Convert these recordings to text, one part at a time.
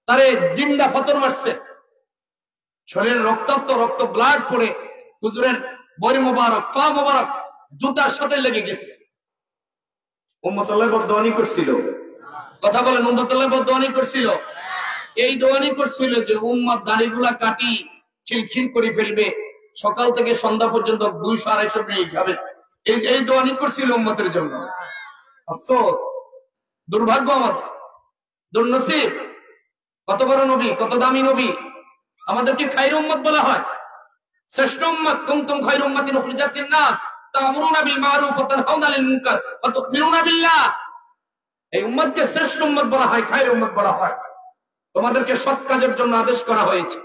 তারে জিন্দা ফতর মারছে, শরীরের রক্তাক্ত রক্ত ব্লাড পড়ে হুজুরের বড়ি মোবারক পা মোবারক জুতার সাথে লেগে গেছে। উম্মত আল্লাহ বদদোয়ানি করছিল, কথা বলেন, উম্মত আল্লাহ বদদোয়ানি করছিল। এই দোয়ানি করছিল যে উম্মত দাড়িগুলা কাটি খিলখিল করে ফেলবে, সকাল থেকে সন্ধ্যা পর্যন্ত 200-250 মিনিট খাবে। এই দোয়ানি করছিল উম্মতের জন্য। আফসোস, দুর্ভাগ্য আমাদের, দুর্নসিব। কত বড় নবী, কত দামি নবী, আমাদেরকে খায়রুল উম্মত বলা হয়, শ্রেষ্ঠ উম্মত। কুনতুম খায়রু উম্মাতিন উখরিজাত লিন-নাস তা'মুরুনা বিল মা'রুফ ওয়া তানহাউনা আনিল মুনকার ওয়া তু'মিনুনা বিল্লাহ। এই উম্মতকে শ্রেষ্ঠ উম্মত বলা হয়, খায়রুল উম্মত বলা হয়। তোমাদেরকে সৎ কাজের জন্য আদেশ করা হয়েছে,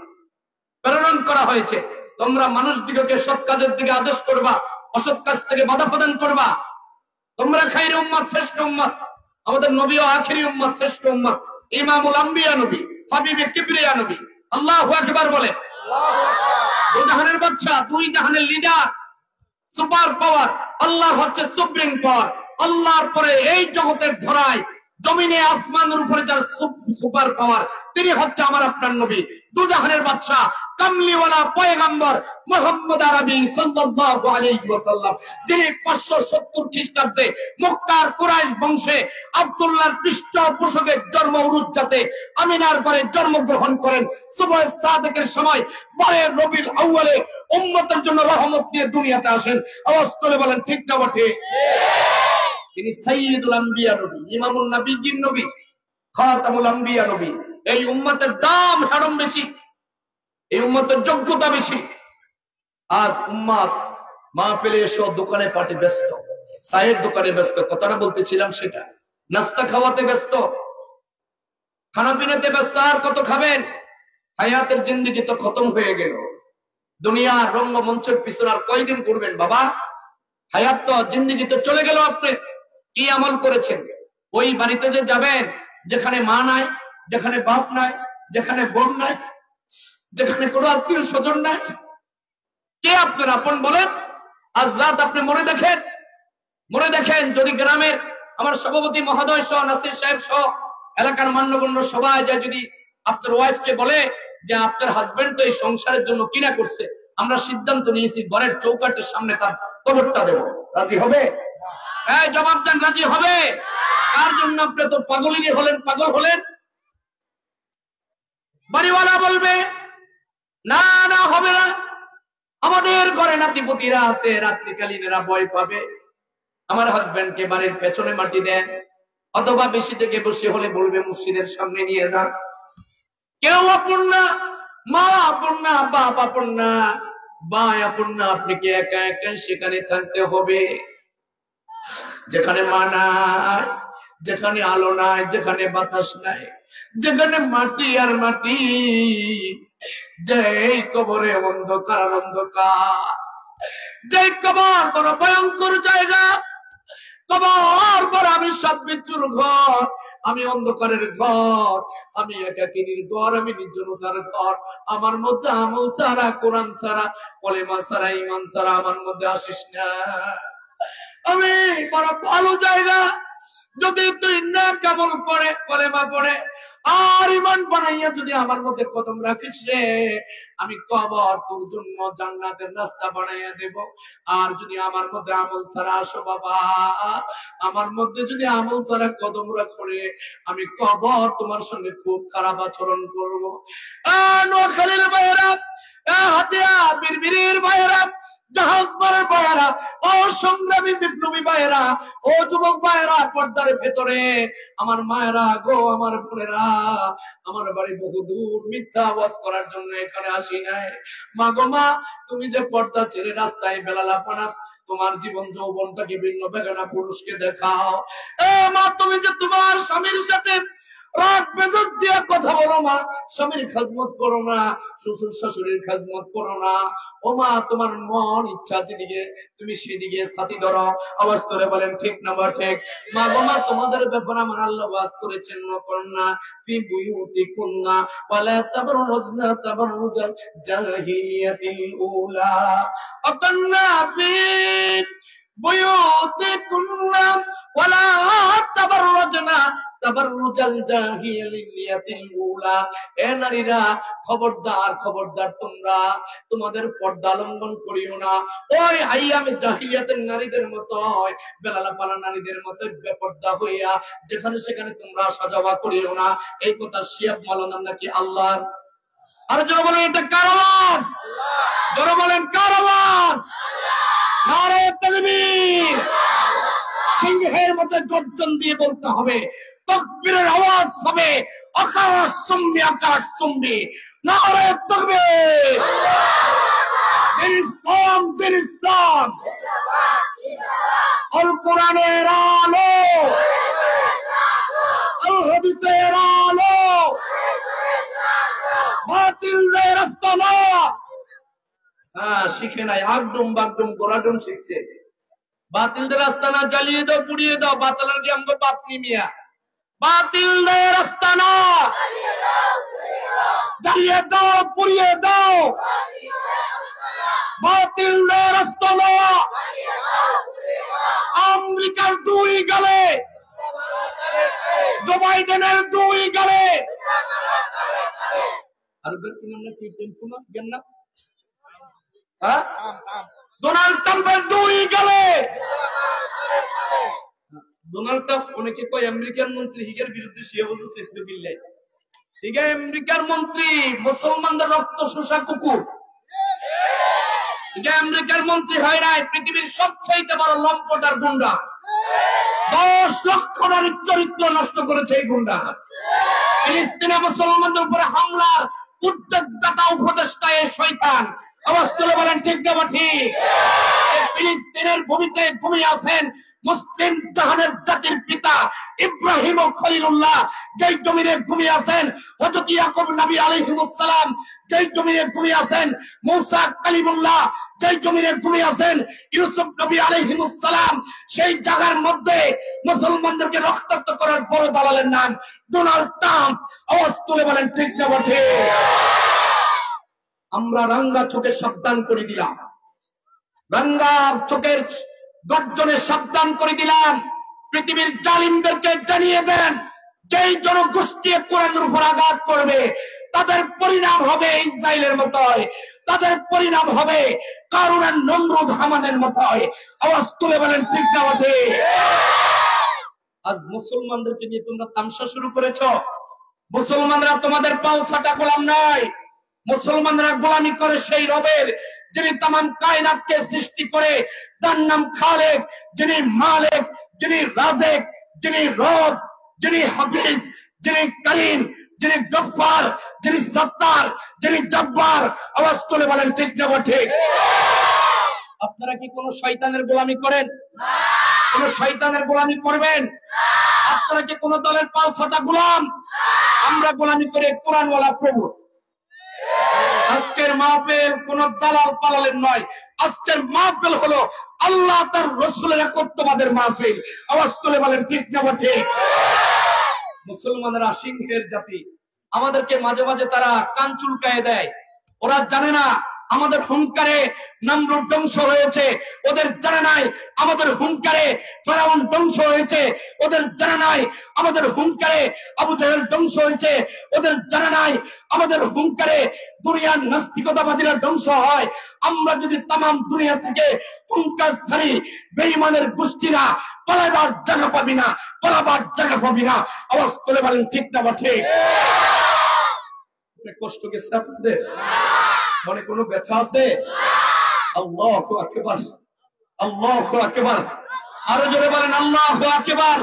প্রেরণ করা হয়েছে। তোমরা মানুষদিগকে সৎ কাজের দিকে আদেশ করবা, অসৎ কাজ থেকে বাধা প্রদান করবা। তোমরা খায়রুল উম্মত, শ্রেষ্ঠ উম্মত। আমাদের নবী ও আখিরি উম্মত, শ্রেষ্ঠ উম্মত, ইমামুল আম্বিয়া নবী, হাবিবে কিবরিয়া নবী। আল্লাহু আকবার বলে। দুই জাহানের বাদশা, দুই জাহানের লিডার, সুপার পাওয়ার। আল্লাহ হচ্ছে সুপ্রিম পাওয়ার। আল্লাহর পরে এই জগতের ধরায় জমিনে আসমানের উপরে যার সুপার পাওয়ার, তিনি হচ্ছে আমার আপনার নবী, দুজাহানের বাদশা, কামলিওয়ালা পয়গম্বর মুহাম্মদ আরবি সাল্লাল্লাহু আলাইহি ওয়াসাল্লাম, যিনি 570 খ্রিস্টাব্দে মক্কার কুরাইশ বংশে আব্দুল্লাহর পৃষ্ঠপোষকের জন্ম উরুজ্জাতে আমিনার ঘরে জন্মগ্রহণ করেন। সুবহ সাদেকের সময় 12 রবিউল আউয়ালে উম্মতের জন্য রহমত নিয়ে দুনিয়াতে আসেন। আওয়াজ করে বলেন ঠিক না বটে? তিনি সাইয়্যিদুল আম্বিয়া নবী, ইমামুন নবীর নবী, খাতামুল আম্বিয়া নবী। এই উম্মতের দাম হারাম বেশি, এই উম্মতের যোগ্যতা বেশি। আজ উম্মত মাহফিলে এসে দোকানে পাটি ব্যস্ত, চায়ের দোকানে ব্যস্ত, কথাটা বলতেছিলাম সেটা, নাস্তা খাওয়াতে ব্যস্ত, খানা পিনাতে ব্যস্ত। আর কত খাবেন? হায়াতের জিন্দেগি তো খতম হয়ে গেল। দুনিয়ার রঙ্গমঞ্চের পিছনে আর কয়দিন ঘুরবেন বাবা? হায়াত তো, জিন্দেগি তো চলে গেল। আপনি কি আমল করেছেন? ওই বাড়িতে যে যাবেন যেখানে মা নাই, যেখানে বাপ নাই, যেখানে বোন নাই, যেখানে কোনো আত্মীয় স্বজন নাই, কে আপনার আপন বলেন? আজ রাত আপনি মনে দেখেন, মনে দেখেন, যদি গ্রামের আমার সভাপতি মহোদয় সহ, নাসির সাহেব সহ, এলাকার মান্যগণ্য সবাই যায়, যদি আপনার ওয়াইফকে বলে যে আপনার হাজবেন্ড তো এই সংসারের জন্য কিনা করছে, আমরা সিদ্ধান্ত নিয়েছি ঘরের চৌকাটের সামনে তার কবরটা দেব, রাজি হবে? এই জবাব দেন, রাজি হবে? কার জন্য আপনি তো পাগলিনী হলেন, পাগল হলেন? বাড়িওয়ালা বলবে না, না হবে না, আমাদের ঘরে নাতিপুতিরা আছে, রাত্রিকালীনেরা ভয় পাবে, আমার হাজবেন্ডকে বাড়ির পেছনে মাটি দেন, অথবা বেশি থেকে বেশি হলে বলবে মসজিদের সামনে নিয়ে যান। কেউ আপন না, মা আপন না, বাপ আপন না, ভাই আপন না, আপনাকে একা একা সেখানে থাকতে হবে। যেখানে মা নাই, যেখানে আলো নাই, যেখানে বাতাস নাই, যেখানে মাটি আর মাটি, যেই কবরে অন্ধকার আর অন্ধকার, যেই কবর বড় ভয়ঙ্কর জায়গা, কবর বড় আমি সব বিচ্ছুর ঘর, আমি অন্ধকারের ঘর, আমি একাকিনীর ঘর, আমি নির্জনতার ঘর। আমার মধ্যে আমল সারা, কোরআন সারা, কলেমা সারা, ঈমান সারা আমার মধ্যে আসিস না। আমি বড় ভালো জায়গা, যদি তুই না কেমন পড়ে, কলেমা পড়ে আর ঈমান বানাইয়া যদি আমার মধ্যে কদম রাখিস রে, আমি কবর তোর জন্য জান্নাতের রাস্তা বানাইয়া দেব। আর যদি আমার মধ্যে আমল ছাড়া আসো বাবা, আমার মধ্যে যদি আমল ছাড়া কদম রাখো রে, আমি কবর তোমার সঙ্গে খুব খারাপ আচরণ করবো। নোয়াখালীর ভাইয়েরা, হাতিয়া বীর ভাইয়েরা, জাহাজ মারের ভাইয়েরা, ও সংগ্রামী বিপ্লবী ভাইয়েরা, ও যুবক ভাইয়েরা, পর্দার ভেতরে আমার মায়েরা গো, আমার বোনেরা, আমার বাড়ি বহু দূর, মিথ্যা আওয়াজ করার জন্য এখানে আসি নাই। মা গো মা, তুমি যে পর্দা ছেড়ে রাস্তায় বেলালাপানা তোমার জীবন যৌবনটাকে ভিন্ন বেগানা পুরুষকে দেখাও, এ মা, তুমি যে তোমার স্বামীর সাথে রাগ মেজাজ দিয়ে কথা বলো মা, স্বামীর খাজমত করো না, শ্বশুর শাশুড়ির খাজমত করো না, ও মা, তোমার মন ইচ্ছা যেদিকে তুমি সেদিকে সাথী ধরো। আওয়াজ করে বলেন ঠিক না বা ঠিক? মা গো মা, তোমাদের ব্যাপারে আমার আল্লাহ ওয়াজ করেছেন, নকরনা ফি বুয়ুতিকুন্না ওয়ালা তাবরুজনা তাবরুজাল জাহিলিয়াতিল উলা, আকান্না ফি বুয়ুতিকুন্না ওয়ালা তাবরুজনা তাবাররুজাল জাহিলিয়াতিল উলা। এ নারীরা খবরদার খবরদার, তোমরা তোমাদের পর্দা লঙ্ঘন করিও না। ওই আইয়ামে জাহিলিয়াতের নারীদের মতো, বেলালাপালা নারীদের মতো বেপর্দা হইয়া যেখানে সেখানে তোমরা আসা যাওয়া করিও না। এই কথা শিয়াব মাওলানা নাকি আল্লাহর? আর যারা বলেন এটা কার আওয়াজ? যারা বলেন কার আওয়াজ? নারে তাকবীর! সিংহের মতো গর্জন দিয়ে বলতে হবে, তাকবীরের আওয়াজ হবে, আকাশ শুনবে, আকাশ শুনবে। নারে তাকবীর! দিন ইসলাম, দিন ইসলাম। আল কোরআনের আলো, আল হাদিসের আলো, বাতিলের রাস্তা না। শিখে নাই, আগডুম বাগডুম গোরাডুম শিখছে। বাতিলদের রাস্তা না, জ্বালিয়ে দাও, পুড়িয়ে দাও। বাতিলের কি আমগো বাতনি মিয়া? বাতিলদের রাস্তা না, জ্বালিয়ে দাও, পুড়িয়ে দাও। বাতিলদের রাস্তা না, আমেরিকার দুই গালে, জো বাইডেনের দুই গালে। আর কি টেনশন না, ডোনাল্ড ট্রাম্পের দুই গালে। ডোনাল্ড ট্রাম্প অনেকে কয় আমেরিকার মন্ত্রী, হিগের বিরুদ্ধে সে বলছে ঠিক আছে, আমেরিকার মন্ত্রী মুসলমানদের রক্ত শোষা কুকুর। আমেরিকার মন্ত্রী হয় নাই, পৃথিবীর সবচেয়ে বড় লম্পট আর গুন্ডা। 10 লক্ষ নারীর চরিত্র নষ্ট করেছে এই গুন্ডা। ফিলিস্তিনে মুসলমানদের উপরে হামলার উদ্যোগদাতা উপদেষ্টা এই শয়তান। আওয়াজ তুলে বলেন ঠিক না ঠিক? ফিলিস্তিনের ভূমিতে ঘুমিয়ে আছেন মুসলিম জাহানের জাতির পিতা ইব্রাহিম ও খলিলুল্লাহ। যেই জমিনে ঘুমিয়ে আছেন হযরত ইয়াকুব নবী আলাইহিস সালাম। যেই জমিনে ঘুমিয়ে আছেন মূসা কালিমুল্লাহ। যেই জমিনে ঘুমিয়ে আছেন ইউসুফ নবী আলাইহিস সালাম। সেই জায়গার মধ্যে মুসলমানদেরকে রক্তাক্ত করার বড় দালালের নাম ডোনাল্ড ট্রাম্প। আওয়াজ তুলে বলেন ঠিক না ঠিক? আমরা রাঙ্গা চোখে সাবধান করে দিলাম, রাঙ্গা চোখের গর্জনে সাবধান করে দিলাম। পৃথিবীর জালিমদেরকে জানিয়ে দেন, যেই জনগোষ্ঠী কোরআনের উপর আঘাত করবে তাদের পরিণাম হবে ইসরায়েলের মতো, তাদের পরিণাম হবে কারুন আর নমরুদ হামানের মতো। আওয়াজ তুলে বলেন ঠিক না ঠিক? আজ মুসলমানদেরকে নিয়ে তোমরা তামসা শুরু করেছো। মুসলমানরা তোমাদের পাও ছাটা গোলাম নয়। মুসলমানরা গোলামি করে সেই রবের যিনি তামাম কায়নাতকে সৃষ্টি করে, যার নাম খালেক, যিনি মালিক, যিনি রাজেক, যিনি রব, যিনি হাফিজ, যিনি করিম, যিনি গফফার, যিনি সত্তার, যিনি জব্বার। আওয়াজ তুলে বলেন ঠিক না ঠিক? আপনারা কি কোন শয়তানের গোলামি করেন? কোন শয়তানের গোলামি করবেন? আপনারা কি কোন দলের পাও ছাটা গোলাম? আমরা গোলামি করে কোরআনওয়ালা প্রভু। আজকের মাহফিল কোন দালাল পালালের নয়, আজকের মাহফিল হলো আল্লাহ তার রাসূলের একত্ববাদের মাহফিল। আওয়াজ তুলে বলেন ঠিক না ঠিক? মুসলমানরা সিংহের জাতি, আমাদেরকে মাঝে মাঝে তারা কান চুলকায়ে দেয়। ওরা জানে না আমাদের হুঙ্কারে নমরুদ ধ্বংস হয়েছে, ওদের জানা নাই আমাদের হুঙ্কারে ফেরাউন ধ্বংস হয়েছে, ওদের জানা নাই আমাদের হুঙ্কারে আবু জাহেল ধ্বংস হয়েছে, ওদের জানা নাই আমাদের হুঙ্কারে দুনিয়ার নাস্তিকতাবাদীরা ধ্বংস হয়। আমরা যদি তামাম দুনিয়া থেকে হুঙ্কার ছাড়ি, বেঈমানের গোষ্ঠীরা পালাবার জায়গা পাবি না, পালাবার জায়গা পাবি না। আওয়াজ তুলে বলেন ঠিক না ঠিক? কষ্ট গেছে আপনাদের? মনে কোনো ব্যথা আছে? আল্লাহু আকবার, আল্লাহু আকবার। আরো জোরে বলেন আল্লাহু আকবার।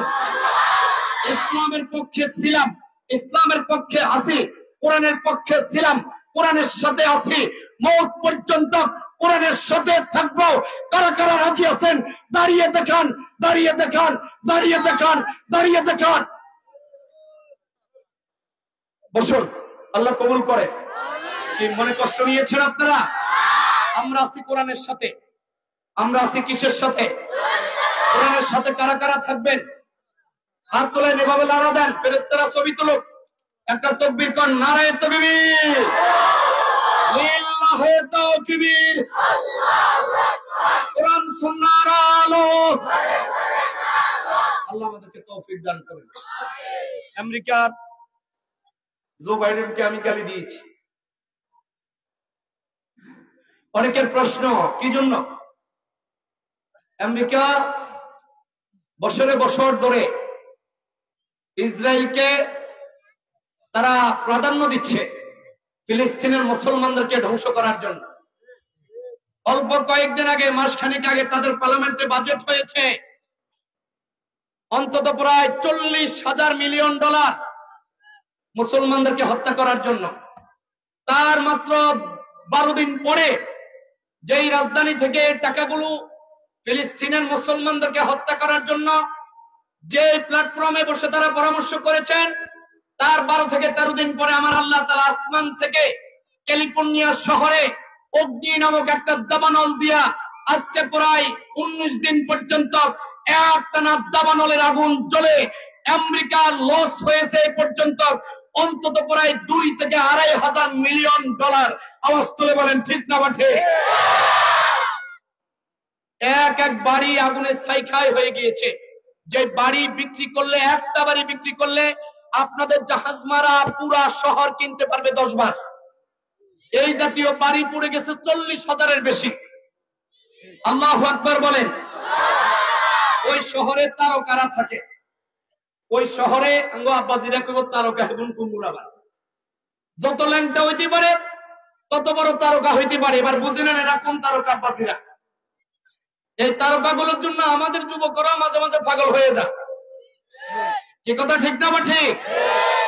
ইসলামের পক্ষে ছিলাম, ইসলামের পক্ষে আছি, কোরআনের পক্ষে ছিলাম, কোরআনের সাথে আছি, মওত পর্যন্ত কোরআনের সাথে থাকবো। কারা কারা রাজি আছেন? দাঁড়িয়ে দেখান, দাঁড়িয়ে দেখান, দাঁড়িয়ে দেখান, দাঁড়িয়ে দেখান। বসুন, আল্লাহ কবুল করে। মনে কষ্ট নিয়েছেন আপনারা? আমরা আছি কোরআনের সাথে। আমরা আছি কিসের সাথে? কোরআনের সাথে। কারা কারা থাকবেন? হাত তোলেন, এভাবে নাড়া দেন, ফেরেশতারা ছবি তুলুক। একটা তাকবীর কোন, নারায়ে তাকবীর, লিল্লাহি তাকবীর, কোরআন সুন্নাহর আলো, আল্লাহ আমাদেরকে তৌফিক দান করেন। আমেরিকার জো বাইডেনকে আমি গালি দিয়েছি। অনেকের প্রশ্ন কি জন্য? আমেরিকা বছরে বছর ধরে ইসরায়েলকে তারা প্রাধান্য দিচ্ছে ফিলিস্তিনের মুসলমানদেরকে ধ্বংস করার জন্য। অল্প কয়েকদিন আগে, মাসখানেক আগে তাদের পার্লামেন্টে বাজেট হয়েছে অন্তত প্রায় $40,000 মিলিয়ন মুসলমানদেরকে হত্যা করার জন্য। তার মাত্র 12 দিন পরে যেই রাজধানী থেকে টাকাগুলো ফিলিস্তিনের মুসলমানদেরকে হত্যা করার জন্য যে প্ল্যাটফর্মে বসে তারা পরামর্শ করেছেন, তার 12 থেকে 13 দিন পরে আমার আল্লাহ তাআলা আসমান থেকে ক্যালিফোর্নিয়া শহরে অগ্নি নামক একটা দাবানল দিয়া আজকে প্রায় 19 দিন পর্যন্ত একটানা দাবানলের আগুন জ্বলে আমেরিকা লস হয়েছে পর্যন্ত অন্তত প্রায় $2 থেকে $2,500 মিলিয়ন। আওয়াজ তুলে বলেন ঠিক না ঠিক? এক এক বাড়ি আগুনে ছাইখাই হয়ে গিয়েছে। যে বাড়ি বিক্রি করলে, একটা বাড়ি বিক্রি করলে আপনাদের জাহাজ মারা পুরা শহর কিনতে পারবে 10 বার। এই জাতীয় বাড়ি পড়ে গেছে 40,000-এর বেশি। আল্লাহু আকবার বলেন। ওই শহরে তারকারা থাকে, ওই শহরে আব্বাজিরা কেবল তারকা এবং কুমুরাবা যত ল্যাংটা হইতে পারে তত বড় তারকা হইতে পারে। এবার বুঝে নেন এরা কোন তারকা আব্বাজিরা। এই তারকাগুলোর জন্য আমাদের যুবকরা মাঝে মাঝে পাগল হয়ে যায়। কি কথা ঠিক না বা ঠিক?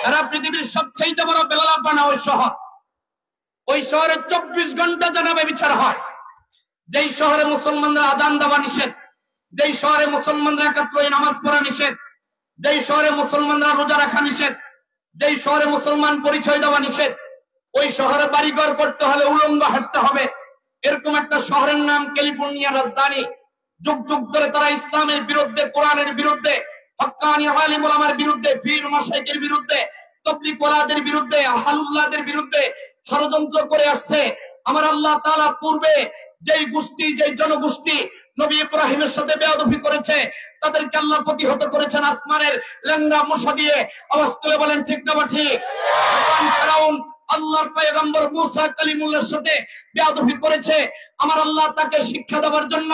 এরা পৃথিবীর সবচেয়ে বড় বেলাল আব্বানা ওই শহর। ওই শহরে 24 ঘন্টা জানাবে বিচার হয়। যেই শহরে মুসলমানরা আজান দেওয়া নিষেধ, যেই শহরে মুসলমানরা একাত্রে নামাজ পড়া নিষেধ, যেই শহরে মুসলমানরা রোজা রাখা নিষেধ, যেই শহরে মুসলমান পরিচয় দেওয়া নিষেধ, ওই শহরে বাড়িঘর করতে হলে উলঙ্গ হাঁটতে হবে। এরকম একটা শহরের নাম ক্যালিফোর্নিয়া রাজধানী। যুগ যুগ ধরে তারা ইসলামের বিরুদ্ধে, কোরআনের বিরুদ্ধে, হক্কানি আলিম ওলামার বিরুদ্ধে, পীর মাশায়েখের বিরুদ্ধে, তাবলীগ ওয়ালাদের বিরুদ্ধে, আহলুল্লাহদের বিরুদ্ধে ষড়যন্ত্র করে আসছে। আমার আল্লাহ তাআলা পূর্বে যেই গোষ্ঠী, যেই জনগোষ্ঠী নবী ইব্রাহিমের সাথে বেয়াদবি করেছে, তাদেরকে আল্লাহ প্রতিহত করেছেন আসমানের ল্যাংড়া মশা দিয়ে। আওয়াজ তুলে বলেন ঠিক না বা ঠিক? ফিরাউন আল্লাহর পয়গম্বর মুসা কালিমুল্লাহর সাথে বেয়াদবি করেছে। আমার আল্লাহ তাকে শিক্ষা দেওয়ার জন্য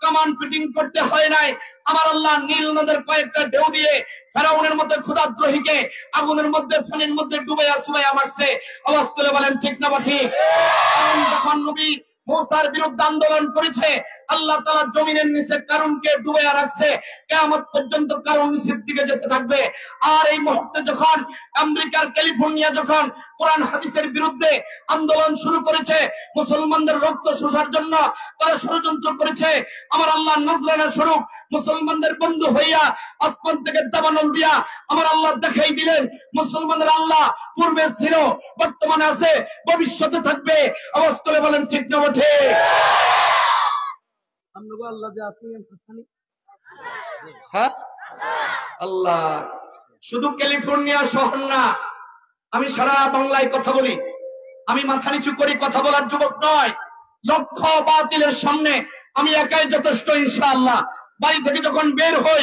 কামান ফিটিং করতে হয় নাই। আমার আল্লাহ নীল নদের কয়েকটা ঢেউ দিয়ে ফেরাউনের মধ্যে ক্ষুধাদ্রোহীকে আগুনের মধ্যে, পানির মধ্যে ডুবাইয়া চুবাইয়া মারছে। আওয়াজ তুলে বলেন ঠিক না বা ঠিক? যখন নবী মুসার বিরুদ্ধে আন্দোলন করেছে, আল্লাহ তাআলা জমিনের নিচে কারণকে ডুবাইয়া রাখছে। কিয়ামত পর্যন্ত কারণ নিচের দিকে যেতে থাকবে। আর এই মুহূর্তে যখন আমেরিকার ক্যালিফোর্নিয়া যখন কোরআন হাদিসের বিরুদ্ধে আন্দোলন শুরু করেছে, মুসলমানদের রক্ত শোষার জন্য তারা ষড়যন্ত্র করেছে, আমার আল্লাহ নজরানা স্বরূপ মুসলমানদের বন্ধু হইয়া আসমান থেকে দাবানল দিয়া আমার আল্লাহ দেখাই দিলেন মুসলমানদের আল্লাহ পূর্বে ছিল, বর্তমানে আছে, ভবিষ্যতে থাকবে। আওয়াজ তুলে বলেন ঠিক না ঠিক? আল্লাহ শুধু ক্যালিফোর্নিয়া শহর না, আমি সারা বাংলায় কথা বলি। আমি মাথা নিচু করি কথা বলার যুবক নয়। লক্ষ বাতিলের সামনে আমি একাই যথেষ্ট ইনশাআল্লাহ। বাড়ি থেকে যখন বের হই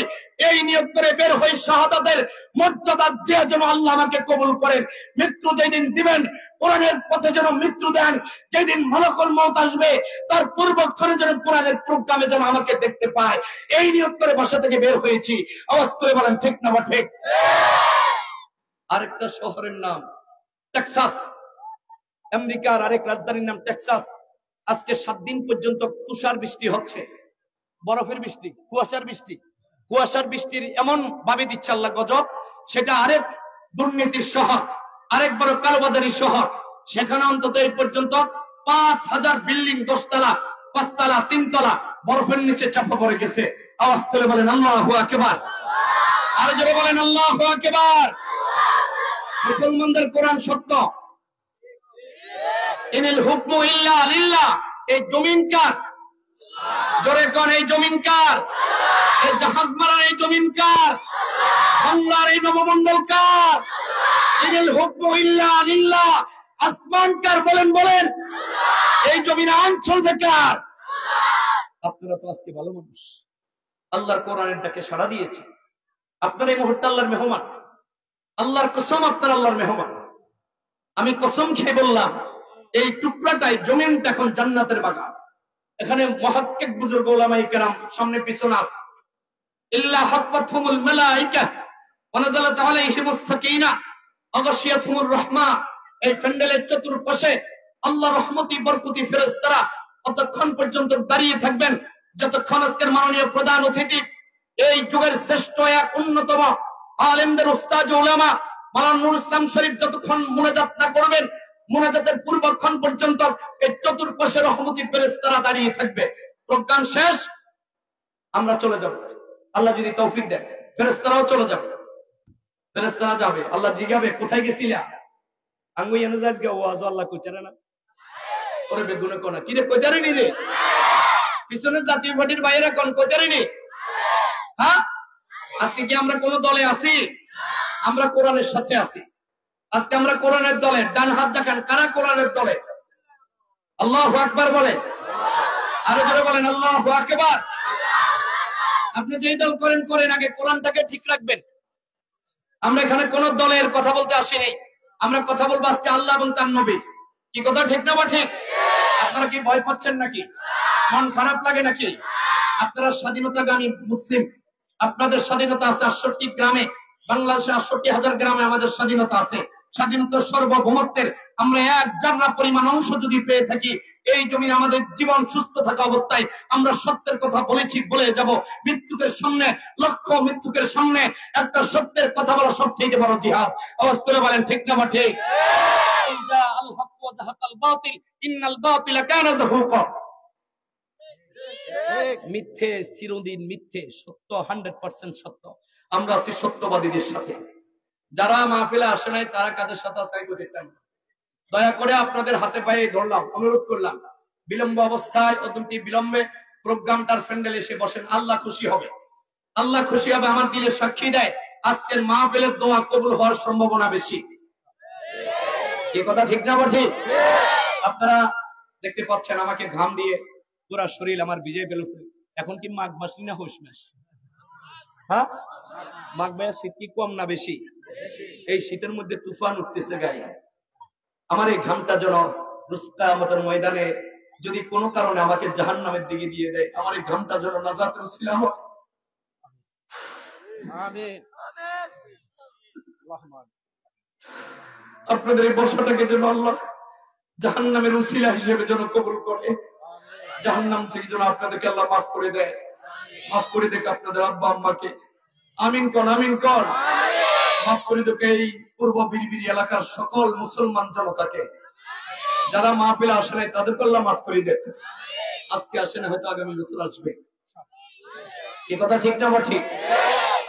এই নিয়ত করে বের হই, শাহাদাতের মর্যাদা দিয়ে যেন আল্লাহ আমাকে কবুল করেন। মৃত্যু যেদিন দিবেন কোরআনের পথে যেন মৃত্যু দেন। যেদিন মালাকুল মউত আসবে তার পূর্বক্ষণে যেন কোরআনের প্রোগ্রামে যেন আমাকে দেখতে পায়, এই নিয়ত করে বাসা থেকে বের হয়েছি। আওয়াজ করে বলেন ঠিক না বা ঠিক? আরেকটা শহরের নাম টেক্সাস। আমেরিকার আরেক রাজধানীর নাম টেক্সাস। আজকে 7 দিন পর্যন্ত তুষার বৃষ্টি হচ্ছে, বরফের বৃষ্টি, কুয়াশার বৃষ্টি। কুয়াশার বৃষ্টির এমন ভাবে দিচ্ছে আল্লাহ গজব। সেটা আরেক দুর্নীতির শহর, আরেক বড় কালোবাজারি শহর। সেখানে অন্তত এই পর্যন্ত 5,000 বিল্ডিং, 10 তলা, 5 তলা, 3 তলা বরফের নিচে চাপা পড়ে গেছে। আওয়াজ করে বলেন আল্লাহু আকবার। আর জোরে বলেন আল্লাহু আকবার। মুসলমানদের কোরআন সত্য। ইনিল হুকমু ইল্লা লিল্লাহ। এই জমিন কার? জোরে কোন এই জমিন কার? এই জাহাজ মারার এই জমিন কার? বাংলার এই নবমণ্ডল কার? ইনিল হুকমু ইল্লা লিল্লাহ। আসমান কার? বলেন বলেন। এই জমিন অঞ্চল কার? আপনারা তো আজকে ভালো মানুষ, আল্লাহর কোরআনের ডাকে সাড়া দিয়েছে। আপনার এই মুহূর্তে আল্লাহর মেহমান, আল্লাহর কসম আপনার আল্লাহর মেহমান। আমি কসম খেয়ে বললাম এই টুকরাটাই জমিনটা এখন জান্নাতের বাগান। এখানে মুহাক্কিক বুজুর্গ উলামায়ে কেরাম সামনে পিছনে আছে। ইল্লা হাফাতহুমুল মালায়েকা ওয়া নাযালাত আলাইহিমুস সাকিনা ওয়া গাশিয়াতহুমুর রাহমা। এই প্যান্ডেলের চতুর্পাশে আল্লাহ রহমতি বরকতি ফেরেশতারা ততক্ষণ পর্যন্ত দাঁড়িয়ে থাকবেন যতক্ষণ আজকের মাননীয় প্রধান অতিথি এই যুগের শ্রেষ্ঠ এক অন্যতম আলেমদের উস্তাদ উলামা মাওলানা নুরুল ইসলাম শরীফ যতক্ষণ মুনাজাত না করবেন, মুনাজাতের পূর্বক্ষণ পর্যন্ত এই চতুর্পাশে রহমতি ফেরেশতারা দাঁড়িয়ে থাকবে। প্রোগ্রাম শেষ, আমরা চলে যাব। আল্লাহ যদি তৌফিক দেন ফেরেশতারাও চলে যাবে। ফেরেশতারা যাবে, আল্লাহ জিজ্ঞাবে কোথায় গেছিলা? আঙ্গুই এনে যাস গে ওয়াজ আল্লাহ কইতারে না ওরে বেগুনে কোনা কি রে কইতারে নি রে? পিছনে জাতীয় পার্টির বাইরে কোন কইতারে নি? হ্যাঁ, আজকে কি আমরা কোন দলে আছি? আমরা কোরআনের সাথে আছি। আজকে আমরা কোরআনের দলে। ডান হাত দেখান কারা কোরআনের দলে? আল্লাহু আকবার বলেন, আরো জোরে বলেন আল্লাহু আকবার। আপনি যেই দল করেন করেন, আগে কোরআনটাকে ঠিক রাখবেন। আমরা এখানে কোন দলের কথা বলতে আসিনি, আমরা কথা বলবো আজকে আল্লাহ এবং তার নবী। কি কথা ঠিক না বা ঠিক? আপনারা কি ভয় পাচ্ছেন নাকি? মন খারাপ লাগে নাকি? আপনারা স্বাধীনতাগামী মুসলিম, আপনাদের স্বাধীনতা আছে 68 গ্রামে, বাংলাদেশে 68,000 গ্রামে আমাদের স্বাধীনতা আছে। স্বাধীনতার সার্বভৌমত্বের আমরা এক জাররা পরিমাণ অংশ যদি পেয়ে থাকি, এই জমিনে আমাদের জীবন সুস্থ থাকা অবস্থায় আমরা সত্যের কথা বলেছি, বলে যাব। মৃত্যুকের সামনে, লক্ষ মৃত্যুকের সামনে একটা সত্যের কথা বলা সবচেয়ে বড় জিহাদ। আওয়াজ করে বলেন ঠিক না বা ঠিক? আল হক ওয়া যাহাকাল বাতিল ইন্নাল বাতিলা কানা যাহুকা। মিথ্যে চিরদিন মিথ্যে, সত্য 100% সত্য। আমরা আছি সত্যবাদীদের সাথে। যারা মাহফিলে আসে নাই তারা কাদের সাথে আছে দেখতাম। দয়া করে আপনাদের হাতে পায়ে ধরলাম, অনুরোধ করলাম, বিলম্ব অবস্থায় অত্যন্ত বিলম্বে প্রোগ্রামটার প্যান্ডেলে এসে বসেন। আল্লাহ খুশি হবে, আল্লাহ খুশি হবে। আমার দিলে সাক্ষী দেয় আজকের মাহফিলের দোয়া কবুল হওয়ার সম্ভাবনা বেশি। এই কথা ঠিক না ঠিক? আপনারা দেখতে পাচ্ছেন আমাকে ঘাম দিয়ে পুরা শরীর আমার ভিজে ফেলেছে। এখন কি মাঘ মাস না হইস মাস? হ্যাঁ, মাঘ মাসে শীত কি কম না বেশি? এই শীতের মধ্যে তুফান উঠতেছে গায়ে। আমার এই ঘামটা যেন কিয়ামতের ময়দানে যদি কোনো কারণে আমাকে জাহান্নামের দিকে দিয়ে দেয়, আমার এই ঘামটা যেন নাজাতের উসিলা হয়। আমিন। আপনাদের এই বর্ষাটাকে যেন আল্লাহ জাহান্নামের উসিলা হিসেবে যেন কবুল করে, জাহান্নাম থেকে যেন আপনাদেরকে আল্লাহ মাফ করে দেয়, মাফ করে দেখ আপনাদের আব্বা আম্মাকে। আমিন কোন, আমিন কোন। মাফ করে দেখ এই পূর্ব বিড়বিড়ি এলাকার সকল মুসলমান জনতাকে, যারা মাহফিলে আসে নাই তাদেরকে আল্লাহ মাফ করে দেখ। আজকে আসে না, হয়তো আগামী বছর আসবে। এই কথা ঠিক না বা ঠিক?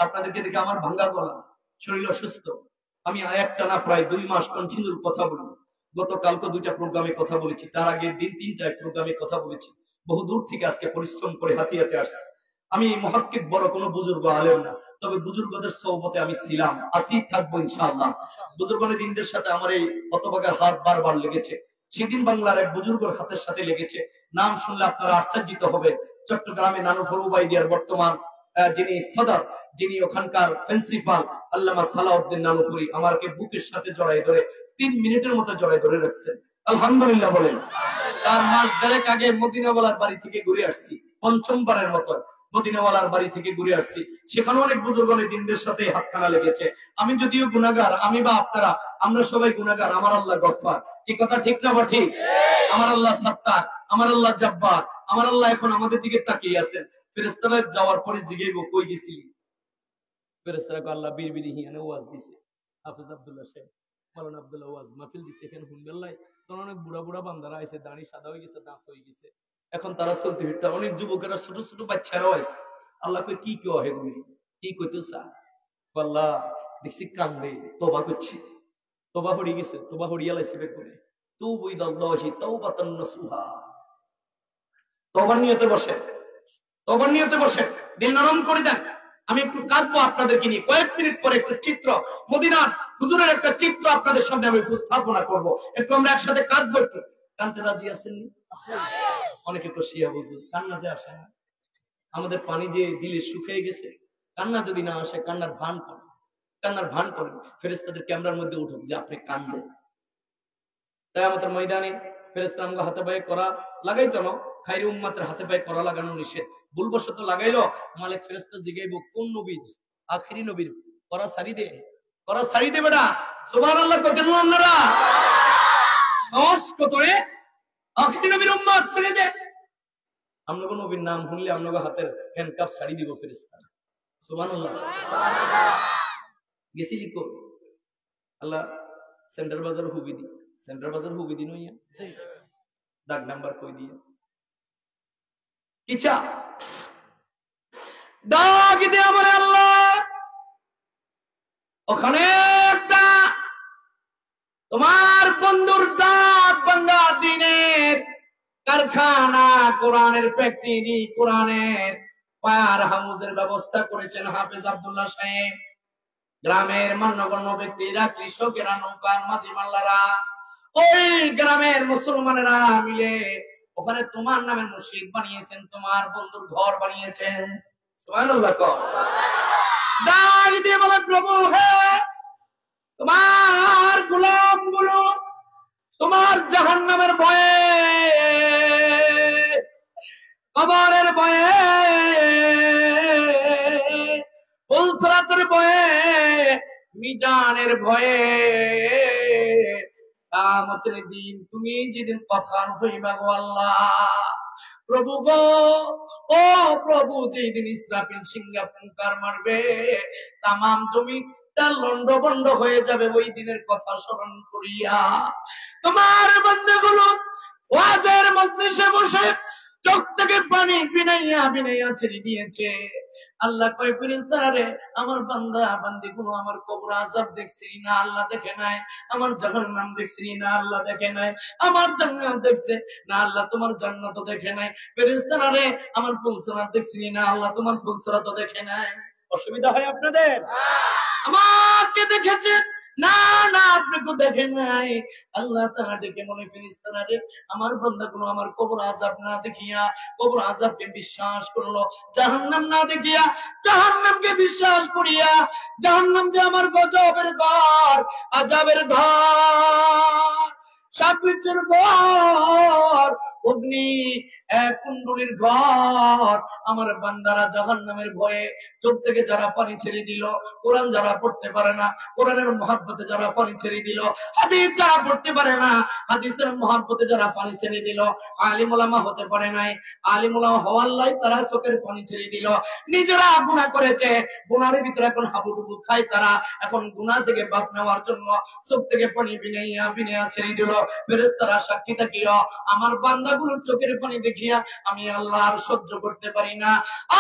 আপনাদেরকে দেখে আমার ভাঙ্গা গলা, শরীর অসুস্থ। আমি একটা না প্রায় 2 মাস কন্টিনিউ কথা বলি। গতকালকে 2টা প্রোগ্রামে কথা বলেছি, তার আগে দিন 3টা প্রোগ্রামে কথা বলেছি। বহু দূর থেকে আজকে পরিশ্রম করে হাতিয়াতে আসছি। আমি মুহাক্কিক বড় কোনো বুজুর্গ আলেম না, তবে বুজুর্গদের সহবতে আমি ছিলাম, আছি, থাকবো ইনশাআল্লাহ। বুজুর্গদের দিনদের সাথে আমার এই হতভাগার হাত বারবার লেগেছে। সেদিন বাংলার এক বুজুর্গের হাতের সাথে লেগেছে। নাম শুনলে আপনারা আশ্চর্যিত হবে। চট্টগ্রামে নানুফর উবাইদিয়ার বর্তমান যিনি সদর, যিনি ওখানকার প্রিন্সিপাল আল্লামা সালাউদ্দিন নানুপুরি, আমাকে বুকের সাথে জড়াই ধরে 3 মিনিটের মতো জড়াই ধরে রাখছেন। আলহামদুলিল্লাহ বলেন। তার মাস 1.5 আগে মদিনাওয়ালার বাড়ি থেকে ঘুরে আসছি, 5মবারের মতো মদিনাওয়ালার বাড়ি থেকে ঘুরে আসছি। সেখানে অনেক বুজুর্গের দিনদের সাথে হাতখানা লেগেছে। আমি যদিও গুনাহগার, আমি বা আপনারা, আমরা সবাই গুনাহগার। আমার আল্লাহ গফফার। কি কথা ঠিক না বা ঠিক? আমার আল্লাহ সাত্তার, আমার আল্লাহ জব্বার, আমার আল্লাহ এখন আমাদের দিকে তাকিয়ে আছেন। ফেরেশতারা যাওয়ার পরে জিজ্ঞাসা কই গেছিলি? ফেরেশতারা আল্লাহ বিড়বিড়ি হিয়ানে ওয়াজ দিছে। হাফেজ আব্দুল্লাহ সাহেব, মাওলানা আব্দুল্লাহ ওয়াজ মাহফিল দিছে এখানে হুনবেল্লাই। তখন অনেক বুড়া বুড়া বান্দারা আইছে, দাড়ি সাদা হয়ে গেছে, দাঁত হয়ে গেছে। এখন তারা চলতে ফিরতে, অনেক যুবকেরা, ছোট ছোট বাচ্চারাও আছে। আল্লাহ কই কি কেউ হেগুলি কি কইতেছা? আল্লাহ দেখছি কান্দে, তওবা করছি, তওবা হয়ে গেছে, তওবা হরিয়া লাইছে বেকুনে। তুবু ইলাল্লাহি তাওবাতান নাসুহা। তওবার নিয়তে বসে, তওবার নিয়তে বসে, দিল নরম করে দেন। আমি একটু কাঁদবো আপনাদেরকে নিয়ে। কয়েক মিনিট পরে একটু চিত্র, মদিনার হুজুরের একটা চিত্র আপনাদের সামনে আমি উপস্থাপনা করব। একটু আমরা একসাথে কাঁদবো। একটু কাঁদতে রাজি আছেন? অনেকে তো শিয়া হুজুর কান্না যে আসে না। আমাদের পানি যে দিলে শুকিয়ে গেছে, কান্না যদি না আসে কান্নার ভান করেন, কান্নার ভান করেন, ফেরেশতাদের ক্যামেরার মধ্যে উঠুক যে আপনি কান্দেন। কিয়ামতের ময়দানে ফেরেশতা আমগো হাতে পায়ে করা লাগাইতো না, খাইরে উম্মতের হাতে পায়ে করা লাগানো নিষেধ, ভুলবশত লাগাইলো, মালিক ফেরেশতা জিগাইবো কোন নবীর, আখিরি নবীর করা সারি দে, করা সারি দে বেটা। সুবহানাল্লাহ কইতেন আপনারা? নস কতরে আখিরি নবীর উম্মত ছেড়ে দে। আমগো নবীর নাম শুনলে আমগো হাতের হ্যান্ডকাপ ছাড়ি দিব ফেরেশতা। সুবহানাল্লাহ। গেছি কো আল্লাহ সেন্টার বাজার হুবি দি, সেন্টার বাজার হুবি দি নইয়া ডাক নাম্বার কই দিয়ে কিছা ডাক দিয়ে আমার আল্লাহ ওখানে একটা তোমার বন্ধুর দাঁত ভাঙা দিনের কারখানা, কোরআনের ফ্যাক্টরি, কোরআনের পায়ার হাউজের ব্যবস্থা করেছেন হাফেজ আব্দুল্লাহ সাহেব। গ্রামের মান্যগণ্য ব্যক্তিরা, কৃষকেরা, নৌকার মাঝি মাল্লারা, ওই গ্রামের মুসলমানেরা মিলে ওখানে তোমার নামে মসজিদ বানিয়েছেন, তোমার বন্ধুর ঘর বানিয়েছেন। সুবহানাল্লাহ। ডাক দিয়ে বলে প্রভু হে, তোমার গোলামগুলো তোমার জাহান্নামের ভয়ে, কবরের ভয়ে, ফুলসরাতের ভয়ে, মিজানের ভয়ে, কিয়ামতের দিন তুমি যেদিন কথা হইবা গো আল্লাহ, প্রভু গো, ও প্রভু, যেদিন ইসরাফিল সিংহা ফুংকার মারবে তামাম জমি তার লন্ড বন্ড হয়ে যাবে, ওই দিনের কথা স্মরণ করিয়া তোমার বান্দাগুলো ওয়াজের মজলিসে বসে চোখ থেকে পানি বিনাইয়া বিনাইয়া ছেড়ে দিয়েছে। আল্লাহ কয় ফেরেশতারা রে, আমার বান্দা বান্দি গুলো আমার কবর আযাব দেখছি না, আল্লাহ দেখে নাই, আমার জাহান্নাম দেখছি না, আল্লাহ দেখে নাই, আমার জান্নাত দেখছে না, আল্লাহ তোমার জান্নাত দেখে নাই। ফেরেশতারা রে, আমার ফুলসরাত দেখছি না, আল্লাহ তোমার ফুলসরাত দেখে নাই। অসুবিধা হয় আপনাদের? আমাকে দেখেছে না, না আপনাকে দেখে নাই। আল্লাহ তাআলা ডেকে মনে ফেরেশতারা রে, আমার বান্দাগুলো আমার কবর আযাব না দেখিয়া কবর আযাবকে বিশ্বাস করলো, জাহান্নাম না দেখিয়া জাহান্নামকে বিশ্বাস করিয়া, জাহান্নাম যে আমার গজবের ঘর, আযাবের ঘর, সাপের ঘর, অগ্নি কুণ্ডলীর ঘর, আমার বান্দারা জাহান্নামের ভয়ে চোখ থেকে যারা পানি ছেড়ে দিল, কোরআন যারা পড়তে পারে না, কোরআনের মহব্বতে যারা পানি ছেড়ে দিল, হাদিস যারা পড়তে পারে না, হাদিসের মহব্বতে যারা পানি ছেড়ে দিল, আলিম উলামা হতে পারে নাই, আলিম উলামা হওয়ার লাই তারা চোখের পানি ছেড়ে দিল, নিজেরা গুনাহ করেছে, গুনাহের ভিতরে এখন হাবুডুবু খায় তারা, এখন গুনাহ থেকে বাঁচ নেওয়ার জন্য চোখ থেকে পানি বিনাইয়া বিনাইয়া ছেড়ে দিল। ফেরেশতারা সাক্ষী থাকিও, আমার বান্দাগুলোর চোখের পানি দেখিয়া আমি আল্লাহ আর সহ্য করতে পারি না,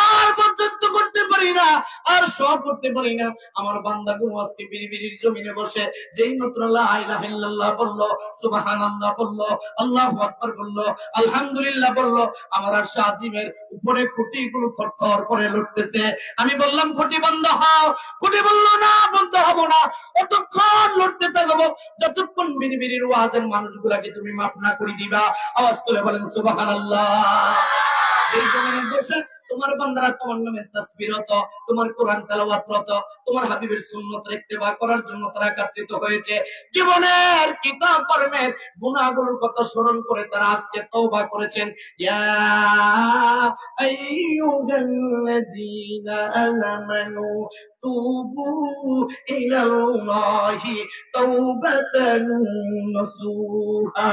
আর বরদাস্ত করতে পারি না, আর সব করতে পারি না। আমার বান্দাগুলো আজকে বিড়িবিড়ির জমিনে বসে যেই মাত্র লা ইলাহা ইল্লাল্লাহ বললো, সুবহানাল্লাহ বললো, আল্লাহু আকবার বললো, আলহামদুলিল্লাহ বললো, আমার আরশ আজিমের উপরে খুঁটিগুলো থরথর করে লড়তেছে। আমি বললাম খুঁটি বন্ধ হও, খুঁটি বললো না বন্ধ হব না, অতক্ষণ লড়তে থাকবো যতক্ষণ বিড়িবিড়ির ওয়াজের মানুষগুলাকে তুমি মাফ না করে দিবা। আওয়াজ তুলে বলেন সুবহানাল্লাহ। এই জমিনে বসে তোমার বান্দারা তোমার নামে তাসবিহরত, তোমার কোরআন তেলাওয়াতরত, তোমার হাবিবের সুন্নাত ইত্তেবা করার জন্য তারা একত্রিত হয়েছে। জীবনের কিতাব কর্মের গুনাহগুলোর কথা স্মরণ করে তারা আজকে তওবা করেছেন। ইয়া আইয়ুহাল্লাযীনা আমানু তুবু ইলাল্লাহি তাওবাতান নাসুহা।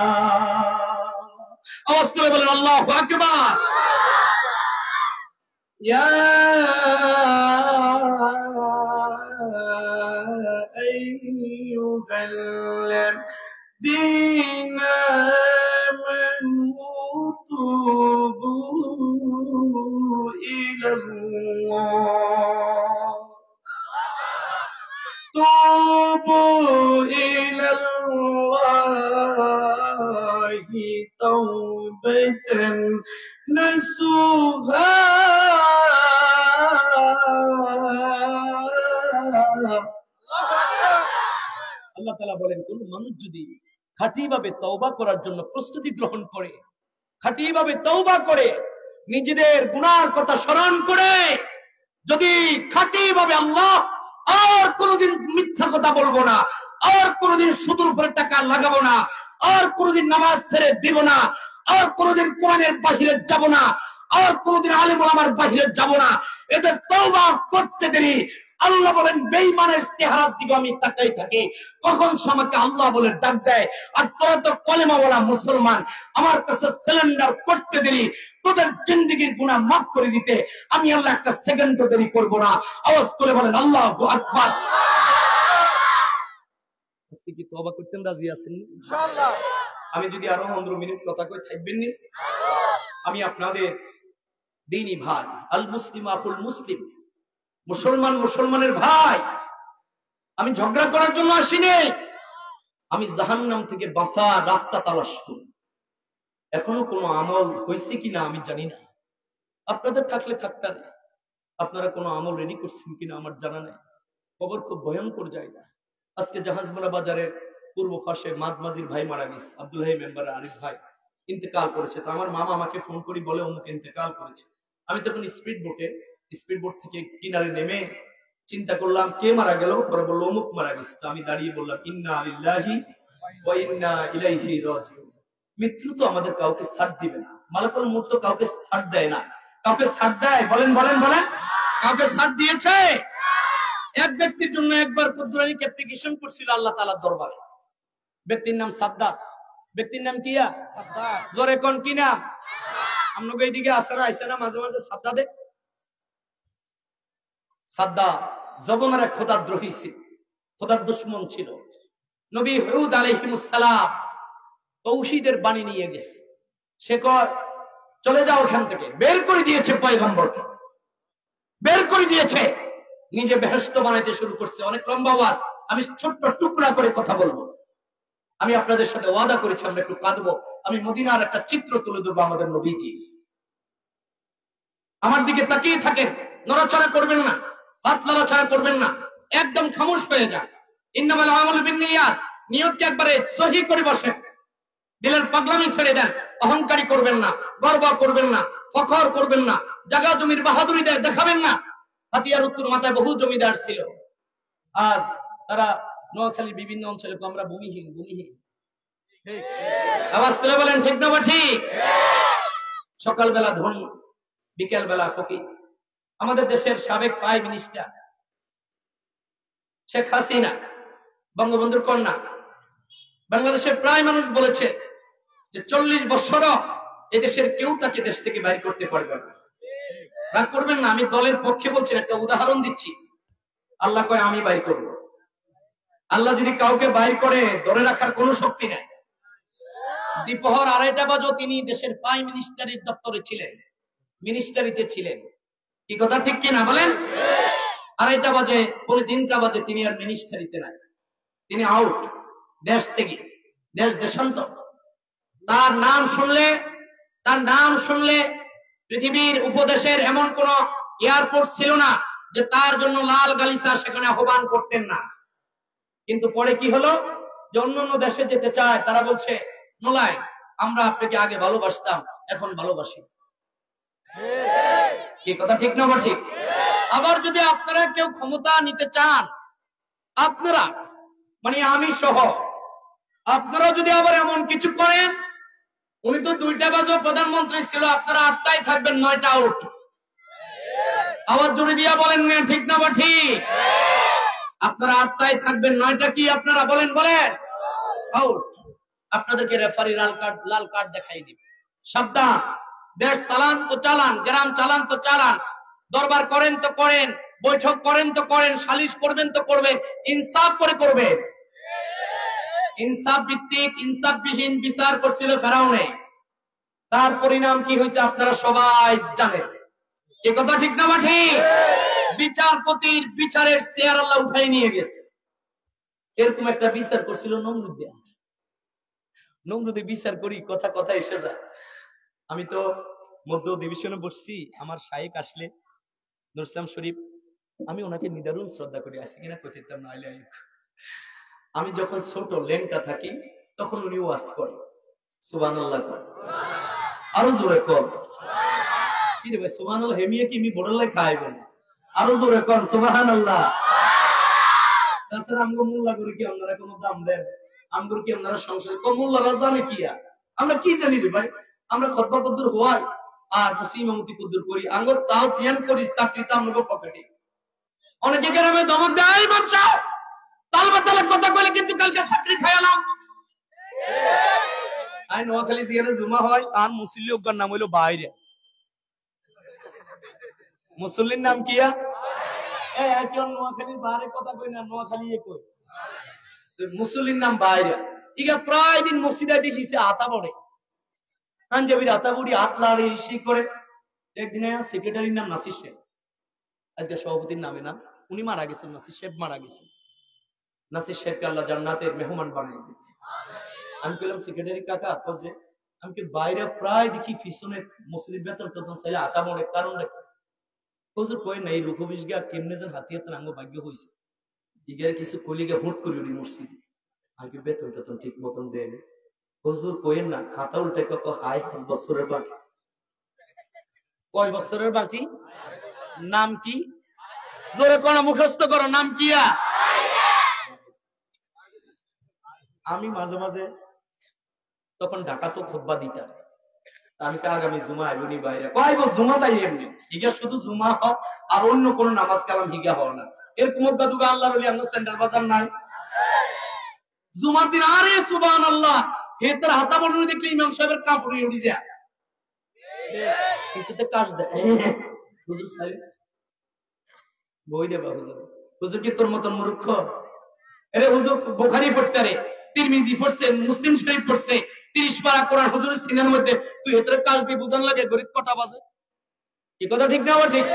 আওয়াজ করে বলেন আল্লাহু আকবার। يا أيها الذين آمنوا توبوا إلى الله، توبوا إلى الله توبة نصوحا। আল্লাহ তাআলা বলেন, কোন মানুষ যদি খাঁটিভাবে তওবা করার জন্য প্রস্তুতি গ্রহণ করে, খাঁটিভাবে তওবা করে, নিজেদের গুনার কথা স্মরণ করে, যদি খাঁটি ভাবে আল্লাহ, আর কোনোদিন মিথ্যা কথা বলবো না, আর কোনোদিন সুদের উপরে টাকা লাগাবো না, আর কোনোদিন নামাজ ছেড়ে দিব না, আর কোনোদিন কোরআনের বাহিরে যাব না, আর কোনোদিন আলেম ওলামার বাহিরে যাব না, এদের তওবা করতে দেরি। আল্লাহ বলেন বেঈমানের চেহারার দিকে আমি তাকাই থাকি, কখন আমাকে আল্লাহ বলে ডাক দেয়। আর তোরা তো কলেমাওয়ালা মুসলমান, আমার কাছে সিলিন্ডার করতে দেরি, তোদের জিন্দেগির গুনাহ মাফ করে দিতে আমি আল্লাহ একটা সেকেন্ডও দেরি করব না। আওয়াজ করে বলেন আল্লাহু আকবার। আজকে কি তওবা করতে রাজি আছেন ইনশাআল্লাহ? আমি যদি আরো 15 মিনিট কথা কই থাকবেন নি? আমি আপনাদের দ্বীনি ভাই, আল মুসলিম আখুল মুসলিম, মুসলমান মুসলমানের ভাই। আমি ঝগড়া করার জন্য আসিনি, আমি জাহান্নাম থেকে বাঁচার রাস্তা তালাশ করি। এখনো কোনো আমল হয়েছে কিনা আমি জানি না, আপনাদের থাকলে থাকতার। আপনারা কোনো আমল রেডি করছেন কিনা আমার জানা নেই। খবর খুব ভয়ঙ্কর জায়গা। আজকে জাহাজমারা বাজারের পূর্ব পাশে মাঝমাঝির ভাই মারা গেছে, আব্দুল হাই মেম্বারের আরিফ ভাই ইন্তেকাল করেছে। তো আমার মামা আমাকে ফোন করে বলে অমুক ইন্তেকাল করেছে। আমি তখন স্পিড বোট থেকে কিনারে নেমে চিন্তা করলাম কে মারা গেল, পরে বললো অমুক মারা গেছে। তো আমি দাঁড়িয়ে বললাম ইন্না লিল্লাহি ওয়া ইন্না ইলাইহি রাজিউন। মৃত্যু তো আমাদের কাউকে ছাড় দিবে না, মালাকুল মউত তো কাউকে ছাড় দেয় না। কাউকে ছাড় দেয়? বলেন বলেন বলেন, কাউকে ছাড় দিয়েছে? এক ব্যক্তির জন্য একবার কুদরানিক অ্যাপ্লিকেশন করছিল আল্লাহ তাআলার দরবারে। ব্যক্তির নাম সাদ্দাত। ব্যক্তির নাম কিয়া? সাদ্দাত। জোরে কোন কি নাম? আমনগো এইদিকে আসরা আইছে না মাঝে মাঝে সাদ্দাতে। সাদ্দাত জবনের এক খোদাদ্রোহী ছিল, খোদার দুশমন ছিল। নবী হুদ আলাইহিস সালাম তৌহিদের বাণী নিয়ে গেছে। সে কয় চলে যাও এখান থেকে, বের করে দিয়েছে পয়গম্বরকে, বের করে দিয়েছে। নিজে বেহেশত বানাইতে শুরু করছে। অনেক লম্বা ওয়াজ, আমি ছোট্ট টুকরা করে কথা বলবো। আমি আপনাদের সাথে ওয়াদা করেছি আমরা একটু কাঁদবো। আমি মদিনার একটা চিত্র তুলে ধরবো আমাদের নবীজি। আমার দিকে তাকিয়ে থাকেন, নড়াচড়া করবেন না, হাত নড়াচড়া করবেন না, একদম খামোশ হয়ে যান। ইন্নামাল আমালু বিন্নিয়াত, নিয়তকে একবারে সহি করে বসেন। দিলের পাগলামি ছেড়ে দেন, অহংকারী করবেন না, গর্ব করবেন না, ফখর করবেন না, জায়গা জমির বাহাদুরি দেখাবেন না। হাতিয়ার উত্তর মাথায় বহু জমিদার ছিল, আজ তারা নোয়াখালীর বিভিন্ন অঞ্চলে আমরা ভূমিহীন। আওয়াজ করে বলেন ঠিক না বা ঠিক? সকালবেলা ধনী, বিকেল বেলা ফকির। আমাদের দেশের সাবেক প্রাইম মিনিস্টার শেখ হাসিনা, বঙ্গবন্ধুর কন্যা, বাংলাদেশের প্রায় মানুষ বলেছে যে 40 বছরও এদেশের কেউ তাকে দেশ থেকে বাইর করতে পারবে না। রাগ করবেন না, আমি দলের পক্ষে বলছি, একটা উদাহরণ দিচ্ছি। আল্লাহ কয় আমি বাইর করব। আল্লাহ যদি কাউকে বাইর করে ধরে রাখার কোনো শক্তি নেই। দুপুর 2:30 বাজে তিনি দেশের প্রাইম মিনিস্টারের দপ্তরে ছিলেন, মিনিস্টারিতে ছিলেন। কি কথা ঠিক কিনা বলেন? 2:30 বাজে, পরে 3টা বাজে তিনি আর মিনিস্টারিতে নাই, তিনি আউট দেশ থেকে, দেশান্তর। তার নাম শুনলে পৃথিবীর উপদেশের এমন কোন এয়ারপোর্ট ছিল না যে তার জন্য লাল গালিচা সেখানে আহ্বান করতেন না। কিন্তু পরে কি হলো, যে অন্য দেশে যেতে চায়, তারা বলছে নোলাই আমরা আপনাকে আগে ভালোবাসতাম, এখন ভালোবাসি। কি কথা ঠিক না ঠিক? আবার যদি আপনারা কেউ ক্ষমতা নিতে চান, আপনারা মানে আমি সহ আপনারা যদি আবার এমন কিছু করেন, উনি তো 2টা বাজে প্রধানমন্ত্রী ছিল, আপনারা 8টায় থাকবেন, 9টা আউট। আওয়াজ জোরে দিয়া বলেন না ঠিক না বা ঠিক? আপনারা 8টায় থাকবেন, 9টা কি আপনারা বলেন আউট। আপনাদেরকে রেফারি লাল কার্ড দেখাই দিবে। সাবধান, দেশ চালান তো চালান, গ্রাম চালান তো চালান, দরবার করেন তো করেন, বৈঠক করেন তো করেন, সালিশ করবেন তো করবেন, ইনসাফ করে করবেন। ইনসাফ ভিত্তিক ইনসাফবিহীন বিচার করছিল ফেরাউনে, তার পরিণাম কি হয়েছে আপনারা সবাই জানেন। এই কথা ঠিক না ঠিক? বিচারপতির বিচারের চেয়ার আল্লাহ উঠাই নিয়ে গেছে। এরকম একটা বিচার করছিল নমরুদে বিচার করি কথা এসে যায়। আমি তো মধ্য ডিভিশনে বসছি, আমার শায়েক আসলে নুরসাম শরীফ, আমি ওনাকে নিদারুণ শ্রদ্ধা করি, আসি কিনা কইতাম না। আমি যখন ছোট লেনটা থাকি তখন উনি ওয়াজ করে, সুবহানাল্লাহ আরো জোরে কর। কি রে ভাই সুবহানাল্লাহ হেমিয়ে কি আমি বড় লাই খাইবে না? আরো জোরে কর সুবহানাল্লাহ। তাছাড়া আমগো মোল্লা করে কি আপনারা কোনো দাম দেন? আমগো কি আপনারা সংসদে মোল্লারা জানে কি? আমরা কি জানি রে ভাই? আমরা খুতবা কদ্দুর হওয়াই আর মুসলিম ইমামতি কদ্দুর করি, আঙ্গো তাও জিয়ান করি, চাকরিতে আমগো পকেটে। অনেকে গ্রামে দমক দেয় ব্যবসা তালবাতালের কথা কইলে কিন্তু কালকে চাকরি খাইলাম। আই নোয়াখালী যেখানে জুমা হয় তার মুসল্লি ওর নাম হইলো বাইরে। মুসল্লির নাম কি? নোয়াখালীর বাইরে কথা কই না, নোয়াখালী কই মুসল্লির নাম বাইরে। ইগা প্রায় দিন মসজিদে দেখিছে আতা পড়ে, পাঞ্জাবির আতা বুড়ি হাত লাড়ে ইসি করে। একদিন সেক্রেটারির নাম নাসির শেখ, আজকে সভাপতির নামে না, উনি মারা গেছেন, নাসির শেখ মারা গেছেন। নাসির শেখকে আল্লাহ জান্নাতের মেহমান বানিয়ে দিবে। আমি বললাম সেক্রেটারি কাকা খোঁজে, আমি কি বাইরে প্রায় দেখি পিছনে মসজিদের বেতন টেতন চাইলে আতা মরে, কারণ রেখা খোঁজ কই না এই রুখবিশ গা কেমনে যেন হাতিয়াতে আঙ্গ ভাগ্য হয়েছে। ইগার কিছু কলিগে হুট করি উনি মসজিদে, আগে বেতন টেতন ঠিক মতন দেয় হুজুর কইেন না, খাতা উল্টে কত হাই 5 বছরের বাকি। কয় বছরের বাকি? নাম কি? জোরে করো, মুখস্থ করো, নাম কি? আমি মাঝে মাঝে তখন ঢাকা তো খুতবা দিতাম, আমি আগামী জুমা আইবনি বাইরে কয়ব জুমা তাই এমনি হিগা শুধু জুমা হোক আর অন্য কোন নামাজ কালাম হিগা হওয়া না। এরকম দুগা আল্লাহর ওলি আল্লাহ সেন্টার বাজার নাই জুমার দিন। আরে সুবহানাল্লাহ, হেতার হাতা বলনি দেখলে ইমাম সাহেবের কাপড় উড়ি যায়, কিছুতে কাজ দেয়। হুজুর সাহেব বই দেবা, হুজুর হুজুর কি তোর মতন মূর্খ? আরে হুজুর বুখারী পড়তে রে, তিরমিজি পড়ছে, মুসলিম শরীফ পড়ছে, 30 পারা কোরআন হুজুরের সিনার মধ্যে, তুই হেতার কাজ দিয়ে বুঝান লাগে গরিব কটা বাজে? কি কথা ঠিক না? ঠিক।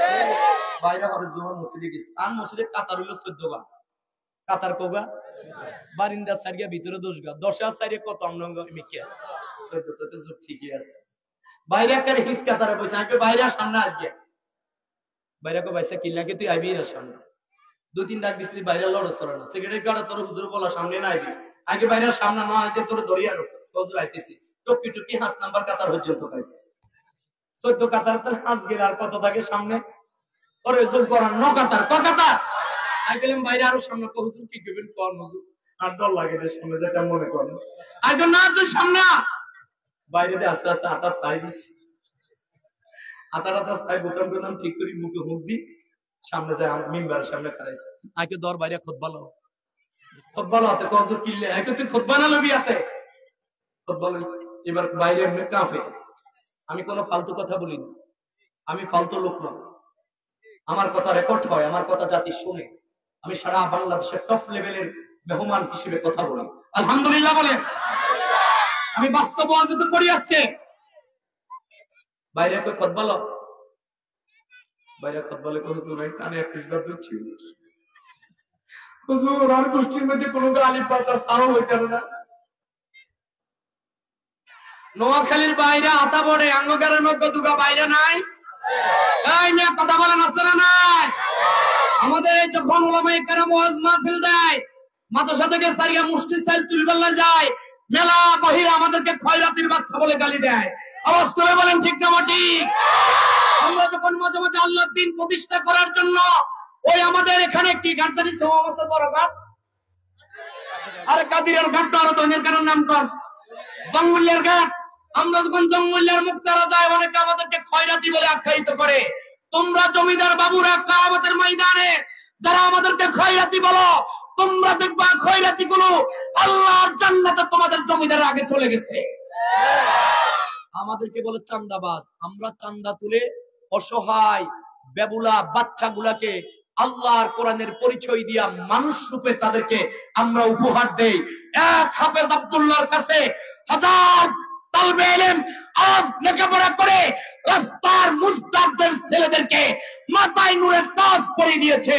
বাইরে হবে জুমা মসজিদে গেছে, আর মসজিদে কাতার হইলো 14 গা, কাতার কোগা বারিন্দা সারিয়া ভিতরে 10 গা, 10 আর সারিয়া কত আমরা মিকিয়া 14 তে জোর ঠিকই আছে। বাইরে একটা হিস কাতারে বসে, আমি বাইরে সামনে আজকে বাইরে কো বাইসা কিল্লাকে তুই আইবি না সামনে, 2-3 ডাক দিছিলি বাইরে লড় সরে না, সেক্রেটারি কাটা তোর হুজুর বলা সামনে না আইবি, আগে বাইরে সামনে না আছে তোর দরিয়া হুজুর আইতেছি, টপি টপি 5 নাম্বার কাতার পর্যন্ত পাইছি, 14 কাতার তোর হাঁস গেল আর কত থাকে সামনে, ওরে যোগ করার 9 কাতার, ক কাতার আই গেলাম বাইরে আরো সামনে, কো হুজুর কি করবেন কোন হুজুর, আর ডর লাগে রে সামনে যেটা মনে করেন, আগে না তো সামনে বাইরে দিয়ে আস্তে আস্তে আটা ছাই দিছি, আটা ছাই বোতাম বোতাম ঠিক করি মুখে হুক দি সামনে যায় মিম্বারের সামনে খাইছে, আগে দর বাইরে খুতবা লও, খুতবা লওতে কো হুজুর কিল্লে আগে তুই খুতবা না লবি আতে খুতবা লইছে। এবার বাইরে এমনি কাফে, আমি কোনো ফালতু কথা বলি না, আমি ফালতু লোক না, আমার কথা রেকর্ড হয়, আমার কথা জাতি শুনে, আমি সারা বাংলাদেশের টপ লেভেলের মেহমান হিসেবে কথা বলি, আলহামদুলিল্লাহ বলেন। আমি বাস্তব ওয়াজ তো করি আজকে, বাইরে কই খুতবা লও, বাইরে খুতবা লও হুজুর ভাই কানে 21 বার দিচ্ছি হুজুর, আর গোষ্ঠীর মধ্যে কোনো গালি পাতা সারো হইতে না। নোয়াখালীর বাইরে আতা বড়ে আঙ্গগারের মধ্যে দুগা বাইরে নাই, এই মিয়া কথা বলেন আছে না নাই? আমাদের এই যখন ওলামায়ে কেরাম ওয়াজ মাহফিল দেয়, মাদ্রাসা থেকে সারিয়া মুষ্টি চাল তুলবেলা যায়, মেলা বহিরে আমাদেরকে খয়রাতির বাচ্চা বলে গালি দেয়, আওয়াজ করে বলেন ঠিক না ঠিক? আমরা যখন মাঝে মাঝে আল্লাহর দ্বীন প্রতিষ্ঠা করার জন্য ওই আমাদের এখানে কি গাছারি সমাবেশের বড় ঘাট, আরে কাদিরের ঘাটটা আরো ধনের কারণ নাম কর জঙ্গলের ঘাট, আমরা যখন জঙ্গলের মুক্তারা যায় অনেকে আমাদেরকে খয়রাতি বলে আখ্যায়িত করে, তোমরা জমিদার বাবুরা কারামতের ময়দানে যারা আমাদেরকে খয়রাতি বলো, তোমরা দেখবা খয়রাতি গুলো আল্লাহর জান্নাতে তোমাদের জমিদারের আগে চলে গেছে। আমাদেরকে বলে চান্দাবাজ, আমরা চান্দা তুলে অসহায় বেবুলা বাচ্চাগুলাকে আল্লাহর কোরআনের পরিচয় দিয়া মানুষ রূপে তাদেরকে আমরা উপহার দেই। এক হাফেজ আব্দুল্লাহর কাছে 1000 তালবে ইলম আজ লেখাপড়া করে রাস্তার মুস্তাকদের ছেলেদেরকে মাথায় নূরের তাজ পরিয়ে দিয়েছে।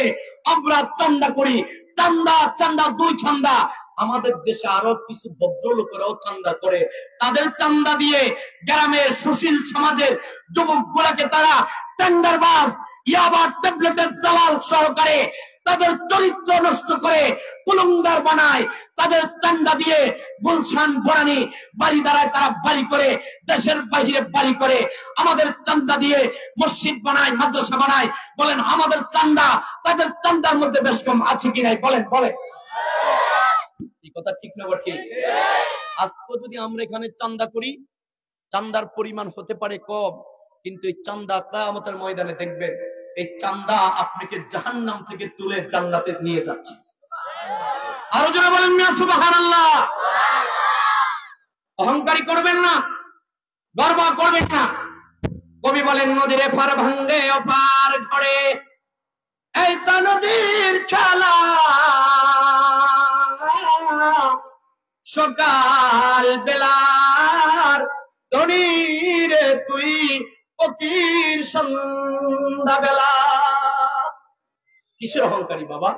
আমরা চান্দা করি, চান্দা চান্দা 2 চান্দা। আমাদের দেশে আরো কিছু ভদ্রলোকেরাও চান্দা করে, তাদের চান্দা দিয়ে গ্রামের সুশীল সমাজের যুবক গুলাকে তারা টেন্ডারবাজ ইয়াবা ট্যাবলেটের দালাল সহকারে তাদের চরিত্র নষ্ট করে কুলঙ্গার বানায়, তাদের চান্দা দিয়ে গুলশান বনানী বাড়ি দ্বারায় তারা বাড়ি করে, দেশের বাহিরে বাড়ি করে, আমাদের চান্দা দিয়ে মসজিদ বানায়, মাদ্রাসা বানায়। বলেন আমাদের চান্দা তাদের চান্দার মধ্যে বেশ কম আছে কি নাই? বলেন বলেন, এই কথা ঠিক না ঠিক? আজকে যদি আমরা এখানে চান্দা করি, চান্দার পরিমাণ হতে পারে কম, কিন্তু এই চান্দা কিয়ামতের ময়দানে দেখবেন এই চান্দা আপনাকে জাহান্নাম থেকে তুলে জান্নাতে নিয়ে যাচ্ছে। আরো জোরে বলেন না সুবহানাল্লাহ। অহংকারী করবেন না, গর্ব করবেন না। কবি বলেন নদীর পার ভাঙ্গে অপার ঘরে, এই তা নদীর খেলা, সকাল বেলার ধনীরে তুই ফকির সন্ধ্যা বেলা। কিসের অহংকারী বাবা,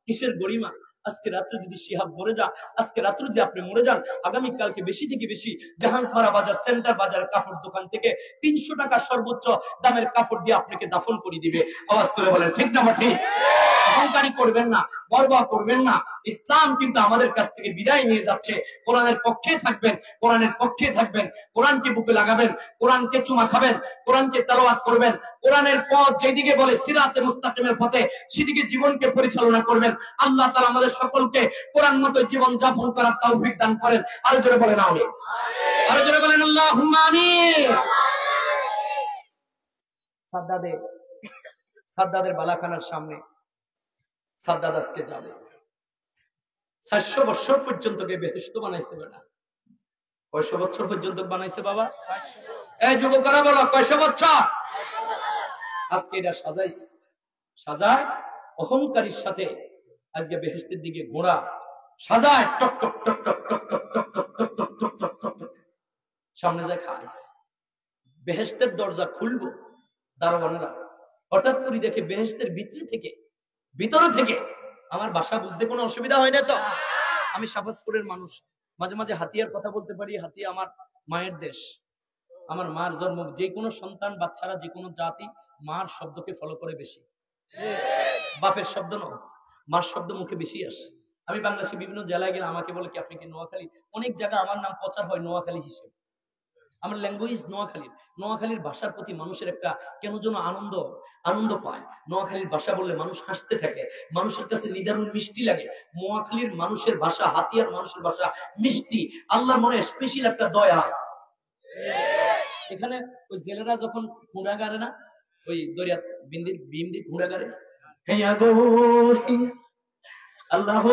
কিসের গরিমা? আজকে রাত্রে যদি শিহাব মরে যা, আজকে রাত্রে যদি আপনি মরে যান, আগামীকালকে বেশি থেকে বেশি জাহাজপাড়া বাজার, সেন্টার বাজার কাপড় দোকান থেকে 300 টাকা সর্বোচ্চ দামের কাপড় দিয়ে আপনাকে দাফন করে দিবে। আওয়াজ করে বলেন ঠিক না ঠিক? অহংকারী করবেন না, গর্ব করবেন না। ইসলাম কিন্তু আমাদের কাছ থেকে বিদায় নিয়ে যাচ্ছে। কোরআনের পক্ষে থাকবেন, কোরআনের পক্ষে থাকবেন, কোরআনকে বুকে লাগাবেন, কোরআনকে চুমা খাবেন, কোরআনকে তেলাওয়াত করবেন, কোরআনের পথ যেদিকে বলে সিরাতে মুস্তাকিমের পথে সেদিকে জীবনকে পরিচালনা করবেন। আল্লাহ তাআলা আমাদের সকলকে কোরআন মতো জীবন যাপন করার তৌফিক দান করেন। আরো জোরে বলেন আমিন, আরো জোরে বলেন আল্লাহুম্মা আমিন। সাদ্দাদের বালাখানার সামনে সাদ্দাদ আজকে যাবে। 400 বছর পর্যন্ত বেহেশত বানাইছে বেটা। কয়শো বছর পর্যন্ত বানাইছে বাবা? এই যুবকরা বলো কয়শো বছর? আজকে এটা সাজাইছে, সাজায় অহংকারীর সাথে আজকে বেহেশতের দিকে ঘোড়া সাজায়, টক টক টক টক টক টক টক টক টক টক টক টক টক টক সামনে যায় খাইছে। বেহেশতের দরজা খুলবো, দারোয়ানেরা হঠাৎ করে দেখে বেহেশতের ভিতরে থেকে আমার ভাষা বুঝতে কোনো অসুবিধা হয় না তো? আমি শাহবাজপুরের মানুষ, মাঝে মাঝে হাতিয়ার কথা বলতে পারি। হাতিয়া আমার মায়ের দেশ, আমার মার জন্ম। যে কোনো সন্তান, বাচ্চারা যে কোনো জাতি মার শব্দকে ফলো করে বেশি, বাপের শব্দ নয়, মার শব্দ মুখে বেশি আসে। আমি বাংলাদেশে বিভিন্ন জেলায় গেলে আমাকে বলে কি আপনি কি নোয়াখালী? অনেক জায়গায় আমার নাম প্রচার হয় নোয়াখালী হিসেবে। আমার ল্যাঙ্গুয়েজ নোয়াখালীর ভাষার প্রতি মানুষের একটা কেন যেন আনন্দ পায়। নোয়াখালীর ভাষা বললে মানুষ হাসতে থাকে, মানুষের কাছে নিদারুণ মিষ্টি লাগে। নোয়াখালীর মানুষের ভাষা, হাতিয়ার মানুষের ভাষা মিষ্টি। আল্লাহর মনে স্পেশাল একটা দয়া আছে। এখানে ওই জেলেরা যখন ঘোড়া গাড়ে না, ওই দরিয়া বিন্দির ঘোড়া গাড়ে, আল্লাহ,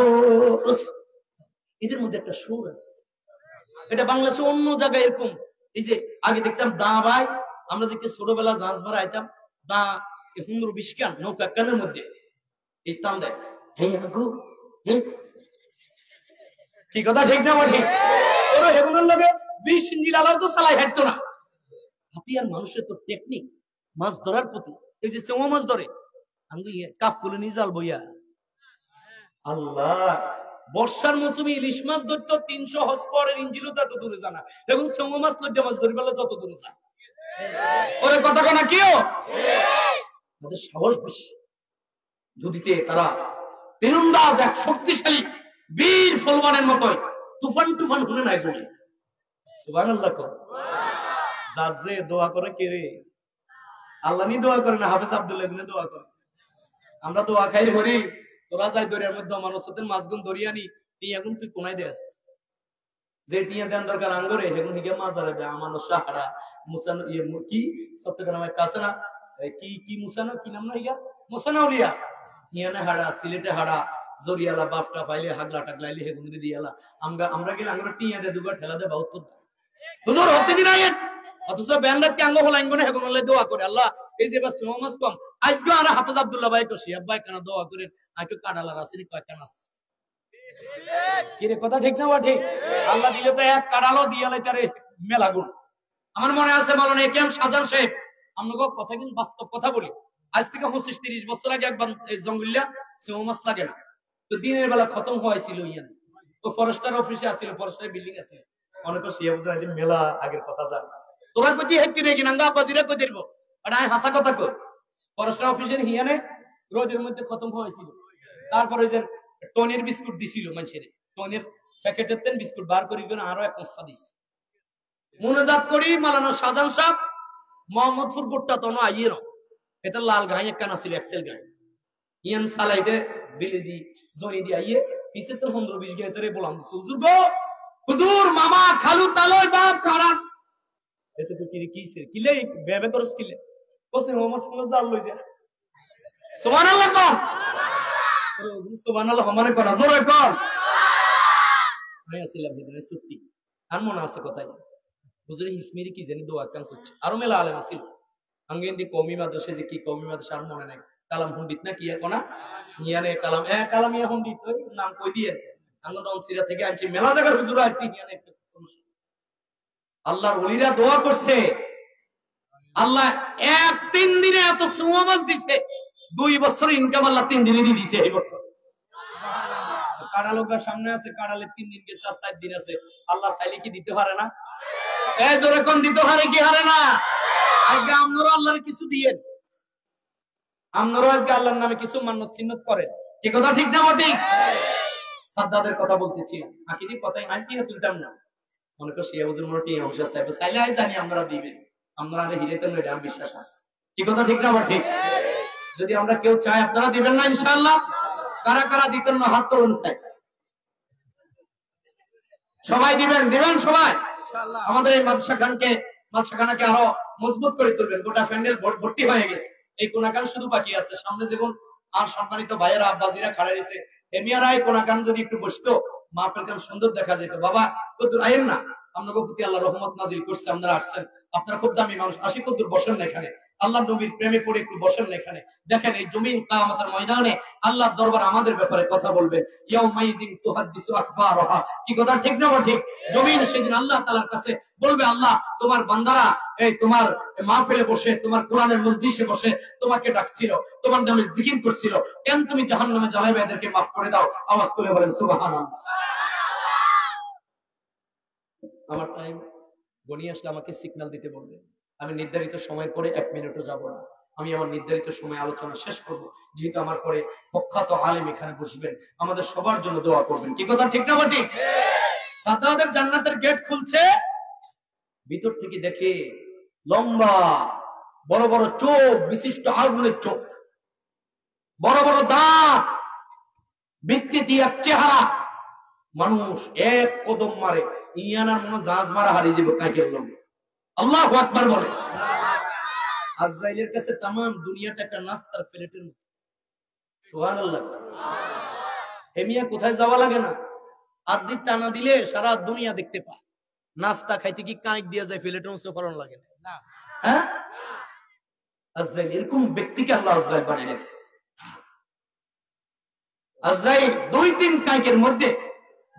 এদের মধ্যে একটা সুর আছে। এটা বাংলাদেশে অন্য জায়গায় এরকম। এই যে আগে দেখতাম দা ভাই, আমরা যে ছোটবেলা জাহাজ ভাড়া আইতাম, দা সুন্দর বিস্কান নৌকা কানের মধ্যে এই টান দেয়, কি কথা ঠিক না ঠিক? ওরা হেগুনের লগে 20 ইঞ্জিন আলাদা তো চালাই হাঁটতো না। হাতিয়ার মানুষের তো টেকনিক মাছ ধরার প্রতি। এই যে চেঙা মাছ ধরে, আমি কাপ করে নিয়ে জাল বইয়া, আল্লাহ বর্ষার মৌসুমে ইলিশ মাছ ধরতো 300 হসপরের ইঞ্জিলও তত দূরে জানা, এবং চেঙা মাছ লজ্জা মাছ ধরি বেলা তত দূরে যায়। ওরে কথা কোনা কিও তাদের সাহস বেশি। নদীতে তারা তীরন্দাজ, এক শক্তিশালী বীর ফলবানের মতোই তুফান হুনে নাই বলে। সুবহানাল্লাহ। যার যে দোয়া করে কে রে? আল্লাহ নি দোয়া করে না, হাফেজ আব্দুল্লাহ ইবনে দোয়া করে। আমরা দোয়া খাই হরি, তোরা যাই দরিয়ার মধ্যে মানুষদের মাছগুন দরিয়ানি এখন তুই কোনায় দেস যে টিয়া দেন দরকার আঙ্গরে এখন হিগে মাজারে দেয়। আমানো সাহারা মুসান কি চট্টগ্রামের কাছেরা কি মুসানো কি নাম না হিয়া মুসানাউলিয়া হিয়ানে হাড়া, সিলেটে হাড়া, জরিয়ালা বাপটা পাইলে হাগলা টাগলাইলে হেগুন দিয়ালা। আমরা গেলে আঙ্গরে টিয়া দে দুবার ঠেলা দে বহুত হুজুর হতে দিন আয়েন। অথচ ব্যান্ডার কে আঙ্গ হলাইন গনে হেগুন আল্লাহ দোয়া করে, আল্লাহ এই যে বাস মোহাম্মদ কম আজকে আর হাফেজ আব্দুল্লাহ ভাই তো শিয়াব ভাই কেন দোয়া করেন আকে কাডালা রাসিনি কয়টা নাস কি রে? কথা ঠিক না ঠিক? আল্লাহ দিলে তো এক কাডালো দিয়ালে তারে মেলা গুণ। আমার মনে আছে মাওলানা একেএম শাহজাহান সাহেব, আমরা কথা কিন্তু বাস্তব কথা বলি। আজ থেকে 25-30 বছর আগে একবার জঙ্গলিয়া সিও মাছ লাগে না তো দিনের বেলা খতম হয়েছিল ইয়ান তো ফরেস্টার অফিসে আছিল, ফরেস্টার বিল্ডিং আছে অনেক শিয়া বুঝা মেলা আগের কথা জান। তোমার প্রতি হেক্তি রে কি নাঙ্গা বাজিরা কই দেব আর আমি হাসা কথা কই। ফরেস্টার অফিসের হিয়ানে রোদের মধ্যে খতম হয়েছিল তারপরে যে টনের বিস্কুট দিছিল মানুষের, টনের প্যাকেটের তেন বিস্কুট বার করি আরো এক মশা দিছে। মুনাজাত করি মালানা শাহজাহান সাহেব মোহাম্মদপুর গোট্টা তো আইয়ে ন এটা লাল গায়ে একখানা ছিল এক্সেল গায়ে ইয়ান সালাইতে বিলেদি জনি দি আইয়ে পিছে তো 15-20 গায়ে ধরে বললাম হুজুর গো হুজুর মামা খালু তালই বাপ কারান এতে তো কিছে কিলে বেবে করস কিলে কোসে মোহাম্মদ সাল্লাল্লাহু জাল লই যা সুবহানাল্লাহ কোন সুবহানাল্লাহ আমারে কোন জোরে কোন আমি আসিলাম ভিতরে সুত্তি আর মনে আছে কথাই হুজুর ইসমিরি কি জানি দোয়া কাম করছে আরো মেলা আলেম আছিল আঙ্গেন্দি কওমি মাদ্রাসা যে কি কওমি মাদ্রাসা আর মনে নাই কালাম হুন্ডিত না কি কোনা নিয়ানে কালাম কালাম ইয়া হুন্ডিত নাম কই দিয়ে আঙ্গন সিরা থেকে আনছি মেলা জায়গার হুজুর আইছি নিয়ানে আল্লাহর ওলিরা দোয়া করছে আল্লাহ 1-3 দিনে এত সুমাজ দিছে 2 বছর ইনকাম আল্লাহ 3 দিনে দিয়ে দিছে এই বছর সুবহানাল্লাহ কাড়া লোকের সামনে আছে কাড়ালে 3 দিন গেছে 4 দিন আছে আল্লাহ চাইলে কি দিতে পারে না এই জোরে কোন দিতে পারে কি হারে না আজকে আপনারা আল্লাহর কিছু দিয়েন আপনারা আজকে আল্লাহর নামে কিছু মান্নত সিন্নত করেন এই কথা ঠিক না ঠিক সাদ্দাদের কথা বলতেছি আকিদি কথাই আনটি তুলতাম না মনে কর শিয়া হুজুর মোটি অংশ সাহেব চাইলে জানি আমরা দিবেন আমরা হিরেতে নয় আমি বিশ্বাস আছে কি কথা ঠিক না ঠিক যদি আমরা কেউ চাই আপনারা দিবেন না ইনশাআল্লাহ কারা কারা দিতেন না হাত তোলেন চাই সবাই দিবেন দিবেন সবাই ইনশাআল্লাহ আমাদের এই মাদ্রাসাখানাকে আরো মজবুত করে তুলবেন গোটা প্যান্ডেল ভর্তি হয়ে গেছে এই কোনাকান শুধু বাকি আছে সামনে যেমন আর সম্মানিত ভাইয়েরা আব্বাজিরা খাড়া রয়েছে এমিয়ারাই কোনাকান যদি একটু বসতো মাহফিল কান সুন্দর দেখা যেত বাবা কদ্দুর আইন না আপনাদের প্রতি আল্লাহ রহমত নাজিল করছে আপনারা আসছেন আপনারা খুব দামি মানুষ আসি কদ্দুর বসেন না এখানে আল্লাহ নবীর প্রেমে পড়ে একটু বসেন না এখানে দেখেন এই জমিন কিয়ামতের ময়দানে আল্লাহর দরবার আমাদের ব্যাপারে কথা বলবে ইয়াউমাইদিন তুহাদ্দিসু আখবারহা কি কথা ঠিক না ঠিক জমিন সেদিন আল্লাহ তাআলার কাছে বলবে আল্লাহ তোমার বান্দারা এই তোমার মাহফিলে বসে তোমার কোরআনের মজলিসে বসে তোমাকে ডাকছিল তোমার নামে জিকির করছিল কেন তুমি জাহান্নামে জ্বালাবে এদেরকে maaf করে দাও আওয়াজ করে বলেন সুবহানাল্লাহ আমার টাইম গনি আসলে আমাকে সিগন্যাল দিতে বলবেন আমি নির্ধারিত সময়ের পরে 1 মিনিটও যাব না আমি আমার নির্ধারিত সময় আলোচনা শেষ করব যেহেতু আমার পরে প্রখ্যাত আলেম এখানে বসবেন আমাদের সবার জন্য দোয়া করবেন কি কথা ঠিক না ঠিক সাদ্দাদের জান্নাতের গেট খুলছে ভিতর থেকে দেখে লম্বা বড় বড় চোখ বিশিষ্ট আগুনের চোখ বড় বড় দাঁত বিকৃতি এক চেহারা মানুষ এক কদম মারে ইয়ানার মনে জাহাজ মারা হারিয়ে যাবে কাকের লগে আল্লাহু আকবার বলে আজরাইলের কাছে তাম দুনিয়াটা একটা নাস্তার প্লেটের মতো সুবহানাল্লাহ এমিয়া কোথায় যাওয়া লাগে না আদি টানা দিলে সারা দুনিয়া দেখতে পায় নাস্তা খাইতে কি কাঁক দিয়ে যায় প্লেটের মতো করানো লাগে না হ্যাঁ আজরাইল এরকম ব্যক্তিকে আল্লাহ আজরাইল বানিয়ে রেখেছে আজরাইল 2-3 কাঁকের মধ্যে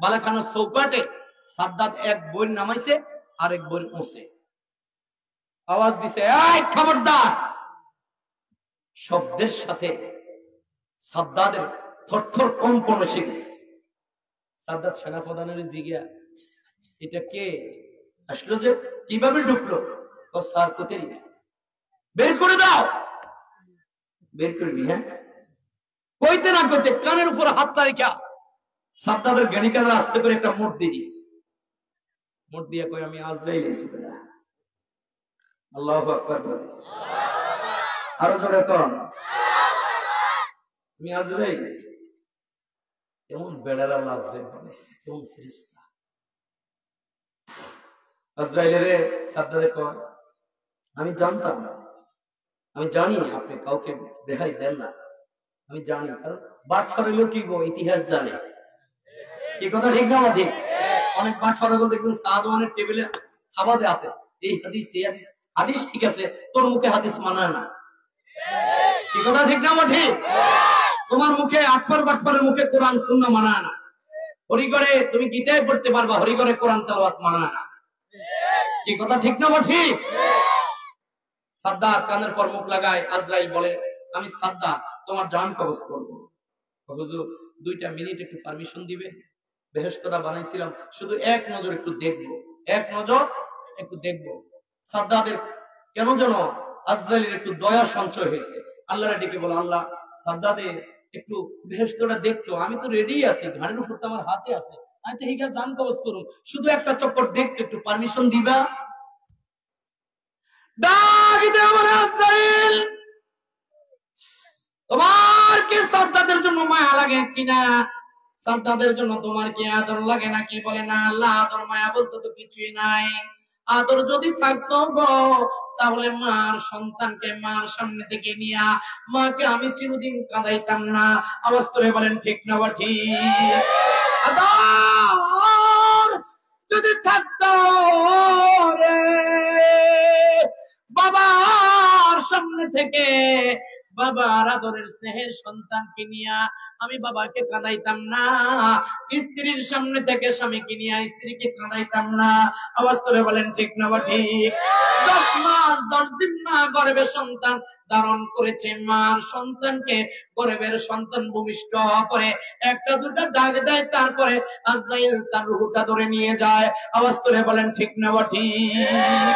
বালাখানার চৌকাটে সাদ্দাত এক বই নামাইছে আর এক বই উঠছে আওয়াজ দিছে এই খবরদার শব্দের সাথে সাদ্দাদের থরথর কম্পন এসে গেছে সাদ্দাত সেনাপ্রধানের জিজ্ঞা এটা কে আসলো যে কিভাবে ঢুকলো ও স্যার কোথায় বের করে দাও বের করবি হ্যাঁ কইতে না কইতে কানের উপর হাত রাখা সাদ্দাদের জ্ঞানীকারা আস্তে করে একটা মোট দিয়ে দিস মোট দিয়ে কই আমি আজরাইল এসে আল্লাহু আকবার বলে আরো জোরে কোন আমি আজরাইল এমন বেড়ারা আজরাইল বানিস কোন ফেরেশতা আজরাইলের সাদ্দাদে কয় আমি জানতাম আমি জানি আপনি কাউকে রেহাই দেন না আমি জানি কারণ বাদশার হইলো কি গো ইতিহাস জানে কি কথা ঠিক না ঠিক অনেক বাদশারা বলতে দেখবেন সাহাদওয়ানের টেবিলে খাবার দেয় হাতে এই হাদিস এই হাদিস হাদিস ঠিক আছে তোর মুখে হাদিস মানায় না কি কথা ঠিক না ঠিক তোমার মুখে আটফার বাটফারের মুখে কোরআন সুন্নাহ মানায় না হরিগড়ে তুমি গীতায় পড়তে পারবা হরিগড়ে কোরআন তেলাওয়াত মানায় না কি কথা ঠিক না ঠিক সাদ্দাত কানের পর মুখ লাগায় আজরাইল বলে আমি সাদ্দাত তোমার জান কবজ করব হুজুর 2টা মিনিট একটু পারমিশন দিবে বেহেশতটা বানাইছিলাম শুধু এক নজর একটু দেখবো এক নজর একটু দেখবো সাদ্দাদের কেন যেন আজরাইলের একটু দয়া সঞ্চয় হয়েছে আল্লাহর ডেকে বলে আল্লাহ সাদ্দাদের একটু বেহেশতটা দেখতো, আমি তো রেডি আছি, ঘাড়ের উপর তো আমার হাতে আছে, আমি তো হিগা জান কবজ করুন, শুধু একটা চক্কর দেখতে একটু পারমিশন দিবা? ডাক দেয়া বলে, আজরাইল তোমার কি সাদ্দাদের জন্য মায়া লাগে কিনা? সাদ্দাদের জন্য তোমার কি আদর লাগে নাকি? বলে না আল্লাহ, আদর মায়া বলতে তো কিছুই নাই। আদর যদি থাকতো গো, তাহলে মার সন্তানকে মার সামনে থেকে নিয়া মাকে আমি চিরদিন কাঁদাইতাম না। আওয়াজ করে বলেন ঠিক না বা ঠিক? আদর যদি থাকতো রে বাবার সামনে থেকে, বাবার আদরের স্নেহের সন্তানকে নিয়া আমি বাবাকে কাঁদাইতাম না, স্ত্রীর সামনে থেকে স্বামীকে নিয়ে স্ত্রীকে কাঁদাইতাম না। আওয়াজ করে বলেন ঠিক না বা ঠিক? 10 মাস 10 দিন না গর্ভে সন্তান ধারণ করেছে, মার সন্তানকে গর্ভের সন্তান ভূমিষ্ঠ করে একটা দুটা ডাক দেয়, তারপরে আজরাইল তার রূহটা ধরে নিয়ে যায়। আওয়াজ করে বলেন ঠিক না বা ঠিক?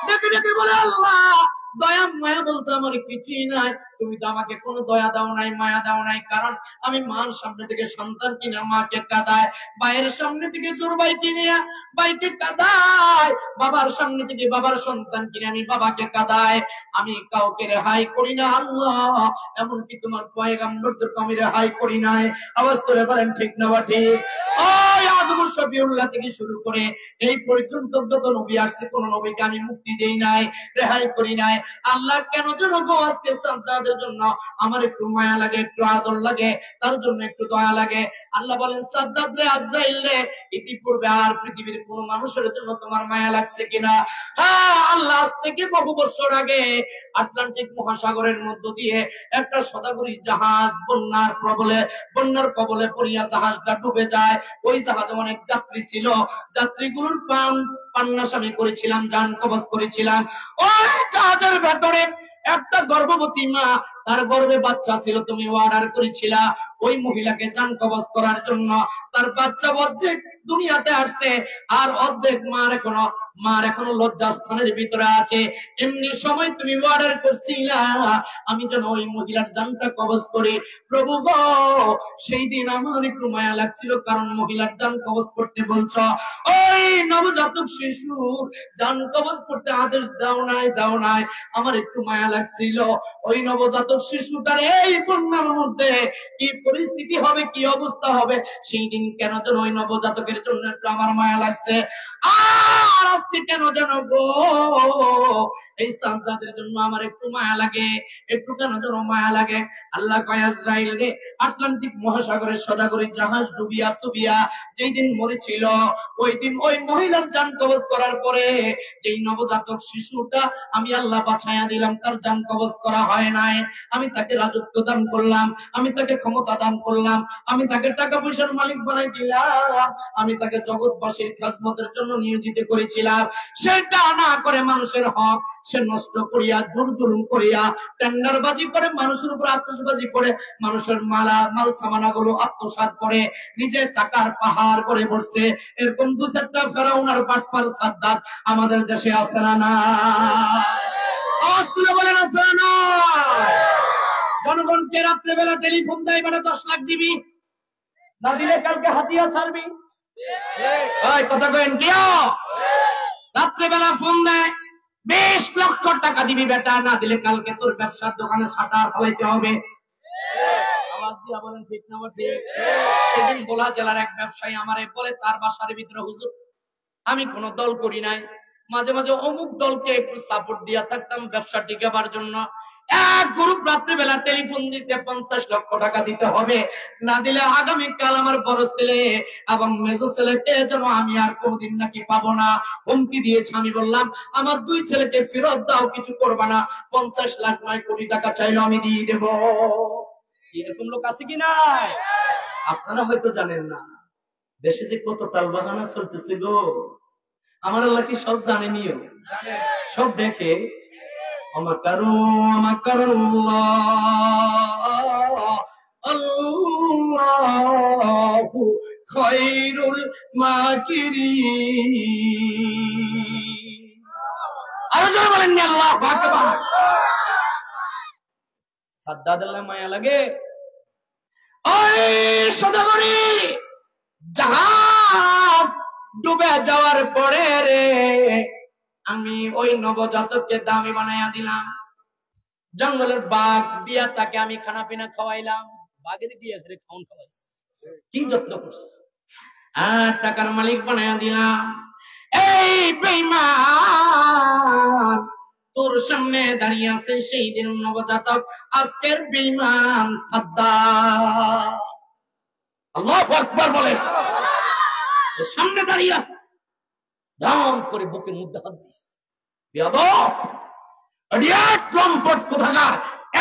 ডেকে ডেকে বলে আল্লাহ, দয়া মায়া বলতে আমার কিছুই নাই, তুমি তো আমাকে কোনো দয়া দাও নাই, মায়া দাও নাই, কারণ আমি মার সামনে থেকে সন্তান কিনা মাকে কাঁদায়, ভাইয়ের সামনে থেকে জোর ভাইকে নিয়ে ভাইকে কাঁদায়, বাবার সামনে থেকে বাবার সন্তান কিনে আমি বাবাকে কাঁদায়, আমি কাউকে রেহাই করি না আল্লাহ, এমনকি তোমার পয়গম্বরদেরকে আমি রেহাই করি নাই। আওয়াজ করে বলেন ঠিক না বা ঠিক? ওই আদম শফিউল্লাহ থেকে শুরু করে এই পর্যন্ত যত নবী আসছে, কোন নবীকে আমি মুক্তি দেই নাই, রেহাই করি নাই। আল্লাহ কেন যেন গো আজকে সাদ্দাদের জন্য আমার একটু মায়া লাগে, একটু আদর লাগে, তার জন্য একটু দয়া লাগে। আল্লাহ বলেন, সাদ্দাদ রে, আজরাইল রে, ইতিপূর্বে আর পৃথিবীর কোন মানুষের জন্য তোমার মায়া লাগছে কিনা? হ্যাঁ, আল্লাহ আজ থেকে বহু বছর আগে আটলান্টিক মহাসাগরের মধ্য দিয়ে একটা সদাগরী জাহাজ বন্যার কবলে পড়িয়া জাহাজটা ডুবে যায়। ওই জাহাজে অনেক যাত্রী ছিল, যাত্রীগুলোর পান্নাস আমি করেছিলাম, জান কবজ করেছিলাম। ওই জাহাজের ভেতরে একটা গর্ভবতী মা, তার গর্ভে বাচ্চা ছিল, তুমি অর্ডার করেছিলা ওই মহিলাকে জান কবজ করার জন্য। তার বাচ্চা অর্ধেক দুনিয়াতে আসছে, আর অর্ধেক মার এখনো লজ্জাস্থানের ভিতরে আছে। এমনি সময় তুমি অর্ডার করছিলা আমি যেন ওই মহিলার জানটা কবজ করি। প্রভু গো, সেই দিন আমার একটু মায়া লাগছিল, কারণ মহিলার জান কবজ করতে বলছ, ওই নবজাতক শিশুর জান কবজ করতে আদেশ দাও নাই, আমার একটু মায়া লাগছিল। ওই নবজাতক শিশুটার এই বন্যার মধ্যে কি পরিস্থিতি হবে, কি অবস্থা হবে, সেই দিন কেন যেন ওই নবজাতকের জন্য একটু আমার মায়া লাগছে। আর আজকে কেন যেন গো এই সাদ্দাদের জন্য আমার একটু মায়া লাগে, একটু কেন যেন মায়া লাগে। আল্লাহ কয়, আজরাইল রে, আটলান্টিক মহাসাগরের সদাগরী জাহাজ ডুবিয়া যেই দিন মরেছিল, ওই দিন ওই মহিলার জান কবজ করার পরে যেই নবজাতক শিশুটা আমি আল্লাহ বাঁচাইয়া দিলাম, তার জান কবজ করা হয় নাই। আমি তাকে রাজত্ব দান করলাম, আমি তাকে ক্ষমতা দান করলাম, আমি তাকে টাকা পয়সার মালিক বানাই দিলাম, আমি তাকে জগৎবাসীর খাজমতের জন্য নিয়োজিত করেছিলাম। সেটা না করে মানুষের হক সে নষ্ট করিয়া, জুলুম করিয়া, টেন্ডারবাজি করে, মানুষের উপর আত্মসাৎবাজি করে, মানুষের মাল সামানা গুলো আত্মসাৎ করে নিজের টাকার পাহাড় করে বসছে। এরকম দু চারটা ফেরাউন আর বাটপার সাদ্দাত আমাদের দেশে আছে না? না, আওয়াজ তুলে বলেন আছে না? জনগণকে রাত্রেবেলা টেলিফোন দেয়, মানে 10 লাখ দিবি, না দিলে কালকে হাতিয়া ছাড়বি। কথা কেন? কেউ রাত্রেবেলা ফোন দেয়, 20 লক্ষ টাকা দিবি বেটা, না দিলে কালকে তোর ব্যবসার দোকানে শাটার ফেলাইতে হবে। আওয়াজ দিয়া বলেন ঠিক না ঠিক? সেদিন ভোলা জেলার এক ব্যবসায়ী আমারে বলে, তার বাসার ভিতরে, হুজুর আমি কোন দল করি নাই, মাঝে মাঝে অমুক দলকে একটু সাপোর্ট দিয়া থাকতাম ব্যবসা টিকাবার জন্য। এক গ্রুপ রাত্রিবেলা টেলিফোন দিচ্ছে 50 লক্ষ টাকা দিতে হবে, না দিলে আগামীকাল আমার বড় ছেলে এবং মেজো ছেলেকে যেন আমি আর কোনদিন নাকি পাবো না, হুমকি দিয়েছে। আমি বললাম, আমার 2 ছেলেকে ফেরত দাও, কিছু করবা না, 50 লাখ 9 কোটি টাকা চাইলো আমি দিয়ে দেবো। এরকম লোক আছে কি নাই? আপনারা হয়তো জানেন না, দেশে যে কত তালবাহানা চলতেছে গো, আমার আল্লাহ কি সব জানেনিও, সব দেখে। আল্লাহু খায়রুল মাকিরিন। আরো জোরে বলেন আল্লাহু আকবার। সাদ্দাদের মায়া লাগে, ওই সদাগরি জাহাজ ডুবে যাওয়ার পরে রে আমি ওই নবজাতককে দামি বানাইয়া দিলাম, জঙ্গলের বাঘ দিয়া তাকে আমি খানা পিনা খাওয়াইলাম, বাঘের দিয়ে খাওয়ান খাওয়াইছি, কি যত্ন করছি, আর টাকার মালিক বানাইয়া দিলাম। এই বেঈমান তোর সামনে দাঁড়িয়ে আছে সেই দিন নবজাতক, আজকের বেঈমান সাদ্দাম। আল্লাহু আকবার বলে, তোর সামনে দাঁড়িয়ে আছে, দাম করে বুকের মধ্যে হাত দিস, বেয়াদব ইডিয়েট লম্পট কোথাকার,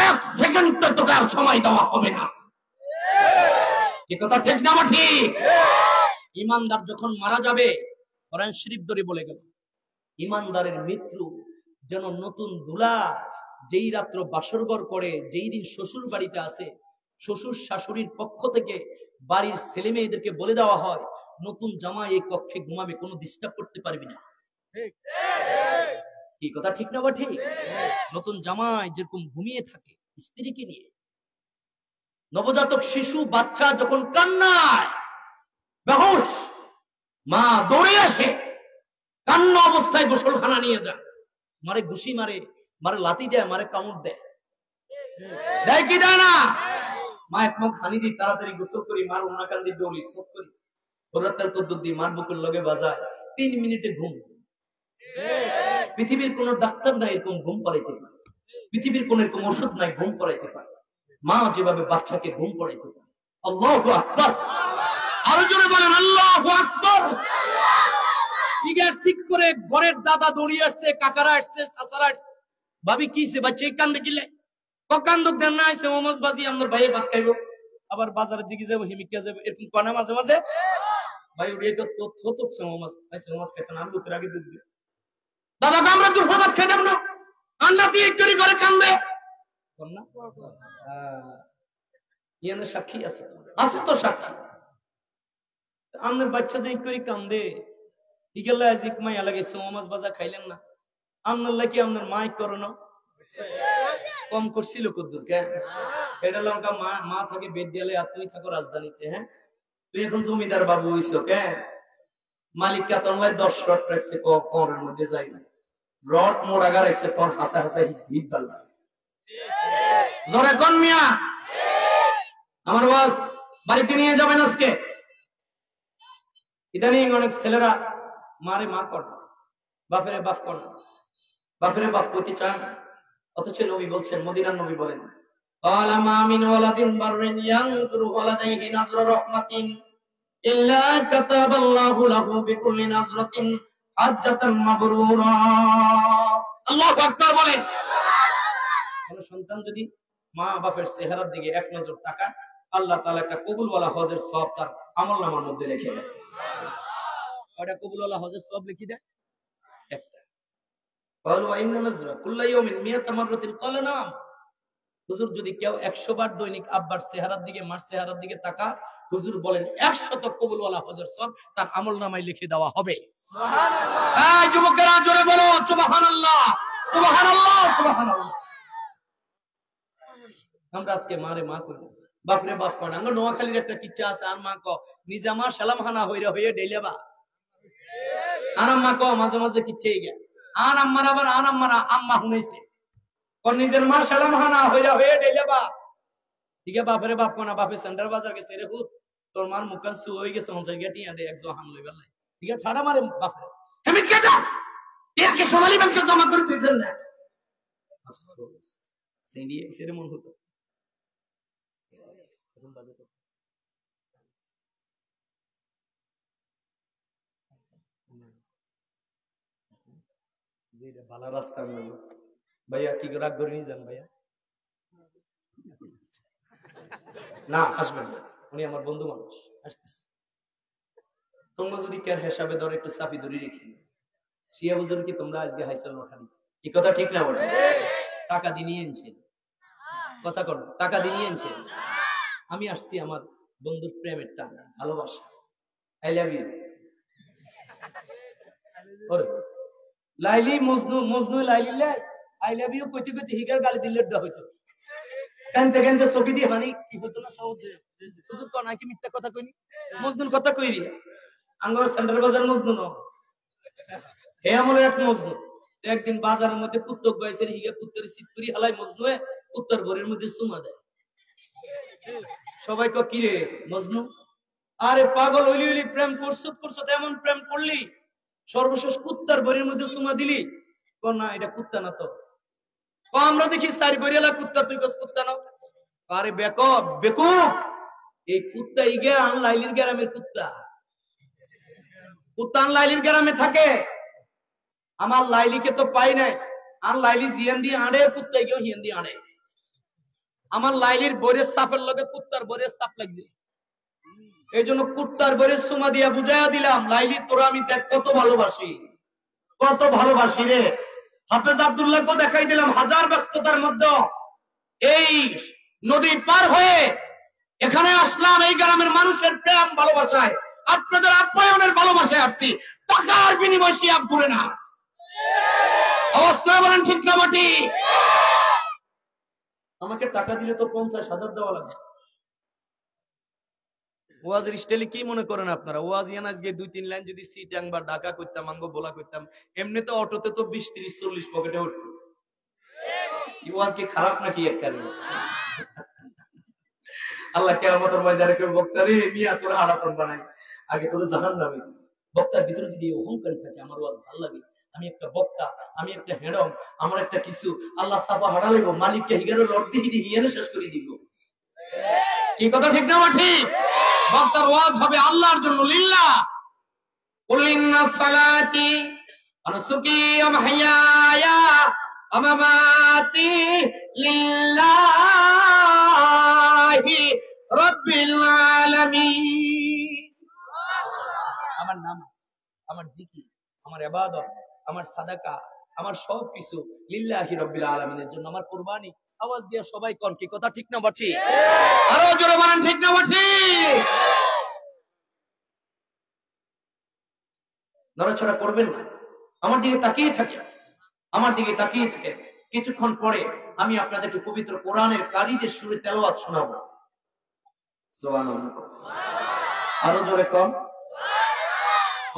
এক সেকেন্ড তোকে আর সময় দেওয়া হবে না। কি কথা ঠিক না ঠিক? ইমানদার যখন মারা যাবে, কোরআন শরীফ ধরে বলে গেল, ইমানদারের মৃত্যু যেন নতুন দুলা যেই রাত্র বাসরঘর করে, যেই দিন শ্বশুর বাড়িতে আসে, শ্বশুর শাশুড়ির পক্ষ থেকে বাড়ির ছেলে মেয়েদেরকে বলে দেওয়া হয় নতুন জামাই এই কক্ষে ঘুমাবে, কোনো ডিস্টার্ব করতে পারবি না। কি কথা ঠিক না বা ঠিক? নতুন জামাই যেরকম ঘুমিয়ে থাকে স্ত্রীকে নিয়ে, নবজাতক শিশু বাচ্চা যখন কান্নায় বেহুশ, মা দৌড়ে আসে, কান্না অবস্থায় গোসলখানা নিয়ে যায়, মারে ঘুষি মারে, মারে লাথি দেয়, মারে কামড় দেয়, দেয় কি দেয় না? মা এক মুখ হানি দি, তাড়াতাড়ি গোসল করি, মার উন্না কান দিয়ে দৌড়ি সব করি, ওরাতের কদ্দুর দিয়ে মার বুকের লগে বাজায়, 3 মিনিটে ঘুম। পৃথিবীর কোন ডাক্তার নাই এরকম ঘুম পড়াইতে পারে, পৃথিবীর কোন এরকম ওষুধ নাই ঘুম পড়াইতে পারে, মা যেভাবে বাচ্চাকে ঘুম পড়াইতে পারে। আল্লাহু আকবার, আরো জোরে বলেন আল্লাহু আকবার। ঠিক করে ঘরের দাদা দৌড়িয়ে আসছে, কাকারা আসছে, চাচারা আসছে, ভাবি কিছে বাচ্চা কান্দে কিলে, কান্দুক দেন না, আইসে মোমোজ বাজি আমাদের ভাই ভাত খাইব, আবার বাজারের দিকে যাবো, হিমিকা যাবো, এরকম কনা মাঝে মাঝে ভাই উড়িয়ে তো মোমোজ আইসে, মোমোজ খাইতে না, আমি দুধের আগে দুধ দিই, দাদা আমরা দুপুর ভাত খাইতাম না, আন্না দিয়ে করে ঘরে কান্দে না, সাক্ষী আছে, আছে তো সাক্ষী। আমাদের বাচ্চা যে করে কান্দে, ইগেলা জিক মাইয়া লাগাইছে, মোমোজ বাজা খাইলেন না, আপনার লাগি আপনার মাই করো না, কম করছিল কদ্দুর কে? এটা লঙ্কা মা থাকে বেদ দিয়ালে, আর তুই থাকো রাজধানীতে। হ্যাঁ, তুই এখন জমিদার বাবু হইছো কে? মালিক কাতনলায় 10 রড রাখছে কোরের মধ্যে, যাই না রড মোড়াগা রাখছে, তোর হাসা হাসা হিট বাল্লা জোরে কোন মিয়া আমার বাস বাড়িতে নিয়ে যাবেন আজকে। ইদানিং অনেক ছেলেরা মারে মা কর, বাপেরে বাপ কর, বাপেরে বাপ করতে চান, অথচ নবী বলছেন, মদিনার নবী বলেন, ক্বালা মা মিন ওয়ালাদিন বাররিন ইয়ানজুরু ওয়ালাদাইহি নাজরা রাহমাতিন ইল্লা কাতাবাল্লাহু লাহু বিকুল্লি নাজরাতিন হাজ্জাতান মাবরুরা। আল্লাহু আকবার বলেন। কোন সন্তান যদি মা বাপের চেহারার দিকে এক নজর তাকায়, আল্লাহ তাআলা একটা কবুলওয়ালা হজের সওয়াব তার আমলনামার মধ্যে রেখে দেয়। ওটা কবুলওয়ালা হজের সওয়াব লিখে দেয় একটা। ক্বালু ইন্না নাজরা কুল্লা ইয়াউমিন মিয়াতা মাররাতিন, ক্বালা নাম। হুজুর যদি কেউ 100 বার দৈনিক আব্বার চেহারার দিকে, মার চেহারার দিকে তাকা, হুজুর বলেন 100 কবুলওয়ালা হজের সওয়াব তার আমলনামায় লিখে দেওয়া হবে। সুবহানাল্লাহ। এই যুবকেরা জোরে বলো সুবহানাল্লাহ, সুবহানাল্লাহ, সুবহানাল্লাহ। আমরা আজকে মারে মা করি, বাপরে বাপ করি। আমরা নোয়াখালীর একটা কিচ্ছা আছে, আর মা ক নিজামা সালামহানা হইরা হইয়া ডেইলাবা, আর আম্মা ক মাঝে মাঝে কিচ্ছেই গে, আর আম্মার আবার আর আম্মারা আম্মা শুনেছে কোন নিজের মা সালামহানা হইরা হইয়া ডেইলাবা। ঠিক আছে, বাপরে বাপ কোনা, বাপে সেন্টার বাজার গেছে রে হুত, তোর মার মুখান সু হয়ে গেছে, মন চাই গেটিয়া দে 100 হাম লইবা লাই। ঠিক আছে, ঠাড়া মারে বাপরে, হেমিত কে যা একে সোনালী ব্যাংকে জমা করে দিয়েছেন না, আফসোস সেডি সেরে মন হতো। ভালো রাস্তা ভাইয়া, কি রাগ করে নিয়ে যান ভাইয়া, না আসবেন না, উনি আমার বন্ধু মানুষ, আসতেছে। তোমরা যদি কেন হিসাবে ধরে একটু চাপি ধরে রেখে শিয়া বুঝুন কি তোমরা আজকে হাইসাল ওঠানি, এই কথা ঠিক না? বলে টাকা দিয়ে এনেছেন, কথা কর, টাকা দিয়ে এনেছেন। আমি আসছি আমার বন্ধুর প্রেমের টাকা, ভালোবাসা, I love you. Laila Majnu, Majnu Laila লাই, আই লাভ ইউ কইতে কইতে হিগার গালি দিলে হইতো। কানতে কানতে ছবি দিয়ে হানি কি হতো না সহজে হুজুর কোন নাকি মিথ্যা কথা কইনি মজনুর কথা কইরি আঙ্গর সেন্টার বাজার মজনু ন হে আমলের এক মজনু একদিন বাজারের মধ্যে কুত্তক গাইছে হিগে কুত্তের সিটপুরি হালাই মজনুয়ে কুত্তর ঘরের মধ্যে চুমা দেয় সবাই কয় কি রে মজনু আরে পাগল হইলি হইলি প্রেম করছ এমন প্রেম করলি সর্বশেষ কুত্তার ঘরের মধ্যে চুমা দিলি কোন না এটা কুত্তা না তো আমরা দেখি চার গরিয়ালা কুত্তা তুই কস কুত্তা না আরে বেকুব এই কুত্তা ইগে আন লাইলির গ্রামের কুত্তা আন লাইলির গ্রামে থাকে আমার লাইলিকে তো পাই নাই আন লাইলি জিয়ান দিয়ে আড়ে কুত্তা ইগেও হিয়ান দিয়ে আড়ে আমার লাইলির বরের সাপের লগে কুত্তার বরের সাপ লাগছে এই জন্য কুত্তার বরের সুমা দিয়া বুঝাইয়া দিলাম লাইলি তোরা আমি দেখ কত ভালোবাসি রে হাফেজ আব্দুল্লাহকে দেখাই দিলাম হাজার ব্যস্ততার মধ্যে এই নদী পার হয়ে এখানে আসলাম এই গ্রামের মানুষের প্রেম ভালোবাসায় আপনাদের আপ্যায়নের ভালোবাসায় আসছি টাকার বিনিময় সিয়াব ঘুরে না অবস্থা বলেন ঠিক না মাটি আমাকে টাকা দিলে তো 50,000 দেওয়া লাগবে ওয়াজের স্টাইলে কি মনে করেন আপনারা ওয়াজ ইয়ান আজকে 2-3 লাইন যদি সিটাং বা ঢাকা করতাম আঙ্গো বলা করতাম এমনি তো অটোতে তো 20-30-40 পকেটে উঠতো কি ওয়াজ কি খারাপ নাকি এক কারণে আল্লাহ কিয়ামতের ময়দানে কেউ বক্তারে মিয়া তোরা হারাতন বানাই আগে তোরা জাহান্নামে বক্তার ভিতরে যদি অহংকারী থাকে আমার ওয়াজ ভালো লাগে আমি একটা বক্তা আমি একটা হেডম আমার একটা কিছু আল্লাহ সাফা হারালেগো মালিককে হিগারে লট দিয়ে হিয়ানে শেষ করে দিব এই কথা ঠিক না ঠিক বক্তার ওয়াজ হবে আল্লাহর জন্য লিল্লাহ কুল ইন্না সালাতি ওয়া নুসুকি ওয়া মাহইয়ায়া ওয়া মামাতি লিল্লাহি রাব্বিল আলামিন আমার নামাজ আমার জিকির আমার ইবাদত আমার সাদাকা আমার সবকিছু লিল্লাহি রাব্বিল আলামিনের জন্য আমার কুরবানি আওয়াজ দিয়ে সবাই কোন কি কথা ঠিক না বাঠি আরো জোরে বলেন ঠিক না বাঠি নড়াচড়া করবেন না আমার দিকে তাকিয়ে থাকে কিছুক্ষণ পরে আমি আপনাদেরকে পবিত্র কোরআনের কারীদের সুরে তেলাওয়াত শোনাবো সুবহানাল্লাহ আরো জোরে কোন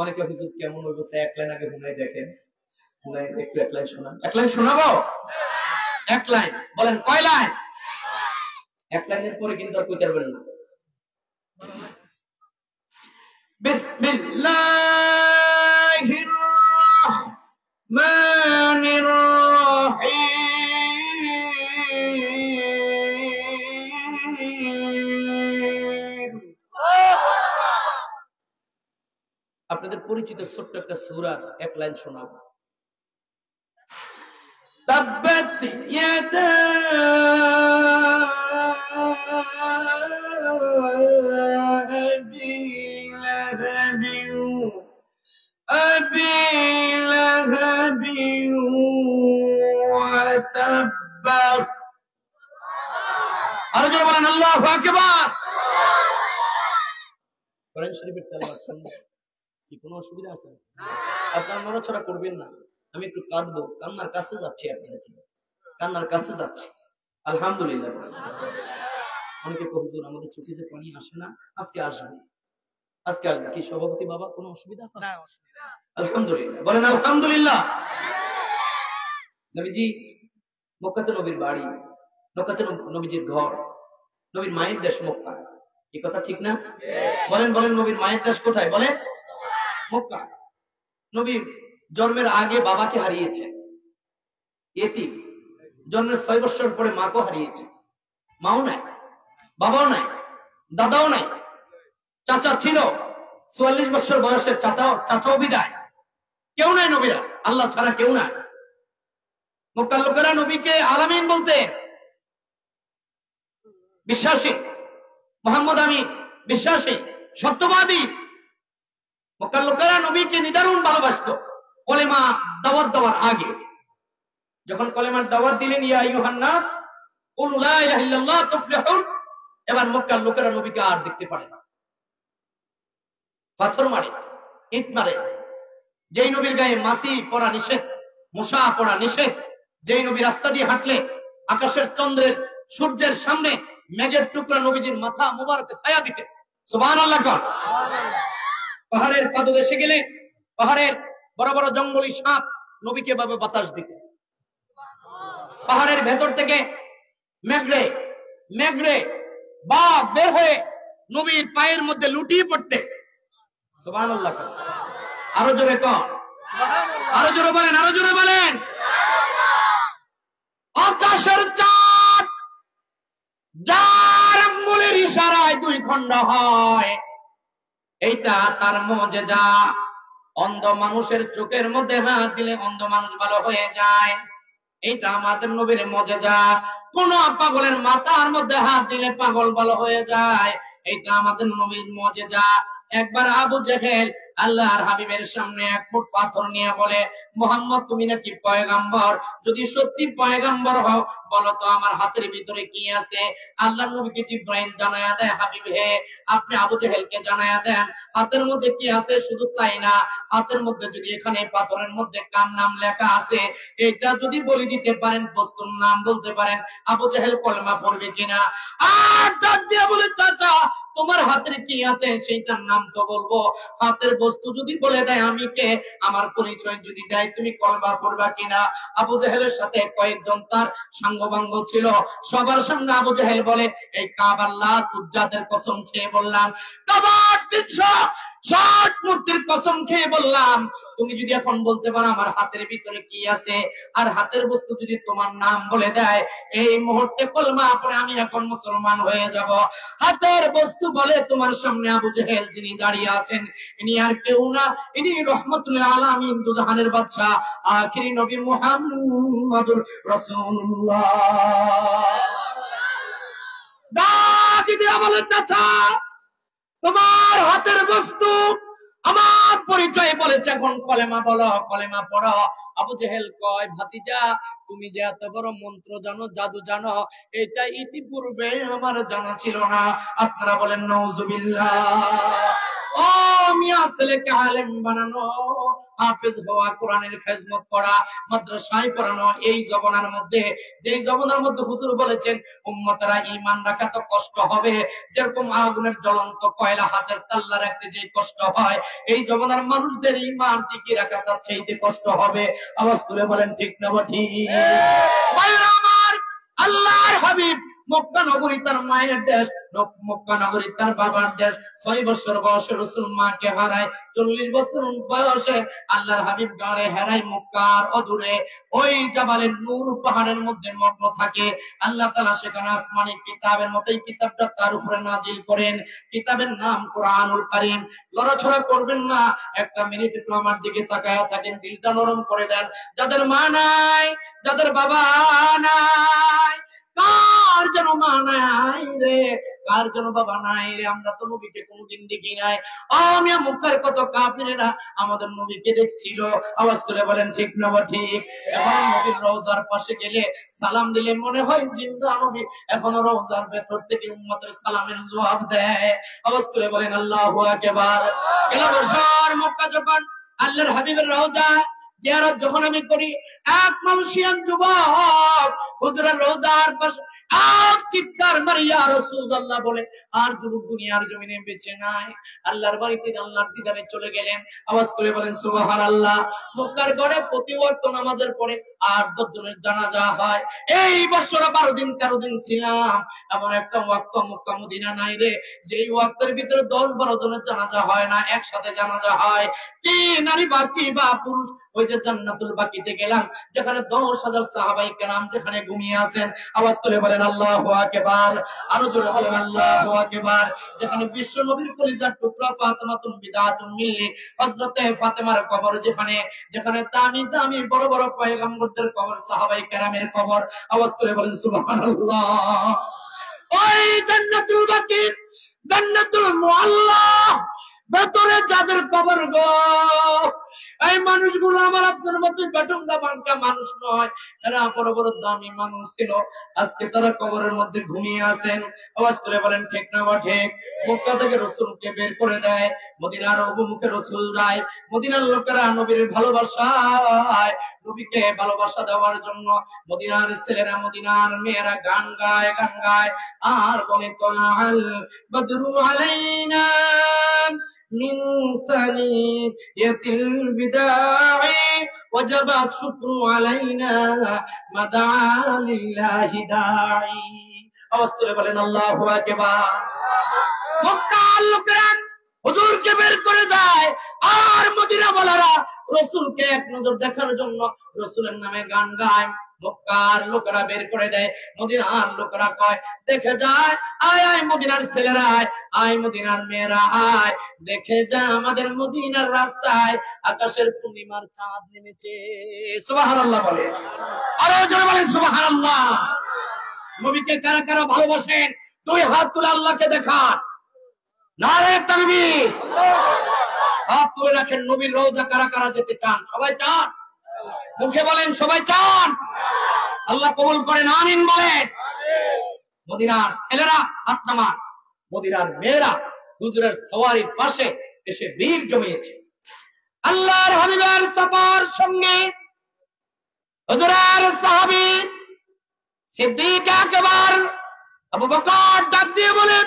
অনেকে হুজুর কেমন হইব এক লাইন আগে শুনাই দেখেন শুনাই একটু এক লাইন শোনাবো এক লাইন বলেন কয় লাইন এক লাইনের পরে কিন্তু আর কইতে পারবেন না বিসমিল্লাহির রাহমানির রহিম আপনাদের পরিচিত ছোট্ট একটা সূরা এক লাইন শোনাবো تبت يدا أبي لهب وتب أرجو بلن الله أكبر কোরআন শরীফের তেলাওয়াত শুনবেন কি কোনো অসুবিধা আছে আপনারা নড়াচড়া করবেন না আমি একটু কাঁদবো কান্নার কাছে যাচ্ছি আলহামদুলিল্লাহ অনেকে হুজুর আমাদের চোখে যে পানি আসে না আজকে আসবে কি সভাপতি বাবা কোনো অসুবিধা না আলহামদুলিল্লাহ বলেন আলহামদুলিল্লাহ নবীজি মক্কাতে নবীর বাড়ি মক্কাতে নবীজির ঘর নবীর মায়ের দেশ মক্কা এই কথা ঠিক না বলেন নবীর মায়ের দেশ কোথায় বলেন মক্কা নবী জন্মের আগে বাবাকে হারিয়েছে এতিম জন্মের 6 বছর পরে মাকে হারিয়েছে মাও নাই বাবাও নাই দাদাও নাই চাচা ছিল 44 বছর বয়সে চাচাও বিদায় কেউ নাই নবীরা আল্লাহ ছাড়া কেউ নাই মক্কার লোকেরা নবীকে আলামিন বলতে বিশ্বাসী মুহাম্মদ আমিন বিশ্বাসী সত্যবাদী মক্কার লোকেরা নবীকে নিদারুণ ভালোবাসতো কলেমা দাওয়াত দেওয়ার আগে যখন কলেমার দাওয়াত দিলেন ইয়া আইয়ুহান নাস কুলু লা ইলাহা ইল্লাল্লাহ তুফলিহুন এবার মক্কার লোকেরা নবীকে আর দেখতে পারে না পাথর মারে ইট মারে যেই নবীর গায়ে মাছি পড়া নিষেধ মশা পড়া নিষেধ যেই নবী রাস্তা দিয়ে হাঁটলে আকাশের চন্দ্রের সূর্যের সামনে মেঘের টুকরা নবীজির মাথা মুবারকে ছায়া দিতে। সুবহানাল্লাহ। পাহাড়ের পাদদেশে গেলে পাহাড়ের বড় বড় জঙ্গলি সাপ নবীকে ভাবে বাতাস দিতে। পাহাড়ের ভেতর থেকে মেঘরে বাঘ বের হয়ে নবীর পায়ের মধ্যে লুটিয়ে পড়তে। সুবহানাল্লাহ। আরো জোরে কর, আরো জোরে বলেন, আরো জোরে বলেন। আকাশের চাঁদ যার আঙ্গুলের ইশারায় দুই খণ্ড হয়, এইটা তার মুজিজা। অন্ধ মানুষের চোখের মধ্যে হাত দিলে অন্ধ মানুষ ভালো হয়ে যায়, এইটা আমাদের নবীর মুজিজা। কোন পাগলের মাথার মধ্যে হাত দিলে পাগল ভালো হয়ে যায়, এইটা আমাদের নবীর মুজিজা। একবার আবু জেহেল আল্লাহর হাবিবের সামনে এক ফুট পাথর নিয়ে বলে, মুহাম্মদ তুমি নাকি পয়গম্বর? যদি সত্যি পয়গম্বর হও বলো তো আমার হাতের ভিতরে কি আছে? আল্লাহর নবীকে জিবরাইল জানায়া দেয়, হাবিব হে আপনি আবু জেহেলকে জানায়া দেন হাতের মধ্যে কি আছে। শুধু তাই না, হাতের মধ্যে যদি এখানে পাথরের মধ্যে কার নাম লেখা আছে এটা যদি বলে দিতে পারেন, বস্তুর নাম বলতে পারেন, আবু জেহেল কলমা পড়বে কিনা। আর ডাক দিয়ে বলে, চাচা তোমার হাতের কি আছে সেইটার নাম তো বলবো, হাতের বস্তু যদি বলে দেয় আমি কে, আমার পরিচয় যদি দেয় তুমি কলমা পড়বা কিনা। আবু জেহেলের সাথে কয়েকজন তার সাঙ্গবাঙ্গ ছিল, সবার সামনে আবু জেহেল বলে, এই কাবাল্লাহ তুজ্জাদের কসম খেয়ে বললাম, কাবার 360 মূর্তির কসম খেয়ে বললাম, তুমি যদি এখন বলতে পারো আমার হাতের ভিতরে কি আছে আর হাতের বস্তু যদি তোমার নাম বলে দেয়, এই মুহূর্তে কলমা পড়ে আমি এখন মুসলমান হয়ে যাব। হাতের বস্তু বলে তোমার সামনে আবু জেহেল যিনি দাঁড়িয়ে আছেন ইনি আর কেউ না, ইনি রহমতুল আলামিন দুজাহানের বাদশা আখিরি নবী মুহাম্মদুর রাসূলুল্লাহ। ডাক দিয়ে বলে, চাচা তোমার হাতের বস্তু আমার পরিচয় বলেছে, এখন কলেমা বলো, কলেমা পড়ো। আবু জেহেল কয়, ভাতিজা তুমি যে এত বড় মন্ত্র জানো, জাদু জানো, এটা ইতিপূর্বে আমার জানা ছিল না। আপনারা বলেন নাউজুবিল্লাহ। ও মিয়া ছেলেকে আলেম বানানো, হাফেজ হওয়া, কোরআনের খেদমত করা, মাদ্রাসায় পড়ানো, এই জমানার মধ্যে, যেই জমানার মধ্যে হুজুর বলেছেন উম্মতেরা ঈমান রাখা তো কষ্ট হবে, যেরকম আগুনের জ্বলন্ত কয়লা হাতের তাল্লা রাখতে যে কষ্ট হয়, এই জমানার মানুষদের ঈমান টিকিয়ে রাখা তার চাইতে কষ্ট হবে। আওয়াজ তুলে বলেন ঠিক না ঠিক? ভাইরা আমার, আল্লাহর হাবিব মক্কা নগরী তার মায়ের দেশ, মক্কা নগরী তার বাবার দেশ। 6 বছর বয়সে রাসূল মাকে হারায়, 40 বছর বয়সে আল্লাহর হাবিব গারে হারায় মক্কার অদূরে ওই জাবালে নূর পাহাড়ের মধ্যে মগ্ন থাকে। আল্লাহ তাআলা সেখানে আসমানি কিতাবের মতোই কিতাবটা তার উপরে নাজিল করেন। কিতাবের নাম কোরআনুল কারীম। লড়াছড়া করবেন না, একটা মিনিট একটু আমার দিকে তাকায়া থাকেন, দিলটা নরম করে দেন। যাদের মা নাই, যাদের বাবা নাই, কার যেন মা নাই রে, কার যেন বাবা নাই রে, আমরা তো নবীকে কোনদিন দেখি নাই। আমি মক্কার কত কাফিরেরা আমাদের নবীকে দেখছিল। আওয়াজ তুলে বলেন ঠিক না ঠিক? এখন নবীর রওজার পাশে গেলে সালাম দিলে মনে হয় জিন্দা নবী এখনো রওজার ভেতর থেকে উম্মতের সালামের জবাব দেয়। আওয়াজ তুলে বলেন আল্লাহু আকবার। গেল বছর মক্কা যখন আল্লাহর হাবিবের রওজা জিয়ারত যখন আমি করি, এক মানসিয়ান যুবক হুজুরের রওজার পাশে চিৎকার মারি ইয়া রাসূলুল্লাহ বলে, আর যুবক দুনিয়ার জমিনে বেঁচে নাই, আল্লাহর বাড়িতে আল্লাহর দিদারে চলে গেলেন। আওয়াজ করে বলেন সুবহানাল্লাহ। মক্কার ঘরে প্রতি ওয়াক্ত নামাজের পরে 8-10 জনের জানাজা হয়। এই বছর 12 দিন 13 দিন ছিলাম, এমন একটা ওয়াক্ত মক্কা মদিনা নাই রে যেই ওয়াক্তের ভিতরে 10-12 জনের জানাজা হয় না, একসাথে জানাজা হয়। কি নারী বা কি বা পুরুষ, ওই যে জান্নাতুল বাকিতে গেলাম যেখানে 10,000 সাহাবায়ে কেরাম যেখানে ঘুমিয়ে আছেন। আওয়াজ তুলে বলেন আল্লাহু আকবার। আরো জোরে বলেন আল্লাহু আকবার। যেখানে বিশ্ব নবীর কলিজার টুকরা ফাতেমাতুল বিদাতুল মিল্লি হযরতে ফাতেমার কবর, যেখানে যেখানে দামি দামি বড় বড় পয়গম্বরদের কবর, সাহাবায়ে কেরামের কবর। আওয়াজ তুলে বলেন সুবহানাল্লাহ। ওই জান্নাতুল বাকি, জান্নাতুল মুআল্লা ভেতরে যাদের কবর গো, এই মানুষগুলো আমার আপনার মতো বেটুঙ্গা বাঙ্কা মানুষ নয়, এরা বড় বড় দামি মানুষ ছিল। আজকে তারা কবরের মধ্যে ঘুমিয়ে আছেন। আওয়াজ করে বলেন ঠিক না বা ঠিক? মক্কা থেকে রাসূলকে বের করে দেয়, মদিনার অভিমুখে রাসূল যায়। মদিনার লোকেরা নবীর ভালোবাসায়, নবীকে ভালোবাসা দেওয়ার জন্য মদিনার ছেলেরা, মদিনার মেয়েরা গান গায় আর বলে তোলাল বদরু আলাইনা من ثنية الوداع وجبت شكر علينا مدعا لله داعي أوستر بلن الله أكبر মক্কার লোকেরা হুজুরকে বের করে দেয় আর মদিনা ওয়ালারা রাসূলকে এক নজর দেখার জন্য রাসূলের নামে গান গায়। মক্কার লোকেরা বের করে দেয়, মদিনার লোকেরা কয় দেখে যায়, আয় আয় মদিনার ছেলেরা আয়, আয় মদিনার মেয়েরা আয়, দেখে যা আমাদের মদিনার রাস্তায় আকাশের পূর্ণিমার চাঁদ নেমেছে। সুবহানাল্লাহ বলে, আরো জোরে বলেন সুবহানাল্লাহ। নবীকে কারা কারা ভালোবাসেন দুই হাত তুলে আল্লাহকে দেখান। নারে তাকবীর, হাত তুলে রাখেন। নবীর রওজা কারা কারা যেতে চান? সবাই চান? মুখে বলেন সবাই চান। আল্লাহ কবুল করেন, আমিন বলেন। মদিনার ছেলেরা হাত নামান, মদিনার মেয়েরা হুজুরের সওয়ারির পাশে এসে ভিড় জমিয়েছে। আল্লাহর হাবিবের সাফার সঙ্গে হুজুরের সাহাবী সিদ্দিক আকবর আবু বকর ডাক দিয়ে বলেন,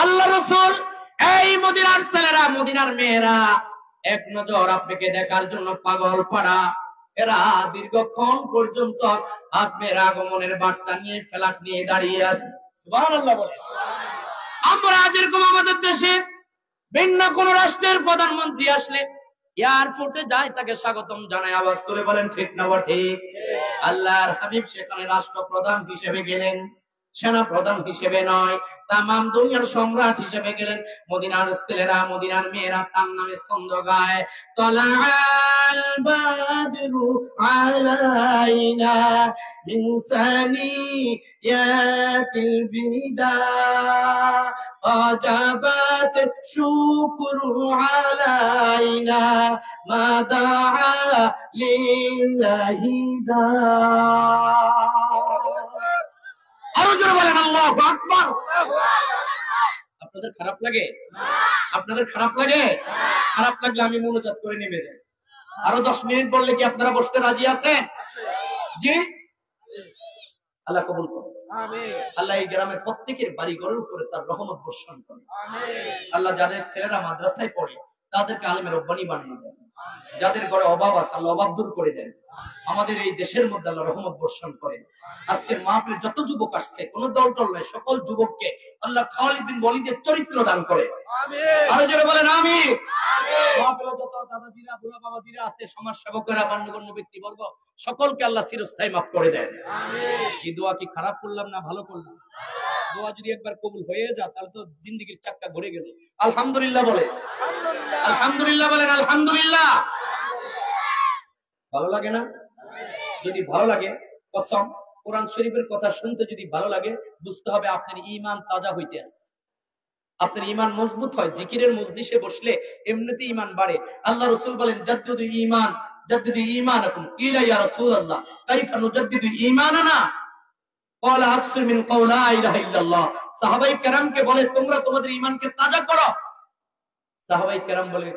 আল্লাহ রাসূল, এই মদিনার ছেলেরা, মদিনার মেয়েরা এক নজর আপনাকে দেখার জন্য পাগল পাড়া। এরা দীর্ঘক্ষণ পর্যন্ত আপনার আগমনের বার্তা নিয়ে ফেলাক নিয়ে দাঁড়িয়ে আছে। সুবহানাল্লাহ বলে। আমরা যেরকম আমাদের দেশে ভিন্ন কোন রাষ্ট্রের প্রধানমন্ত্রী আসলে এয়ারপোর্টে যায়, তাকে স্বাগতম জানায়। আওয়াজ করে বলেন ঠিক না ঠিক? আল্লাহর হাবিব সেখানে রাষ্ট্রপ্রধান হিসেবে গেলেন, সেনা প্রধান হিসেবে নয়, তামাম দুনিয়ার সম্রাট হিসেবে গেলেন। মদিনার ছেলেরা, মদিনার মেয়েরা তার নামে ছন্দ গায়, তলাআল বাদরু আলাইনা মিন সানিয়াতিল বিদা ওয়াজাবাত শুকরু আলাইনা মা দাআ লিল্লাহি দা। আরো জোরে বলেন আল্লাহু আকবার। আপনাদের খারাপ লাগে? আপনাদের খারাপ লাগে? খারাপ লাগলে আমি মনোজাত করে নেমে যাই। আরো 10 মিনিট বললে কি আপনারা বসতে রাজি আছেন? জি, আল্লাহ কবুল করুন। আমিন। আল্লাহ এই গ্রামের প্রত্যেকের বাড়ি ঘরের উপরে তার রহমত বর্ষণ করেন। আমিন। আল্লাহ যাদের ছেলেরা মাদ্রাসায় পড়ে তাদেরকে আলেমের রব্বানি বানিয়ে দেন। যাদের ঘরে অভাব আছে আল্লাহ অভাব দূর করে দেন। আমাদের এই দেশের মধ্যে আল্লাহ রহমত বর্ষণ করেন। আজকের মাহফিলে যত যুবক আসছে, কোন দল টল নাই, সকল যুবককে আল্লাহ খালিদ বিন ওয়ালিদের চরিত্র দান করে। আমিন। আরো জোরে বলেন আমিন। আমিন। মাহফিলে যত দাদাজিরা, বুড়া বাবাজিরা আছে, সমাজ সেবকেরা, গণ্যমান্য ব্যক্তিবর্গ, সকলকে আল্লাহ চিরস্থায়ী মাফ করে দেন। আমিন। এই দোয়া কি খারাপ করলাম না ভালো করলাম? দোয়া যদি একবার কবুল হয়ে যায় তাহলে তো জিন্দেগির চাক্কা ঘুরে গেল। আলহামদুলিল্লাহ বলে, আলহামদুলিল্লাহ বলেন, আলহামদুলিল্লাহ। ভালো লাগে না? যদি ভালো লাগে, কসম কোরআন শরীফের কথা শুনতে যদি ভালো লাগে, বুঝতে হবে আপনার ঈমান তাজা হইতে আছে, আপনার ঈমান মজবুত হয়। জিকিরের মজলিসে বসলে এমনিতে ঈমান বাড়ে। আল্লাহ রাসূল বলেন, জাদ্দিদু ঈমান, জাদ্দিদু ঈমানাকুম। কিলা ইয়া রাসূলুল্লাহ কাইফা নুজাদ্দিদু ঈমানানা? ক্বালা আকসির মিন কওলি লা ইলাহা ইল্লাল্লাহ। সাহাবায়ে কেরামকে বলে, তোমরা তোমাদের ঈমানকে তাজা করো। সাহাবায়ে কেরাম বলে,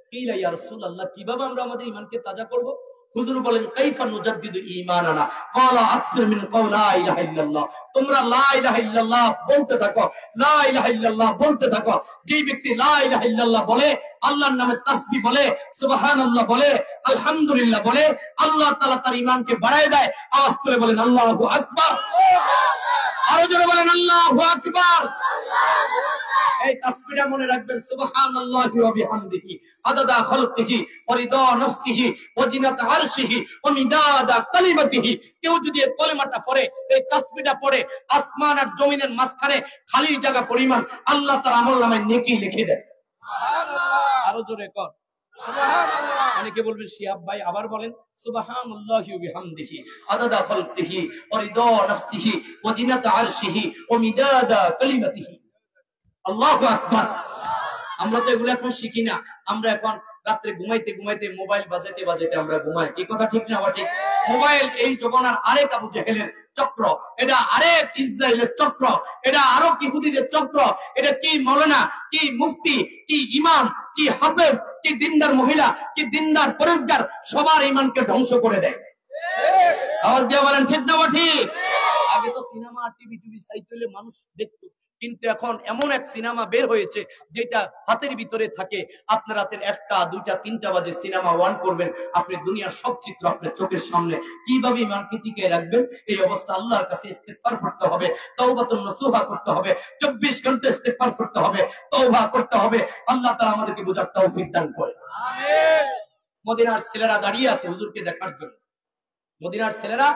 কিলা ইয়া রাসূলুল্লাহ, কিভাবে আমরা আমাদের ঈমানকে তাজা করব? হুজুর বলেন, কাইফা নুজাদ্দিদু ঈমানানা? ক্বালা আকসির মিন কওলি লা ইলাহা ইল্লাল্লাহ। তোমরা লা ইলাহা ইল্লাল্লাহ বলতে থাকো, লা ইলাহা ইল্লাল্লাহ বলতে থাকো। যে ব্যক্তি লা ইলাহা ইল্লাল্লাহ বলে, আল্লাহর নামে তাসবিহ বলে, সুবহানাল্লাহ বলে, আলহামদুলিল্লাহ বলে, আল্লাহ তাআলা তার ঈমানকে বাড়ায় দেয়। আওয়াজ করে বলেন আল্লাহু আকবার। আরো জোরে বলেন আল্লাহু আকবার। এই তাসবিহটা মনে রাখবেন, সুবহানাল্লাহি ওয়া বিহামদিহি আদাদা খালকিহি ওয়া রিদা নাফসিহি ওয়া জিনাত আরশিহি ওয়া মিদাদা কালিমাতিহি। কেউ যদি এই কলিমাটা পড়ে, এই তাসবিহটা পড়ে, আসমান আর জমিনের মাঝখানে খালি জায়গা পরিমাণ আল্লাহ তার আমলনামায় নেকি লিখে দেয়। সুবহানাল্লাহ। আরো জোরে কর সুবহানাল্লাহ। অনেকে বলবেন, শিহাব ভাই আবার বলেন, সুবহানাল্লাহি ওয়া বিহামদিহি আদাদা খালকিহি ওয়া রিদা নাফসিহি ওয়া জিনাত আরশিহি ওয়া মিদাদা কালিমাতিহি। আল্লাহু আকবার। আমরা তো এগুলো এখন শিখি না। আমরা এখন রাত্রে ঘুমাইতে ঘুমাইতে মোবাইল বাজাতে বাজাতে আমরা ঘুমাই। কি কথা ঠিক না ঠিক? মোবাইল এই জমানার আরেক আবু জেহেলের চক্র, এটা আরেক ইসরায়েলের চক্র, এটা আরো কি হুদিদের চক্র, এটা কি মৌলানা, কি মুফতি, কি ইমাম, কি হাফেজ, কি দিনদার মহিলা, কি দিনদার পরেশগার, সবার ইমানকে ধ্বংস করে দেয়। আওয়াজ দিয়ে বলেন ঠিক না ঠিক? আগে তো সিনেমা টিভি সাইকেলে মানুষ দেখতো, কিন্তু এখন এমন এক সিনেমা বের হয়েছে যেটা হাতের ভিতরে থাকে। আপনার রাতের 1টা 2টা 3টা বাজে সিনেমা অন করবেন, আপনি দুনিয়ার সব চিত্র আপনার চোখের সামনে। কিভাবে ইমানকে টিকিয়ে রাখবেন? এই অবস্থা আল্লাহর কাছে ইস্তিগফার করতে হবে, তাওবাতুন নসুহা করতে হবে, 24 ঘন্টা ইস্তিগফার করতে হবে, তওবা করতে হবে। আল্লাহ তাআলা আমাদেরকে বোঝার তৌফিক দান করেন। আমিন। মদিনার ছেলেরা দাঁড়িয়ে আছে হুজুরকে দেখার জন্য। মদিনার ছেলেরা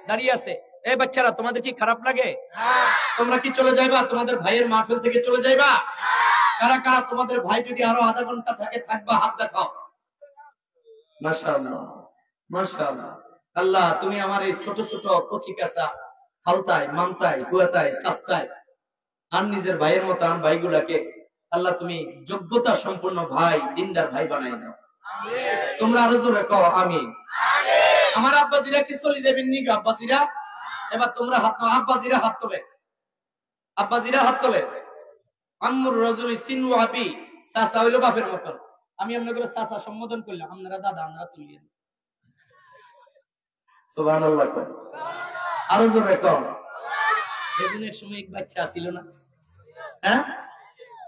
দাঁড়িয়ে আছে। এই বাচ্চারা, তোমাদের কি খারাপ লাগে? তোমরা কি চলে যাইবা? তোমাদের ভাইয়ের মাহফিল থেকে চলে যাইবা? কারা কারা তোমাদের ভাই যদি আরো আধা ঘন্টা থাকে থাকবা? হাত দেখাও। মাশাআল্লাহ, মাশাআল্লাহ। আল্লাহ, তুমি আমার এই ছোট ছোট কচি কাঁচা হালতায়, মামতায়, হুয়াতায়, সাস্তায় আর নিজের ভাইয়ের মতো আমার ভাইগুলাকে আল্লাহ তুমি যোগ্যতা সম্পন্ন ভাই, দিনদার ভাই বানাই দাও। তোমরা আরো জোরে কও আমিন। আমার আব্বাজিরা কি চলে যাবেন নি? আব্বাজিরা এবার তোমরা হাত, আব্বাজিরা হাত তোলে, আব্বাজিরা হাত তোলে। আম্মুর রাজুলি সিনু আবি, চাচা হইলো বাপের মতন। আমি আপনাদের চাচা সম্বোধন করলাম, আপনারা দাদা, আপনারা তুলিয়েন। সুবহানাল্লাহ। আরো জোরে কও। বেগুনের সময় এক বাচ্চা ছিল না? হ্যাঁ,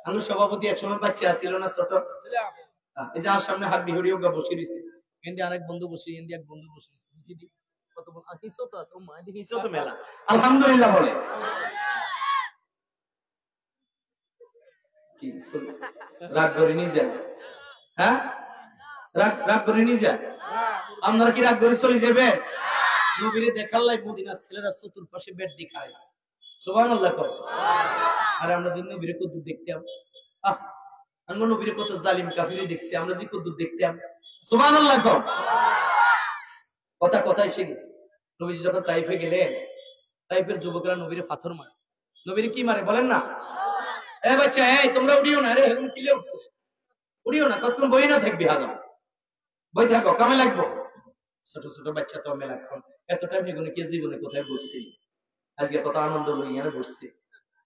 আমি সভাপতি এক সময় বাচ্চা ছিল না? ছোট এই যে আমার সামনে হাত বিহরিও বসে রয়েছে, কিন্তু আরেক বন্ধু বসে, এক বন্ধু বসে রয়েছে। আলহামদুলিল্লাহ বলে রাগ করে নিজে, হ্যাঁ রাগ করে নিজে। আপনারা কি রাগ করে চলে যাবে? নবীরে দেখার লাই মদিনার ছেলেরা চতুর্পাশে বেড দেখাইছে। সুবহানাল্লাহ। আর আমরা যে নবীরে কত দেখতাম, আমরা নবীরে কত জালিম কাফিরে দেখছি, আমরা যে কত দেখতাম। সুবহানাল্লাহ। কথা কথা এসে গেছে। নবীজি যখন তাইফে গেলেন, তাইফের যুবকরা নবীরে পাথর মারে। নবীরে কি মারে বলেন না? এ বাচ্চা, এই তোমরা উড়িও না রে, এখন কিলে উঠছে, উড়িও না, কতক্ষণ বই না থাকবি, হাজার বই থাকো, কামে লাগবো। ছোট ছোট বাচ্চা তো মেলা এতটা মেগুনে কে জীবনে কোথায় বসছি? আজকে কত আনন্দ লইয়া বসছি।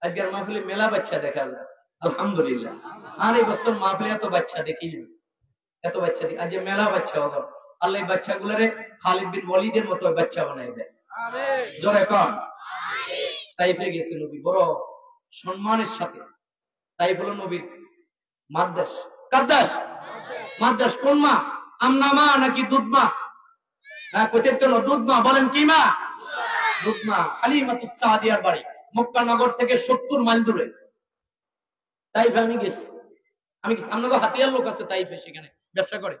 আজকের মাহফিলে মেলা বাচ্চা দেখা যায়, আলহামদুলিল্লাহ। আর এই বছর মাহফিলে এত বাচ্চা দেখি, এত বাচ্চা দেখি। আজ মেলা বাচ্চা হলো, আল্লাহ এই বাচ্চাগুলারে খালিদ বিন ওয়ালিদের মতো বাচ্চা বানাই দেয়। জোরে কন। তাইফে গেছে নবী বড় সম্মানের সাথে। তাইফ হলো নবীর মাদ্রাস। কাদ্দাস মাদ্রাস কোন মা? আমনা মা নাকি দুধ মা? হ্যাঁ, কোথায় তো দুধ মা। বলেন কি মা? দুধ মা। হালিমাতুস সাদিয়ার বাড়ি মক্কা নগর থেকে 70 মাইল দূরে। তাইফে আমি গেছি। আপনাদের হাতিয়ার লোক আছে তাইফে, সেখানে ব্যবসা করে,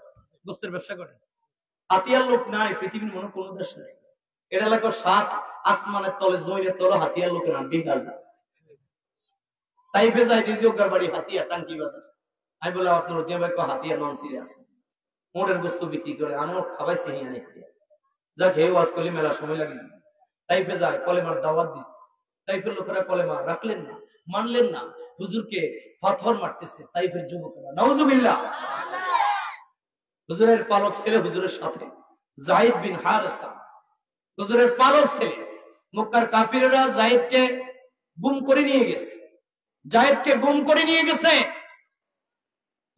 গোস্তের ব্যবসা করে। হাতিয়ার লোক নাই পৃথিবীর মনে কোন দেশ নাই। এটা এলাকার 7 আসমানের তলে, জমিনের তলে হাতিয়ার লোকের নাম বিঘাজা। তাইফে যাই দিয়েছি ওকার বাড়ি হাতিয়া, টাঙ্কি বাজার। আমি বললাম আপনার যে ভাই হাতিয়া নন সিরিয়াস মোড়ের গোস্ত বিক্রি করে, আমিও খাবাইছি হিয়ানি যাক হে ওয়াজ করলে মেলা সময় লাগে। তাইফে যায়, কলেমার দাওয়াত দিস। তাইফের লোকেরা কলেমা রাখলেন না, মানলেন না, হুজুরকে পাথর মারতেছে তাইফের যুবকেরা। নাউজুবিল্লাহ। হুজুরের পালক ছেলে হুজুরের সাথে যায়েদ বিন হারেসা, হুজুরের পালক ছেলে। মক্কার কাফিররা যায়েদকে গুম করে নিয়ে গেছে, যায়েদকে গুম করে নিয়ে গেছে।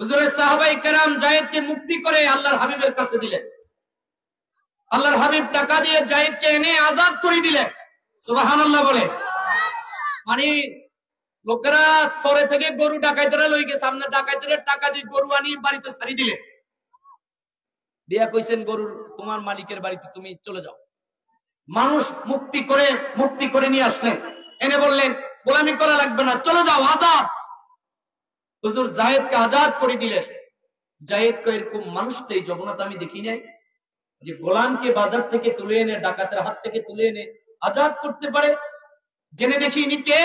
হুজুরের সাহাবায়ে কেরাম যায়েদকে মুক্তি করে আল্লাহর হাবিবের কাছে দিলেন। আল্লাহর হাবিব টাকা দিয়ে যায়েদকে এনে আজাদ করে দিলেন। সুবহানাল্লাহ বলে। মানে লোকেরা সরে থেকে গরু ডাকাইতেরা লই গেছে, সামনে ডাকাইতেরা টাকা দিয়ে গরু আনি বাড়িতে ছাড়ি দিলেন। দিয়া কইছেন গরুর তোমার মালিকের বাড়িতে তুমি চলে যাও। মানুষ মুক্তি করে নিয়ে আসলেন, এনে বললেন গোলামি করা লাগবে না, চলে যাও, আজাদ। হুজুর যায়েদকে আজাদ করে দিলেন। যায়েদকে এরকম মানুষ তো এই জগন্নাথ আমি দেখি নাই যে গোলামকে বাজার থেকে তুলে এনে, ডাকাতের হাত থেকে তুলে এনে আজাদ করতে পারে। জেনে দেখি ইনি কে,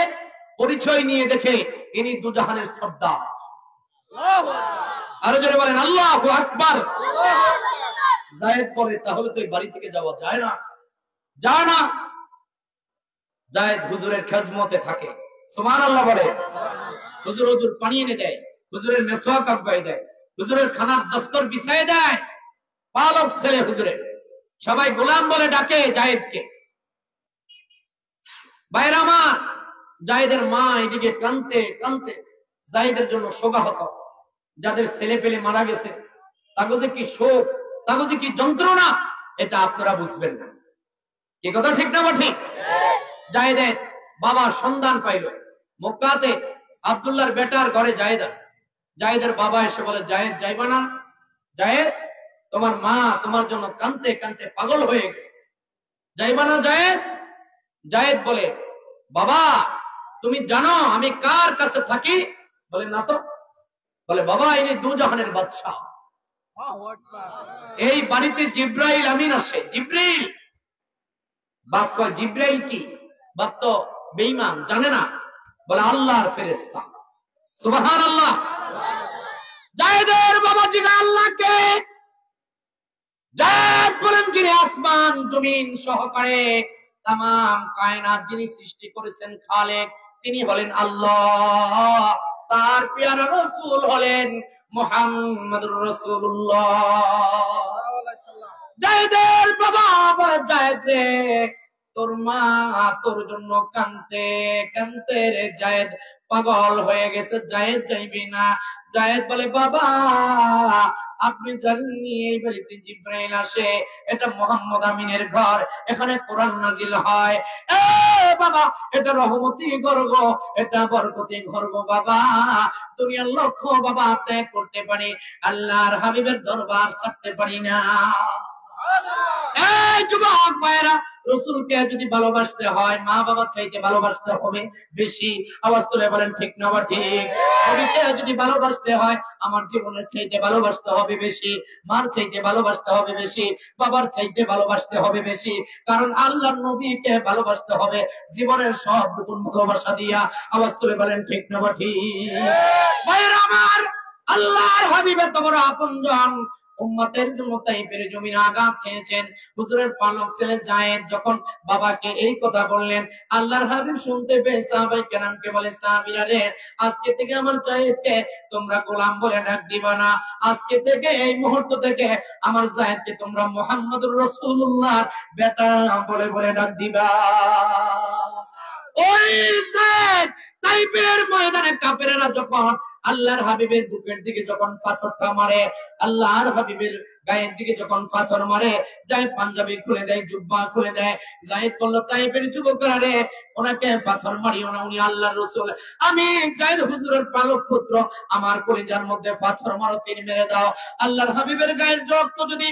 পরিচয় নিয়ে দেখে ইনি দুজাহানের সর্দার। আরো জোরে বলেন আল্লাহু আকবার। যায়েদ বলে তাহলে তো এই বাড়ি থেকে যাওয়া যায় না, যায় না। যায়েদ হুজুরের খেজমতে থাকে। সুবহানাল্লাহ বলে। হুজুর পানি এনে দেয়, হুজুরের মেসওয়াক আব্বাই দেয়, হুজুরের খানার দস্তর বিছায় দেয়, পালক ছেলে হুজুরের, সবাই গোলাম বলে ডাকে জায়েদকে। ভাইরা আমার, জায়েদের মা এদিকে কাঁদতে কাঁদতে জায়েদের জন্য শোকাহত। যাদের ছেলে পেলে মারা গেছে তাগজে কি শোক, তাগজে কি যন্ত্রণা, এটা আপনারা বুঝবেন না। কি কথা ঠিক না ঠিক? জায়েদের বাবা সন্ধান পাইল মক্কাতে, আব্দুল্লাহর বেটার ঘরে জায়েদ আছে। জায়েদের বাবা এসে বলে, জায়েদ যাইবা না? জায়েদ, তোমার মা তোমার জন্য কাঁদতে কাঁদতে পাগল হয়ে গেছে, যাইবা না জায়েদ? জায়েদ বলে, বাবা তুমি জানো আমি কার কাছে থাকি? বলে, না তো। বলে, বাবা ইনি দুজাহানের বাদশাহ, এই বাড়িতে জিব্রাইল আমিন আসে। জিব্রাইল। বাপ কয়, জিব্রাইল কি? বাপ তো বেঈমান, জানে না। বলে, আল্লাহর ফেরেশতা। সুবহানাল্লাহ। জায়েদের বাবা জিগা আল্লাহকে। জায়েদ বলেন, যিনি আসমান জমিন সহকারে তামাম কায়নাত যিনি সৃষ্টি করেছেন খালেক, তিনি হলেন আল্লাহ। তার পেয়ারা রাসূল হলেন মুহাম্মদুর রাসূলুল্লাহ। জায়েদের বাবা বলে, জায়েদ রে, তোর মা তোর জন্য কাঁদতে কাঁদতে রে জায়েদ পাগল হয়ে গেছে, জায়েদ যাইবি না? জায়েদ বলে, বাবা আপনি জানেননি এই বাড়িতে জিব্রাইল আসে, এটা মুহাম্মদ আমিনের ঘর, এখানে কোরআন নাজিল হয়। এ বাবা, এটা রহমতি ঘর গো, এটা বরকতি ঘর গো বাবা। দুনিয়ার লক্ষ্য বাবা ত্যাগ করতে পারি, আল্লাহর হাবিবের দরবার ছাড়তে পারি না। এই যুবক ভাইরা, রাসূলকে যদি ভালোবাসতে হয় মা বাবা চাইতে ভালোবাসতে হবে বেশি। আওয়াজ তুলে বলেন ঠিক না ঠিক? নবীকে যদি ভালোবাসতে হয় আমার জীবনের চাইতে ভালোবাসতে হবে বেশি, মার চাইতে ভালোবাসতে হবে বেশি, বাবার চাইতে ভালোবাসতে হবে বেশি। কারণ আল্লাহর নবীকে ভালোবাসতে হবে জীবনের সব রকম ভালোবাসা দিয়া। আওয়াজ তুলে বলেন ঠিক না ঠিক? ভাইরা আমার, আল্লাহর হাবিব এত বড় আপনজন, উম্মতের জন্য তাইফের জমিন আঘাত খেয়েছেন। হুজুরের পালক ছেলে জায়েদ যখন বাবাকে এই কথা বললেন, আল্লাহর হাবিব শুনতে পেয়ে সাহাবায়ে কেরামকে বলে, সাহাবীরা রে, আজকে থেকে আমার জায়েদকে তোমরা গোলাম বলে ডাক দিবা না। আজকে থেকে, এই মুহূর্ত থেকে আমার জায়েদকে তোমরা মুহাম্মদুর রাসূলুল্লাহর বেটা বলে বলে ডাক দিবা। ওই জায়েদ তাইফের ময়দানে কাফেররা যখন আল্লাহর হাবিবের বুকের দিকে যখন পাথরটা মারে, আল্লাহর হাবিবের গায়ের দিকে যখন পাথর মারে, জায়েদ পাঞ্জাবি খুলে দেয়, জুব্বা খুলে দেয়। জায়েদ বলল, তাইফের যুবকরা রে, ওনাকে পাথর মারিও না, উনি আল্লাহর রাসূল। আমি জায়েদ হুজুরের পালক পুত্র, আমার কলিজার মধ্যে পাথর মারো, তিনি মেরে দাও। আল্লাহর হাবিবের গায়ের রক্ত যদি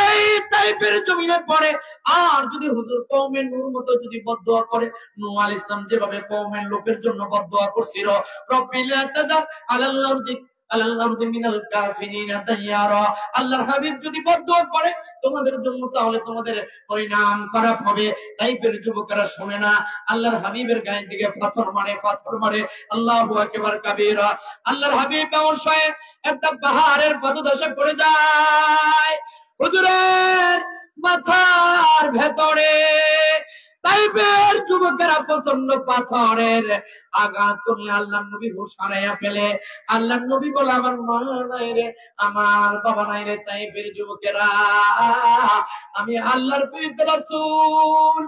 এই তাইফের জমিনে পড়ে, আর যদি হুজুর কওমের নূর মতো যদি বদদুয়া করে, নূহ আলাইহিস সালাম যেভাবে কওমের লোকের জন্য বদদুয়া করছিল, রব্বিল লা তাযার আলাল আরদি মিনাল কাফিরিনা দাইয়ারা, আল্লাহর হাবিব যদি বদদুয়া করে তোমাদের জন্য, তাহলে তোমাদের পরিণাম খারাপ হবে। তাইফের যুবকেরা শুনে না, আল্লাহর হাবিবের গায়ের দিকে পাথর মারে। আল্লাহু আকবার কাবীরা। আল্লাহর হাবিব অবশ্যই একটা পাহাড়ের পাদদেশে পড়ে যায়। হুজুরের মাথার ভেতরে তাইফের যুবকেরা প্রচন্ড পাথরের আঘাত করলে আল্লাহর নবী হুঁশ হারাইয়া ফেলে। আল্লাহর নবী বলে, আমার মা নাই রে, আমার বাবা নাই রে। তাইফের যুবকেরা, আমি আল্লাহর প্রিয় রাসূল,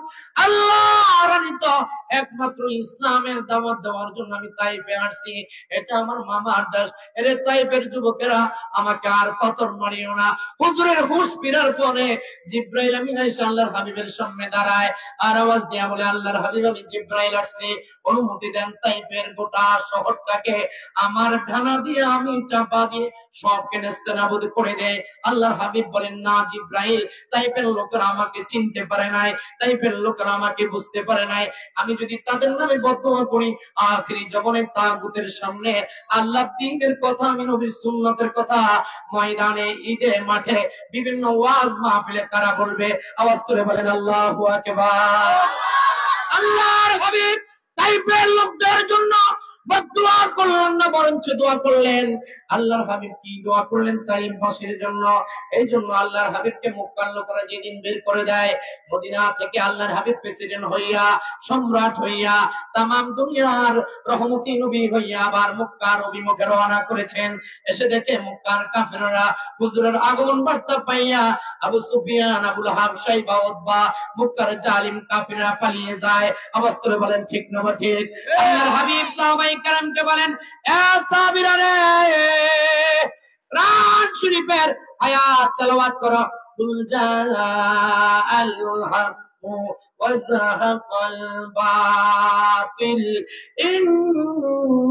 আল্লাহর আনিত একমাত্র ইসলামের দাওয়াত দেওয়ার জন্য আমি তাইফে আসছি, এটা আমার মামার দেশ। এরে তাইফের যুবকেরা, আমাকে আর পাথর মারিও না। হুজুরের হুঁশ ফেরার পরে জিব্রাইল আমিন এসে আল্লাহর হাবিবের সামনে দাঁড়ায়, আর আওয়াজ দিয়া বলে, আল্লাহর হাবিব আমি জিব্রাইল আসছি, অনুমতি দেন তাইফের গোটা শহরটাকে আমার ঢানা দিয়ে আমি চাপা দিয়ে সবকে নেস্তেনাবুদ করে দেয়। আল্লাহর হাবিব বলেন, না জিব্রাইল, তাইফের লোকেরা আমাকে চিনতে পারে নাই, তাইফের লোকেরা আমাকে বুঝতে পারে নাই। আমি যদি তাদের নামে বদদুয়া করি, আখিরি জীবনের তাগুতের সামনে আল্লাহর দ্বীনের কথা, আমি নবীর সুন্নাতের কথা ময়দানে, ঈদে, মাঠে, বিভিন্ন ওয়াজ মাহফিলে কারা বলবে? আওয়াজ করে বলেন আল্লাহু আকবার। আল্লাহর হাবিব তাইফের লোকদের জন্য বদদুয়া করলেন না, বরঞ্চ দোয়া করলেন। আল্লাহর হাবিব কি দোয়া করলেন? তাইমবাসীর জন্য। এই জন্য আল্লাহর হাবিবকে মক্কার লোকেরা যেদিন বের করে দেয়, মদিনা থেকে আল্লাহর হাবিব প্রেসিডেন্ট হইয়া, সম্রাট হইয়া, তামাম দুনিয়ার রহমতি নবী হইয়া আবার মক্কার অভিমুখে রওনা করেছেন। এসে দেখে মক্কার কাফেররা হুজুরের আগমন বার্তা পাইয়া আবু সুফিয়ান, আবু লাহাব, শাইবা, উতবা, মক্কার জালিম কাফেররা পালিয়ে যায়। আওয়াজ করে বলেন ঠিক না ঠিক? আল্লাহর হাবিব সাহাবায়ে কেরামকে বলেন, এ সাহাবীরা রে, কোরআন শরীফের আয়াত তেলাওয়াত করো। কুল জাআল হক ওয়া যাহাকাল বাতিল ইন্নাল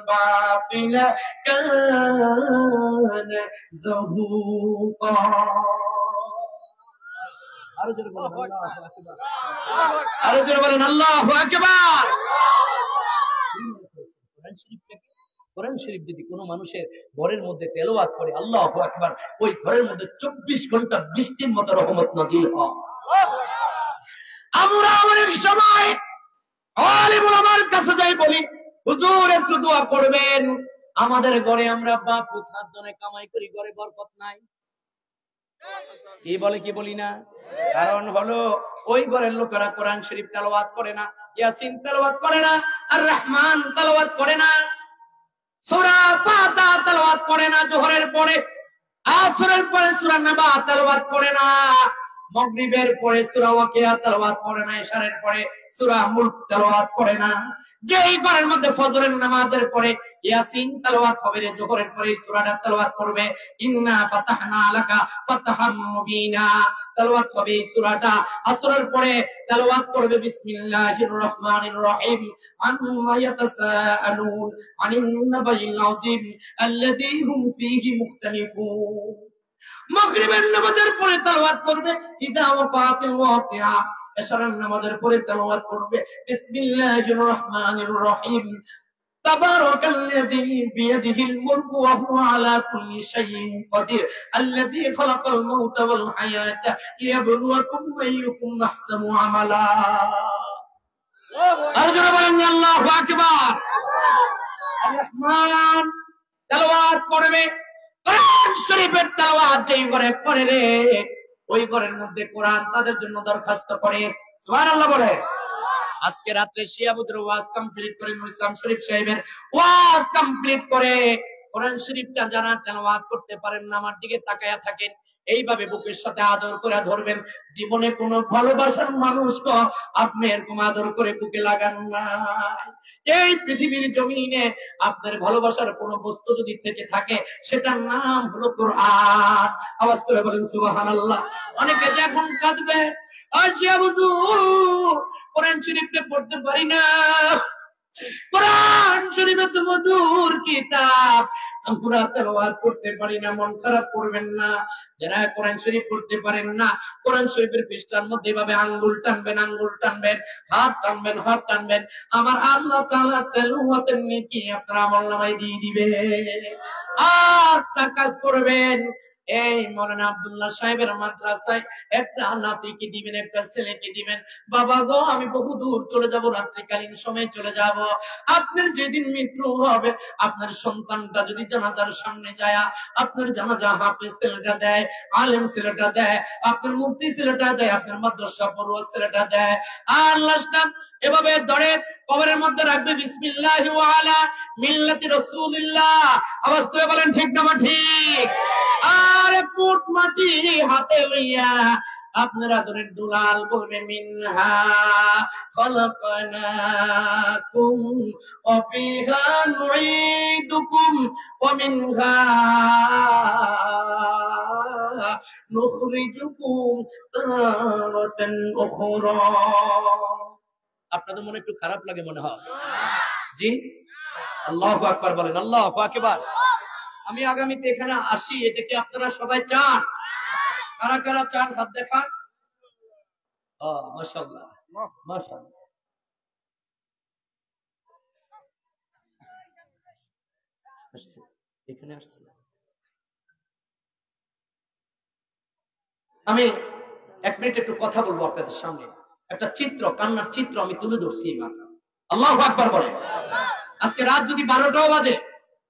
বাতিলা কানা যাহুকা। আরো জোরে বলেন আল্লাহু আকবার। আরো জোরে বলেন আল্লাহু আকবার। কোরআন শরীফ যদি কোনো মানুষের ঘরের মধ্যে তেলাওয়াত করে, আল্লাহু আকবার, ওই ঘরের মধ্যে 24 ঘন্টা বৃষ্টির মতো রহমত নাযিল হয়। আমরা অনেক সময় আলেম ওলামার কাছে যাই, বলি হুজুর একটু দোয়া করবেন। আমাদের ঘরে আমরা বাপ পুত্র জনে কামাই করি, ঘরে বরকত নাই। কি বলে কি বলি না? কারণ হলো ওই ঘরের লোকেরা কোরআন শরীফ তেলাওয়াত করে না, ইয়াসিন তেলাওয়াত করে না, আর রহমান তেলাওয়াত করে না, সূরা ফাতিহা তেলাওয়াত করে না, জোহরের পরে, আসরের পরে সূরা নাবা তেলাওয়াত করে না, মাগরিবের পরে সূরা ওয়াকিয়া তেলাওয়াত করে না, ইশারের পরে সূরা মুলক তেলাওয়াত করে না। যেই ঘরের মধ্যে ফজরের নামাজের পরে ইয়াসিন তেলাওয়াত হবে, রে জোহরের পরে সূরাটা তেলাওয়াত করবে, ইন্না ফাতাহনা লাকা ফাতহাম মুবিনা তেলাওয়াত হবে এই সূরাটা। আসরের পরে তেলাওয়াত করবে বিসমিল্লাহির রহমানির রহিম, আম্মা ইয়াতাসাআলুন আনিন নাবাইল আযীম আল্লাযী হুম ফীহি মুখতালিফুন। মাগরিবের নামাজের পরে তেলাওয়াত করবে ইযা ওয়াকাতিল ওয়াকিয়া। এশারের নামাজের পরে তেলাওয়াত করবে বিসমিল্লাহির রহমানির রহিম, তাবারাকাল্লাযী বিয়াদিহিল মুলকু ওয়া হুয়া আলা কুল্লি শাইইন কাদির আল্লাযী খালাকাল মাউতা ওয়াল হায়াতা লিয়াবলুয়াকুম আইয়ুকুম আহসানু আমালা। আল্লাহু বলেন আল্লাহু আকবার। রহমান তেলাওয়াত করবে, কোরআন শরীফের তেলাওয়াত যেই ঘরে করে রে, ওই ঘরের মধ্যে কোরআন তাদের জন্য দরখাস্ত করে। সুবহানাল্লাহ বলে। আজকে রাতে শিয়াবুদের ওয়াজ কমপ্লিট করে, নুর ইসলাম শরীফ সাহেবের ওয়াজ কমপ্লিট করে, কোরআন শরীফটা যারা তেলাওয়াত করতে পারেন না, আমার দিকে তাকায়া থাকেন, এইভাবে বুকের সাথে আদর করে ধরবেন। জীবনে কোনো ভালোবাসার মানুষ তো আপনি এরকম আদর করে বুকে লাগান না। এই পৃথিবীর জমিনে আপনার ভালোবাসার কোনো বস্তু যদি থেকে থাকে, সেটার নাম হলো কোরআন। আওয়াজ করে বলেন সুবহানাল্লাহ। অনেকে এখন কাঁদবে, আচ্ছা হুজুর কোরআন শরীফে পড়তে পারি না, কোরআন শরীফ তো মধুর কিতাব, আমরা তেলাওয়াত করতে পারি না। মন খারাপ করবেন না। যারা কোরআন শরীফ পড়তে পারেন না, কোরআন শরীফের পৃষ্ঠার মধ্যে এভাবে আঙ্গুল টানবেন, আঙ্গুল টানবেন, হাত টানবেন, হাত টানবেন, আমার আল্লাহ তাআলা তেলাওয়াতের নেকি আপনার আমলনামায় দিয়ে দিবে। আর একটা কাজ করবেন, এই মাওলানা আব্দুল্লাহ সাহেবের মাদ্রাসায় একটা নাতিকে দিবেন, একটা ছেলেকে দিবেন। বাবা গো, আমি বহু দূর চলে যাব, রাত্রিকালীন সময় চলে যাব। আপনার যেদিন মৃত্যু হবে, আপনার সন্তানটা যদি জানাজার সামনে যায়, আপনার জানাজা হাফেজ ছেলেটা দেয়, আলেম ছেলেটা দেয়, আপনার মুফতি ছেলেটা দেয়, আপনার মাদ্রাসা পড়ুয়া ছেলেটা দেয়, আর লাশটা এভাবে ধরে কবরের মধ্যে রাখবে, বিসমিল্লাহি ওয়া আলা মিল্লাতি রাসূলিল্লাহ। আওয়াজ করে বলেন ঠিক না ঠিক? আর পুট মাটি হাতে লইয়া আপনারা আদরের দুলাল বলবে, মিনহা খালাকনাকুম ওয়া ফিহা নুঈদুকুম ওয়া মিনহা নুখরিজুকুম তারাতান উখরা। আপনাদের মনে একটু খারাপ লাগে মনে হয়? জি, আল্লাহু আকবার বলেন, আল্লাহু আকবার। আমি আগামীতে এখানে আসি, এটা কি আপনারা সবাই চান? কারা কারা চান হাত দেখান। মাশাআল্লাহ, মাশাআল্লাহ। এখানে আসছে। আমি 1 মিনিট একটু কথা বলবো আপনাদের সামনে। একটা চিত্র, কান্নার চিত্র আমি তুলে ধরছি মাত্র। আল্লাহু আকবার বলে। আজকে রাত যদি 12টাও বাজে,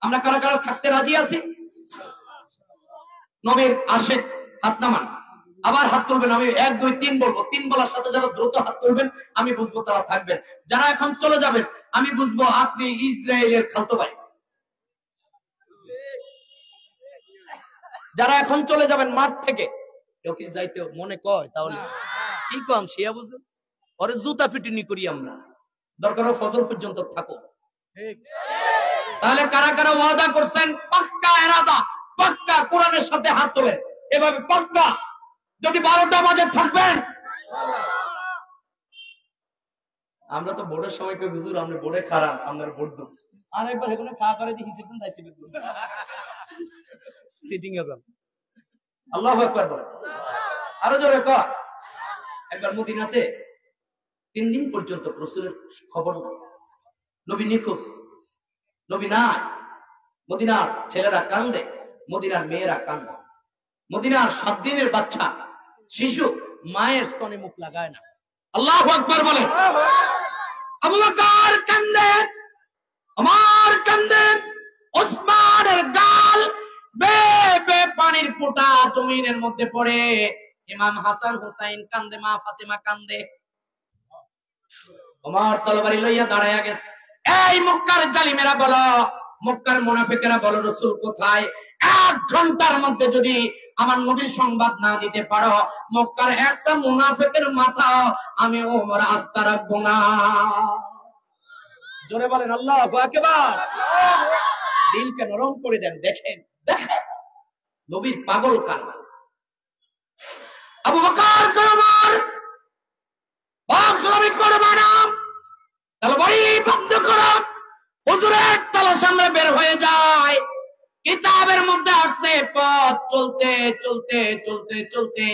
আমরা কারা কারা থাকতে রাজি আছি? নবীর আশিক হাত নামান, আবার হাত তুলবেন। আমি 1 2 3 বলবো, 3 বলার সাথে যারা দ্রুত হাত তুলবেন আমি বুঝবো তারা থাকবেন। যারা এখন চলে যাবেন আমি বুঝবো আপনি ইসরায়েলের খালতো ভাই। যারা এখন চলে যাবেন মাঠ থেকে, কেউ কি যাইতে মনে কয় তাহলে কি কম শিয়া বুঝো, ওরে জুতা পিটুনি করি আমরা, দরকার ফজর পর্যন্ত থাকো। তাহলে কারা কারা ওয়াদা করছেন পাক্কা ইরাদা, পাক্কা কোরআনের সাথে হাত তোলেন এভাবে পাক্কা, যদি 12টা বাজে থাকবেন। আমরা তো বোর্ডের সময় কই হুজুর আমরা বোর্ডে খারাপ, আমরা বোর্ড দেব আর একবার এখানে খাওয়া করে দিই হিসেব দাইছি সিটিং এখন। আল্লাহু আকবার বলে, আরো জোরে কর। একবার মদিনাতে 3 দিন পর্যন্ত রাসূলের খবর নাই, নবী নিখোঁজ, নবী নাই। মদিনার ছেলেরা কান্দে, মদিনার মেয়েরা কান্দে। মদিনার 7 দিনের বাচ্চা শিশু মায়ের স্তনে মুখ লাগায় না। আল্লাহু আকবার বলে। আবু বকর কান্দে, ওমর কান্দে, ওসমানের গাল বে বে পানির ফোঁটা জমিনের মধ্যে পড়ে। ইমাম হাসান হুসাইন কান্দে, মা ফাতেমা কান্দে। ওমর তরবারি লইয়া দাঁড়ায়া গেছে। এই মক্কার জালিমেরা বলো, মক্কার মুনাফিকেরা বলো রাসূল কোথায়? 1 ঘন্টার মধ্যে যদি আমার নবীর সংবাদ না দিতে পারো, মক্কার একটা মুনাফিকের মাথা আমি ওমর আস্তা রাখবো না। জোরে বলেন আল্লাহু আকবার। দিলকে নরম করে দেন। দেখেন দেখেন নবীর পাগল কারা। আবু বকর ওমর পাগলামি করবে না, তরবারি বন্ধ করো। হুজুরের তালা সামনে বের হয়ে যায়। কিতাবের মধ্যে আসছে পথ চলতে চলতে চলতে চলতে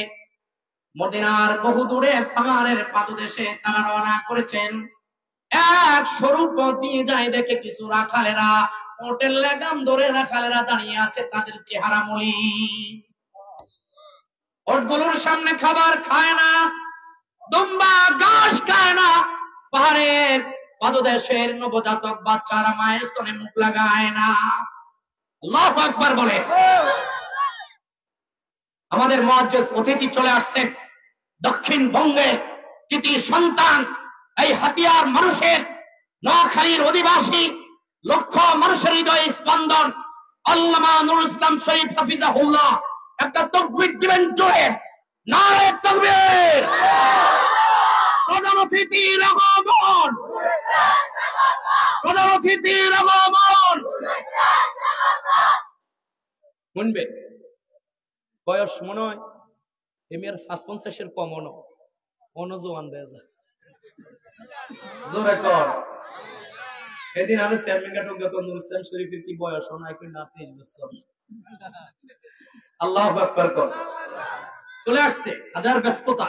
মদিনার বহু দূরে পাহাড়ের পাদদেশে তারা রওনা করেছেন। এক সরু পথ দিয়ে যায়, দেখে কিছু রাখালেরা ওটের লাগাম ধরে রাখালেরা দাঁড়িয়ে আছে, তাদের চেহারা মলিন। ওটগুলোর সামনে খাবার খায় না, দুম্বা ঘাস খায় না। পাহাড়ের পাদদেশের নবজাতক বাচ্চারা মায়ের স্তনে মুখ লাগায় না। আল্লাহু আকবার বলে। আমাদের মুআজ্জিজ অতিথি চলে আসছেন, দক্ষিণবঙ্গের কৃতি সন্তান, এই হাতিয়ার মানুষের, নোয়াখালীর অধিবাসী, লক্ষ মানুষের হৃদয় স্পন্দন আল্লামা নুরুল ইসলাম শরীফ হাফিজাহুল্লাহ। একটা তাকবীর দিবেন জোরে, নারে তাকবীর। প্রধান অতিথি আগমন, প্রধান অতিথি আগমন। শুনবে বয়স মনে হয় এমের ৫-৫০-এর কম, অনজোয়ান দেয়া যায়। জোরে কর। এদিন আমি চেয়ারম্যানকে ঢুকে কোন নুরুল ইসলাম শরীফের কি বয়স হয় না, ২৩ বছর। আল্লাহু আকবার কর। চলে আসছে, হাজার ব্যস্ততা।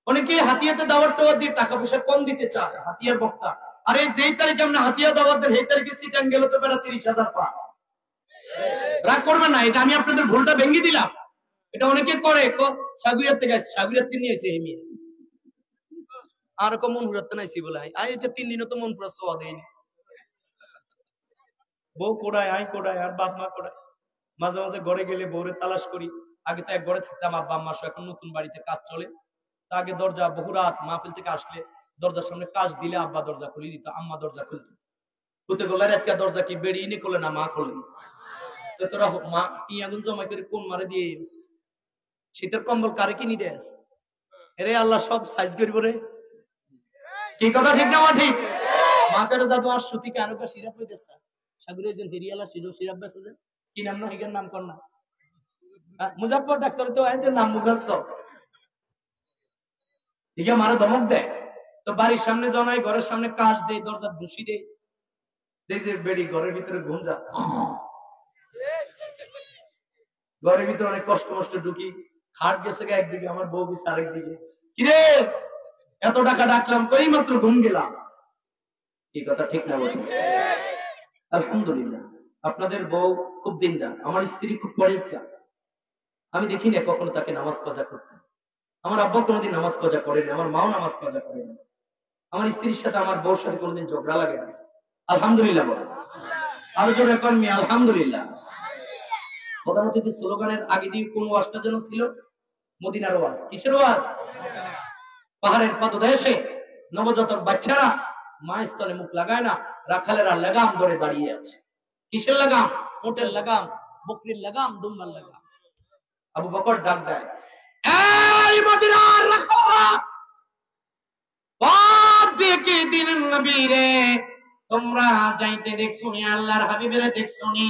অনেকে হাতিয়াতে দাওয়াত টাওয়াত দিয়ে টাকা পয়সা কম দিতে চায়, হাতিয়ার বক্তা। আরে যেই তারিখে আমরা হাতিয়া দাওয়াত দেন সেই তারিখে সিটাং গেল তো বেড়া ৩০,০০০ পা। রাগ করবেন না, এটা আমি আপনাদের ভুলটা ভেঙে দিলাম। এটা অনেকে করে, সাগুরিয়ার থেকে আসছে, সাগুরিয়ার থেকে নিয়ে এসে হেমিয়ে আর মন ঘুরাতে নাইছি বলে আই 3 দিনও তো মন পুরা সোয়া দেয়নি। বউ কোড়ায়, আই কোড়ায়, আর বাপ মা কোড়ায়। মাঝে মাঝে ঘরে গেলে বউরে তালাশ করি। আগে তো এক ঘরে থাকতাম আব্বা আম্মা, এখন নতুন বাড়িতে কাজ চলে। তা আগে দরজা বহু রাত মাহফিল থেকে আসলে দরজার সামনে কাজ দিলে আব্বা দরজা খুলে দিত, আম্মা দরজা খুলত। কুতে গোলার একটা দরজা কি বেরিয়ে নি খোলে না, মা খোলে। তো তোরা মা টিয়াগুন জমা করে কোন মারে দিয়ে শীতের কম্বল কারে কিনি দেস? এরে আল্লাহ সব সাইজ করব রে। কি কথা ঠিক না ঠিক? মাথাটা যা তোমার সুতি কানুকা সিরাপ হইতেছে, সাগরে যে হেরিয়ালা সিরাপ বেচে, কি নাম না হিগের নাম কর না, মুজাফফর ডাক্তার তো আইতে নাম মুখস্থ। ঠিক আছে, মারা ধমক দেয় তো বাড়ির সামনে জনাই, ঘরের সামনে কাজ দেয়, দরজা ঘুষি দেয়, যে বেড়ি ঘরের ভিতরে ঘুমজা, ঘরের ভিতরে অনেক কষ্ট কষ্ট ঢুকি। খাট গেছে একদিকে, আমার বউ গেছে আরেকদিকে। কিরে এত টাকা ডাকলাম, কই মাত্র ঘুম গেলাম। এই কথা ঠিক না বলি? আলহামদুলিল্লাহ আপনাদের বউ খুব দিনদার, আমার স্ত্রী খুব পরেজগার। আমি দেখি না কখনো তাকে নামাজ কাজা করতে। আমার আব্বা কোনোদিন নামাজ কাজা করেনি, আমার মাও নামাজ কাজা করেনি। আমার স্ত্রীর সাথে আমার বউর সাথে কোনোদিন ঝগড়া লাগে না। আলহামদুলিল্লাহ বলেন, আরো জোরে কর্মী আলহামদুলিল্লাহ। প্রধানমন্ত্রী স্লোগানের আগে দিয়ে কোন ওয়াজটা যেন ছিল? মদিনার ওয়াজ। কিসের ওয়াজ? পাহাড়ের পাদদেশে নবজাতক বাচ্চারা মা স্তনে মুখ লাগায় না, রাখালেরা লাগাম ধরে দাঁড়িয়ে আছে। কিসের লাগাম? ওটের লাগাম, বকরির লাগাম, দুম্বার লাগাম। আবু বকর ডাক দেয়, এই মদিনার রাখালরা, বাদ দেখে দিনের নবী রে, তোমরা যাইতে দেখছো নি আল্লাহর হাবিবের দেখছো নি?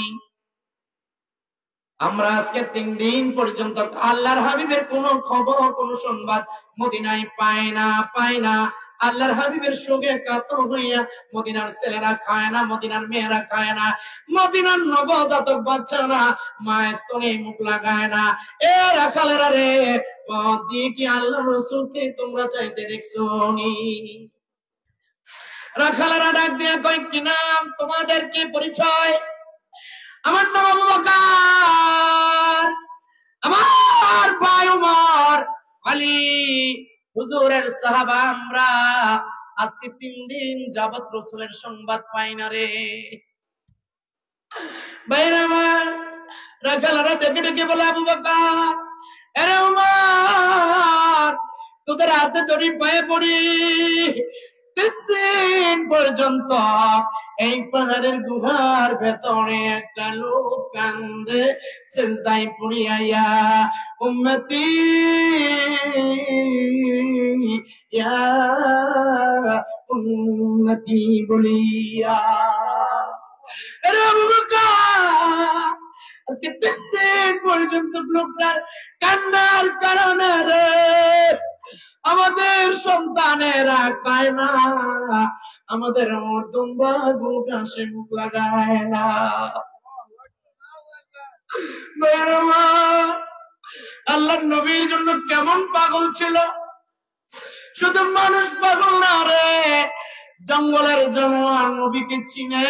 আমরা আজকে 3 দিন পর্যন্ত আল্লাহর হাবিবের কোন খবর, কোন সংবাদ মদিনায় পাই না। আল্লাহর হাবিবের সঙ্গে কাতর হইয়া মদিনার ছেলেরা খায় না, মদিনার মেয়েরা খায় না, মদিনার নবজাতক বাচ্চারা মায়ের স্তনে মুখ লাগায় না। এ রাখালেরা রে, কি আল্লাহর রাসূলকে তোমরা চাইতে দেখছো নি? রাখালেরা ডাক দিয়া কয়, কি নাম তোমাদের, কি পরিচয়? আমার নাম আবু বকর, আমার ভাই ওমর, আলী, হুজুরের সাহাবা আমরা। আজকে 3 দিন যাবত রাসূলের সংবাদ পাই না রে। ভাইরা আমার, রাখালেরা ডেকে ডেকে বলে, আবু বকর, আরে ওমর, তোদের হাতে ধরি, পায়ে পড়ি, 3 দিন পর্যন্ত এই পাহাড়ের গুহার ভেতরে একটা লোক কান্দে সিজদায় পড়িয়া, উম্মতি ইয়া উম্মতি বলিয়া। আরে আবু বকর, আজকে 3 দিন পর্যন্ত লোকটার কান্নার কারণে রে আমাদের সন্তানেরা খায় না, আমাদের দুম্বা ঘাসে মুখ লাগায় না। আল্লাহর নবীর জন্য কেমন পাগল ছিল! শুধু মানুষ পাগল না রে, জঙ্গলের জানোয়ার নবীকে চিনে,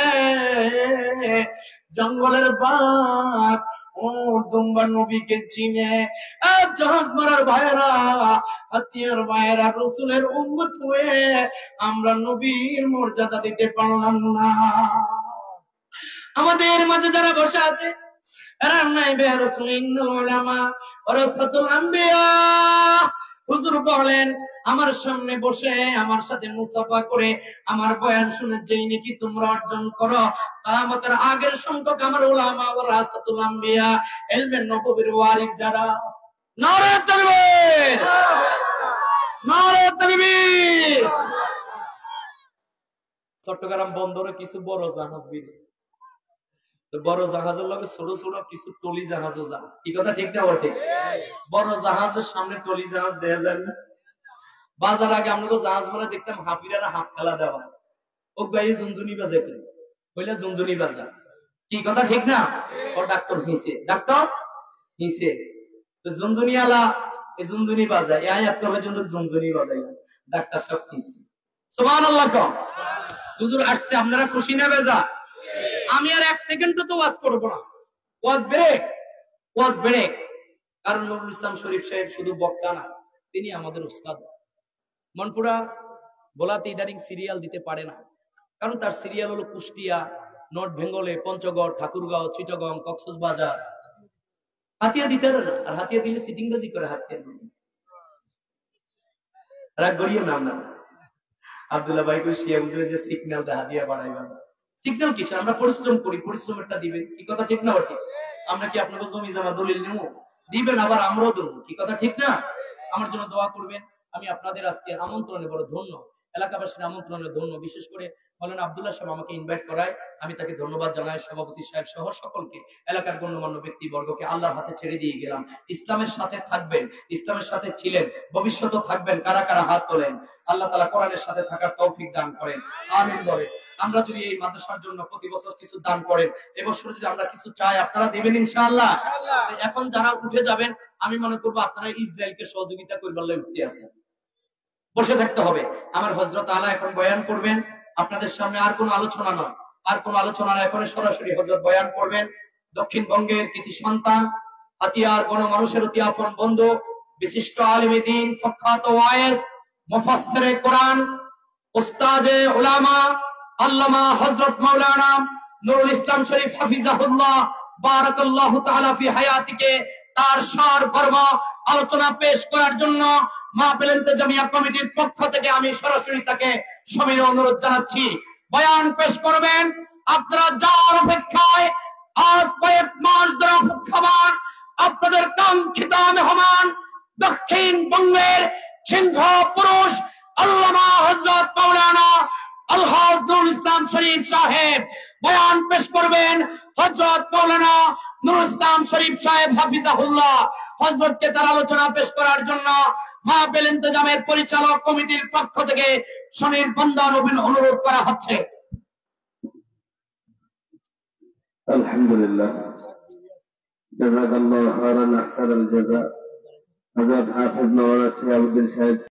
জঙ্গলের বাঘ ও দুম্বা নবীকে চিনে। জাহাজ মারার ভাইয়েরা, হাতিয়ার ভাইয়েরা, রাসূলের উম্মত হয়ে আমরা নবীর মর্যাদা দিতে পারলাম না। আমাদের মাঝে যারা বসে আছে এরা নাইবে রাসূল, ইন্নাল উলামা ওয়ারাসাতুল আম্বিয়া। হুজুর বলেন, আমার সামনে বসে আমার সাথে মুসাফা করে আমার বয়ান শুনে যেই নাকি তোমরা অর্জন করো, কিয়ামতের আগের সংখ্যক আমার উলামা ওয়ারাসাতুল আম্বিয়া, ইলমে নববীর ওয়ারিস যারা। নারে তাকবীর, নারে তাকবীর। চট্টগ্রাম বন্দরে কিছু বড় জাহাজ বিদেশ, বড় জাহাজের লগে ছোট ছোট কিছু টলি জাহাজও যায়। কি কথা ঠিক না? ঠিক। বড় জাহাজের সামনে টলি জাহাজ দেয়া যায় না? বাজার আগে আমরা জাহাজ মানে দেখতাম হাফিরারা হাফ খেলা দেওয়া, ও গায়ে ঝুনঝুনি বাজাইত, বলে ঝুনঝুনি বাজা। কি কথা ঠিক না? ও ডাক্তার হিসে, ডাক্তার হিসে ঝুনঝুনি আলা এই ঝুনঝুনি বাজায়, এই আয়াত পর্যন্ত ঝুনঝুনি বাজাই ডাক্তার সব হিসে। সুবহানাল্লাহ। হুজুর আসছে, আপনারা খুশি না বেজা? আমি আর 1 সেকেন্ড তো ওয়াজ করব না, ওয়াজ ব্রেক, ওয়াজ ব্রেক। কারণ নুরুল ইসলাম শরীফ সাহেব শুধু বক্তা না, তিনি আমাদের উস্তাদ। মনপুরা বোলাতে ইদানিং সিরিয়াল দিতে পারে না, কারণ তার সিরিয়াল হলো কুষ্টিয়া, নর্থ বেঙ্গলে পঞ্চগড়, ঠাকুরগাঁও, চিটাগং, কক্সবাজার। হাতিয়া দিতে পারে না, আর হাতিয়া দিলে সিটিংবাজি করে হাতিয়া রাগ করিও না। আমরা আব্দুল্লাহ ভাই কই শিয়া বুঝলে যে সিগন্যাল দা হাতিয়া বাড়াইবা, সিগন্যাল কিছু আমরা পরিশ্রম করি, পরিশ্রমেরটা দিবেন। কি কথা ঠিক না? ঠিক। আমরা কি আপনাকে জমি জমা দলিল নেব? দিবেন, আবার আমরাও দেবো। কি কথা ঠিক না? আমার জন্য দোয়া করবেন। আমি আপনাদের আজকে আমন্ত্রণে বড় ধন্য, এলাকাবাসীর আমন্ত্রণে ধন্য। বিশেষ করে মাওলানা আব্দুল্লাহ সাহেব আমাকে ইনভাইট করায়, আমি তাকে ধন্যবাদ জানাই। সভাপতি সাহেব সহ সকলকে, এলাকার গণ্যমান্য ব্যক্তিবর্গকে আল্লাহর হাতে ছেড়ে দিয়ে গেলাম। ইসলামের সাথে থাকবেন, ইসলামের সাথে ছিলেন, ভবিষ্যতেও থাকবেন। কারা কারা হাত তোলেন? আল্লাহ তাআলা কোরআনের সাথে থাকার তৌফিক দান করেন, আমিন বলে। আমরা যদি এই মাদ্রাসার জন্য প্রতি বছর কিছু দান করেন, এবছর যদি আমরা কিছু চাই, আপনারা দেবেন ইনশাআল্লাহ। এখন যারা উঠে যাবেন, আমি মনে করবো আপনারা ইসরায়েলকে সহযোগিতা করবার লাগে উঠতে আছেন, বসে থাকতে হবে। আমার হযরত আলা এখন বয়ান করবেন আপনাদের সামনে, আর কোনো আলোচনা নয়, আর কোনো আলোচনা নয়। এখন সরাসরি হযরত বয়ান করবেন। দক্ষিণবঙ্গের কৃতি সন্তান, হাতিয়ার গণমানুষের অতি আপন বন্ধু, বিশিষ্ট আলেমে দ্বীন, প্রখ্যাত ওয়াইজ, মুফাসসিরে কোরআন, উস্তাদে উলামা আল্লামা হযরত মাওলানা নুরুল ইসলাম শরীফ হাফিজাহুল্লাহ বারাকাল্লাহু তাআলা ফি হায়াতিকে তার সারমর্ম আলোচনা পেশ করার জন্য মাহফিল ইন্তেজামিয়া কমিটির পক্ষ থেকে আমি সরাসরি তাকে সবিনয় অনুরোধ জানাচ্ছি। বয়ান পেশ করবেন। আপনারা যার অপেক্ষায় আজ কয়েক মাস ধরে অপেক্ষমান, আপনাদের কাঙ্ক্ষিত মেহমান দক্ষিণবঙ্গের সিংহ পুরুষ আল্লামা হযরত মাওলানা আলহাজ নুরুল ইসলাম শরীফ সাহেব বয়ান পেশ করবেন। হযরত মাওলানা নুরুল ইসলাম শরীফ সাহেব হাফিজাহুল্লাহ হযরতকে তার আলোচনা পেশ করার জন্য মাহফিল ইন্তেজামের পরিচালক কমিটির পক্ষ থেকে সনির্বন্ধন অনুরোধ করা হচ্ছে। আলহামদুলিল্লাহ, জাযাকাল্লাহু খায়রান আহসানাল জাযা। হযরত হাফেজ মাওলানা সিরাজউদ্দিন সাহেব